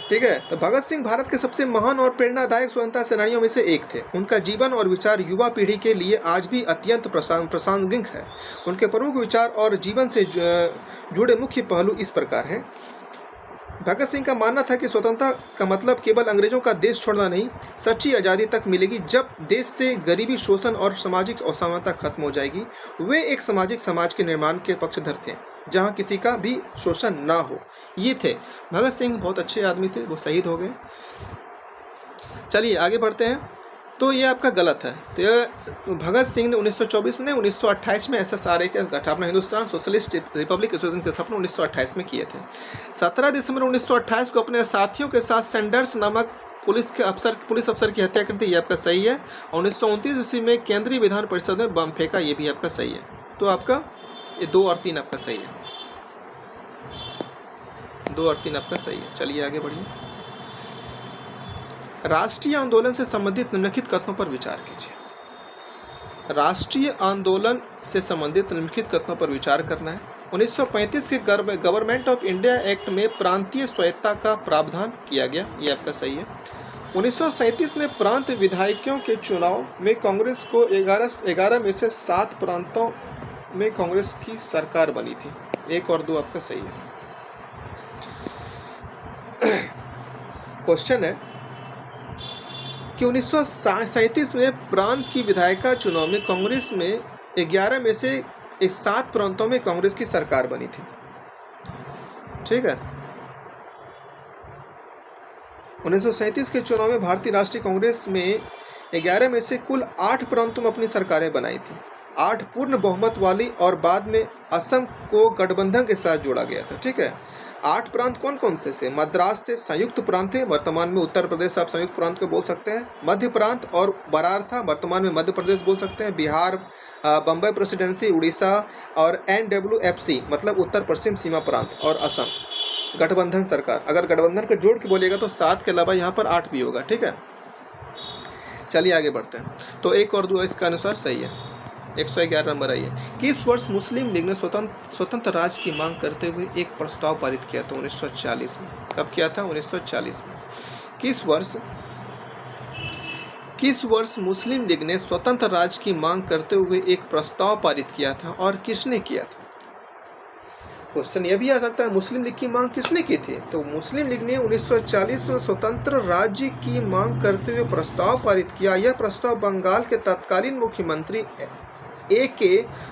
ठीक है। तो भगत सिंह भारत के सबसे महान और प्रेरणादायक स्वतंत्रता सेनानियों में से एक थे। उनका जीवन और विचार युवा पीढ़ी के लिए आज भी अत्यंत प्रासंगिक है। उनके प्रमुख विचार और जीवन से जुड़े मुख्य पहलू इस प्रकार हैं। भगत सिंह का मानना था कि स्वतंत्रता का मतलब केवल अंग्रेजों का देश छोड़ना नहीं, सच्ची आज़ादी तक मिलेगी जब देश से गरीबी, शोषण और सामाजिक असमानता खत्म हो जाएगी। वे एक सामाजिक समाज के निर्माण के पक्षधर थे जहां किसी का भी शोषण ना हो। ये थे भगत सिंह, बहुत अच्छे आदमी थे, वो शहीद हो गए। चलिए आगे बढ़ते हैं। तो ये आपका गलत है। तो भगत सिंह ने 1924 में 1928 में SSRA के स्थापना, हिंदुस्तान सोशलिस्ट रिपब्लिक एसोसिएशन की स्थापना 1928 में किए थे। 17 दिसंबर 1928 को अपने साथियों के साथ सैंडर्स नामक पुलिस अफसर की हत्या कर दी। ये आपका सही है। 1929 ईस्वी में केंद्रीय विधान परिषद में बम फेंका। ये भी आपका सही है। तो आपका ये 2 और 3 आपका सही है। 2 और 3 आपका सही है। चलिए आगे बढ़िए। राष्ट्रीय आंदोलन से संबंधित निम्नलिखित कथनों पर विचार कीजिए। राष्ट्रीय आंदोलन से संबंधित निम्नलिखित कथनों पर विचार करना है। 1935 के गवर्नमेंट ऑफ इंडिया एक्ट में प्रांतीय स्वायत्तता का प्रावधान किया गया। ये आपका सही है। 1937 में प्रांत विधायकों के चुनाव में कांग्रेस को 11 में से 7 प्रांतों में कांग्रेस की सरकार बनी थी। 1 और 2 आपका सही है। क्वेश्चन है कि 1937 में प्रांत की विधायिका चुनाव में कांग्रेस में 11 में से 7 प्रांतों में कांग्रेस की सरकार बनी थी। ठीक है। 1937 के चुनाव में भारतीय राष्ट्रीय कांग्रेस में 11 में से कुल 8 प्रांतों में अपनी सरकारें बनाई थी। 8 पूर्ण बहुमत वाली, और बाद में असम को गठबंधन के साथ जोड़ा गया था। ठीक है। 8 प्रांत कौन कौन थे? मद्रास थे, संयुक्त प्रांत थे, वर्तमान में उत्तर प्रदेश आप संयुक्त प्रांत को बोल सकते हैं। मध्य प्रांत और बरार था, वर्तमान में मध्य प्रदेश बोल सकते हैं। बिहार, बम्बई प्रेसिडेंसी, उड़ीसा और NWFC मतलब उत्तर पश्चिम सीमा प्रांत, और असम गठबंधन सरकार। अगर गठबंधन को जोड़ के बोलिएगा तो 7 के अलावा यहाँ पर 8 भी होगा। ठीक है। चलिए आगे बढ़ते हैं। तो 1 और 2 इसका अनुसार सही है। 111 नंबर आइए। किस वर्ष मुस्लिम लीग ने स्वतंत्र राज्य की मांग करते हुए एक प्रस्ताव पारित किया था? 1940 में। कब किया था? 1940 में। किस वर्ष मुस्लिम लीग ने स्वतंत्र राज्य की मांग करते हुए एक प्रस्ताव पारित किया था और किसने किया था? क्वेश्चन यह भी आ सकता है, मुस्लिम लीग की मांग किसने की थी? तो मुस्लिम लीग ने 1940 में स्वतंत्र राज्य की मांग करते हुए प्रस्ताव पारित किया। यह प्रस्ताव बंगाल के तत्कालीन मुख्यमंत्री A.K.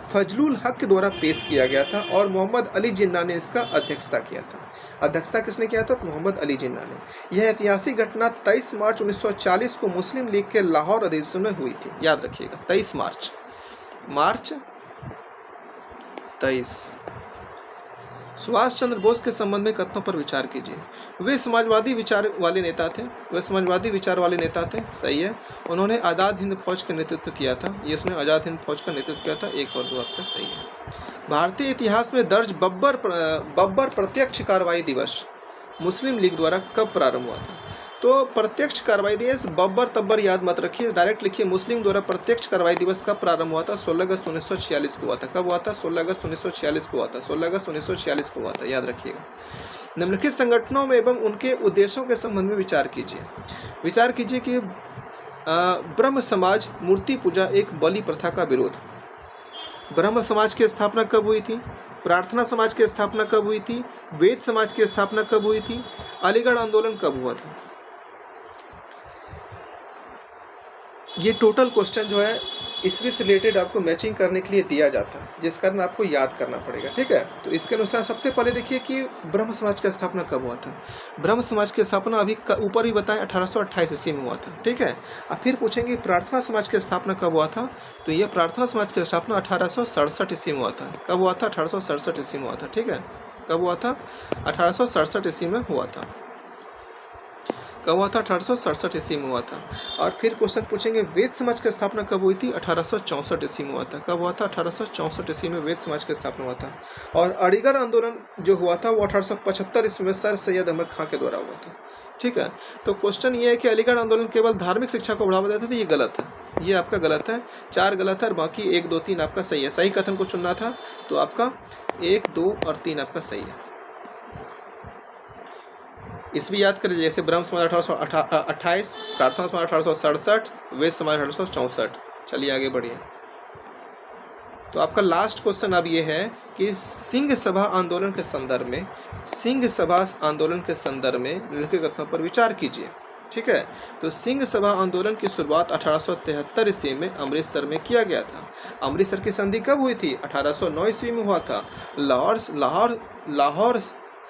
फजलुल हक के द्वारा पेश किया गया था और मोहम्मद अली जिन्ना ने इसका अध्यक्षता किया था। अध्यक्षता किसने किया था? मोहम्मद अली जिन्ना ने। यह ऐतिहासिक घटना 23 मार्च 1940 को मुस्लिम लीग के लाहौर अधिवेशन में हुई थी। याद रखिएगा, 23 मार्च 23। सुभाष चंद्र बोस के संबंध में कथनों पर विचार कीजिए। वे समाजवादी विचार वाले नेता थे। सही है। उन्होंने आज़ाद हिंद फौज का नेतृत्व किया था। ये उसने आज़ाद हिंद फौज का नेतृत्व किया था। 1 और 2 आपका सही है। भारतीय इतिहास में दर्ज बब्बर प्रत्यक्ष कार्रवाई दिवस मुस्लिम लीग द्वारा कब प्रारंभ हुआ था? तो प्रत्यक्ष कार्रवाई दिवस बब्बर तब्बर याद मत रखिए, डायरेक्ट लिखिए। मुस्लिम द्वारा प्रत्यक्ष कार्रवाई दिवस कब प्रारंभ हुआ था? 16 अगस्त 1946 को हुआ था। कब हुआ था? 16 अगस्त 1946 को हुआ था। 16 अगस्त 1946 को हुआ था। याद रखिएगा। निम्नलिखित संगठनों में एवं उनके उद्देश्यों के संबंध में विचार कीजिए कि ब्रह्म समाज मूर्ति पूजा एक बलि प्रथा का विरोध। ब्रह्म समाज की स्थापना कब हुई थी? प्रार्थना समाज की स्थापना कब हुई थी? वेद समाज की स्थापना कब हुई थी? अलीगढ़ आंदोलन कब हुआ था? ये टोटल क्वेश्चन जो है इससे रिलेटेड आपको मैचिंग करने के लिए दिया जाता है, जिस कारण आपको याद करना पड़ेगा। ठीक है। तो इसके अनुसार सबसे पहले देखिए कि ब्रह्म समाज की स्थापना कब हुआ था। ब्रह्म समाज की स्थापना अभी ऊपर ही बताएं 1828 ईस्वी में हुआ था। ठीक है। अब फिर पूछेंगे प्रार्थना समाज की स्थापना कब हुआ था? तो ये प्रार्थना समाज की स्थापना 1867 ईस्वी में हुआ था। कब हुआ था? 1867 ईस्वी में हुआ था। ठीक है। कब हुआ था? 1867 ईस्वी में हुआ था। कब हुआ था? 1867 ईस्वी में हुआ था। और फिर क्वेश्चन पूछेंगे वेद समाज की स्थापना कब हुई थी? 1864 ईस्वी में हुआ था। कब हुआ था? 1864 ईस्वी में वेद समाज की स्थापना हुआ था। और अलीगढ़ आंदोलन जो हुआ था वो 1875 ईस्वी में सर सैयद अहमद खां के द्वारा हुआ था। ठीक है। तो क्वेश्चन ये है कि अलीगढ़ आंदोलन केवल धार्मिक शिक्षा को बढ़ावा देता था। ये गलत है, ये आपका गलत है। 4 गलत है और बाकी 1, 2, 3 आपका सही है। सही कथन को चुनना था तो आपका 1, 2 और 3 आपका सही है। इस भी याद करें, जैसे ब्रह्म समाज 1828, प्रार्थना समाज 1867, वेद समाज 1864। चलिए आगे बढ़िए। तो आपका लास्ट क्वेश्चन अब ये है कि सिंह सभा आंदोलन के संदर्भ में, सिंह सभा आंदोलन के संदर्भ में निम्नलिखित कथनों पर विचार कीजिए। ठीक है, तो सिंह सभा आंदोलन की शुरुआत 1873 ईस्वी में अमृतसर में किया गया था। अमृतसर की संधि कब हुई थी? 1809 ईस्वी में हुआ था।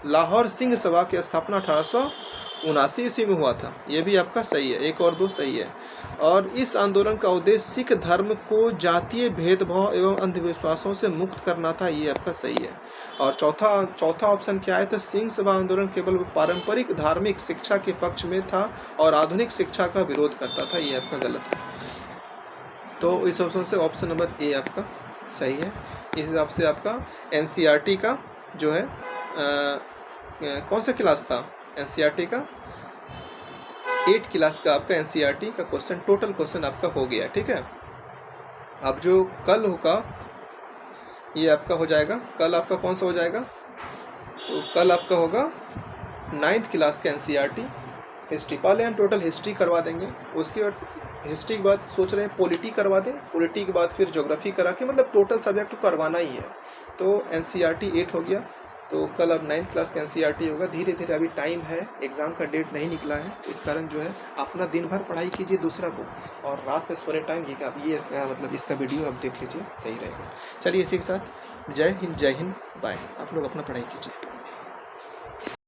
लाहौर सिंह सभा की स्थापना 1879 ईस्वी में हुआ था। ये भी आपका सही है, 1 और 2 सही है। और इस आंदोलन का उद्देश्य सिख धर्म को जातीय भेदभाव एवं अंधविश्वासों से मुक्त करना था। ये आपका सही है। और चौथा ऑप्शन क्या है? तो सिंह सभा आंदोलन केवल पारंपरिक धार्मिक शिक्षा के पक्ष में था और आधुनिक शिक्षा का विरोध करता था। ये आपका गलत है। तो इस ऑप्शन से ऑप्शन नंबर ए आपका सही है। इस हिसाब से आपका एनसीईआरटी का जो है कौन सा क्लास था? एनसीईआरटी का 8 क्लास का आपका एनसीईआरटी का क्वेश्चन, टोटल क्वेश्चन आपका हो गया। ठीक है, अब जो कल होगा ये आपका हो जाएगा, कल आपका कौन सा हो जाएगा? तो कल आपका होगा 9th क्लास का एनसीईआरटी हिस्ट्री। पहले हम टोटल हिस्ट्री करवा देंगे, उसके बाद हिस्ट्री के बाद सोच रहे हैं पॉलिटी करवा दें, पॉलिटी के बाद फिर ज्योग्राफी करा के, मतलब टोटल सब्जेक्ट तो करवाना ही है। तो एनसीईआरटी 8 हो गया, तो कल अब 9th क्लास का एनसीईआरटी होगा। धीरे धीरे अभी टाइम है, एग्ज़ाम का डेट नहीं निकला है, इस कारण जो है अपना दिन भर पढ़ाई कीजिए दूसरा को, और रात में सोने टाइम ये आप ये मतलब इसका वीडियो आप देख लीजिए, सही रहेगा। चलिए इसी के साथ जय हिंद, बाय। आप लोग अपना पढ़ाई कीजिए।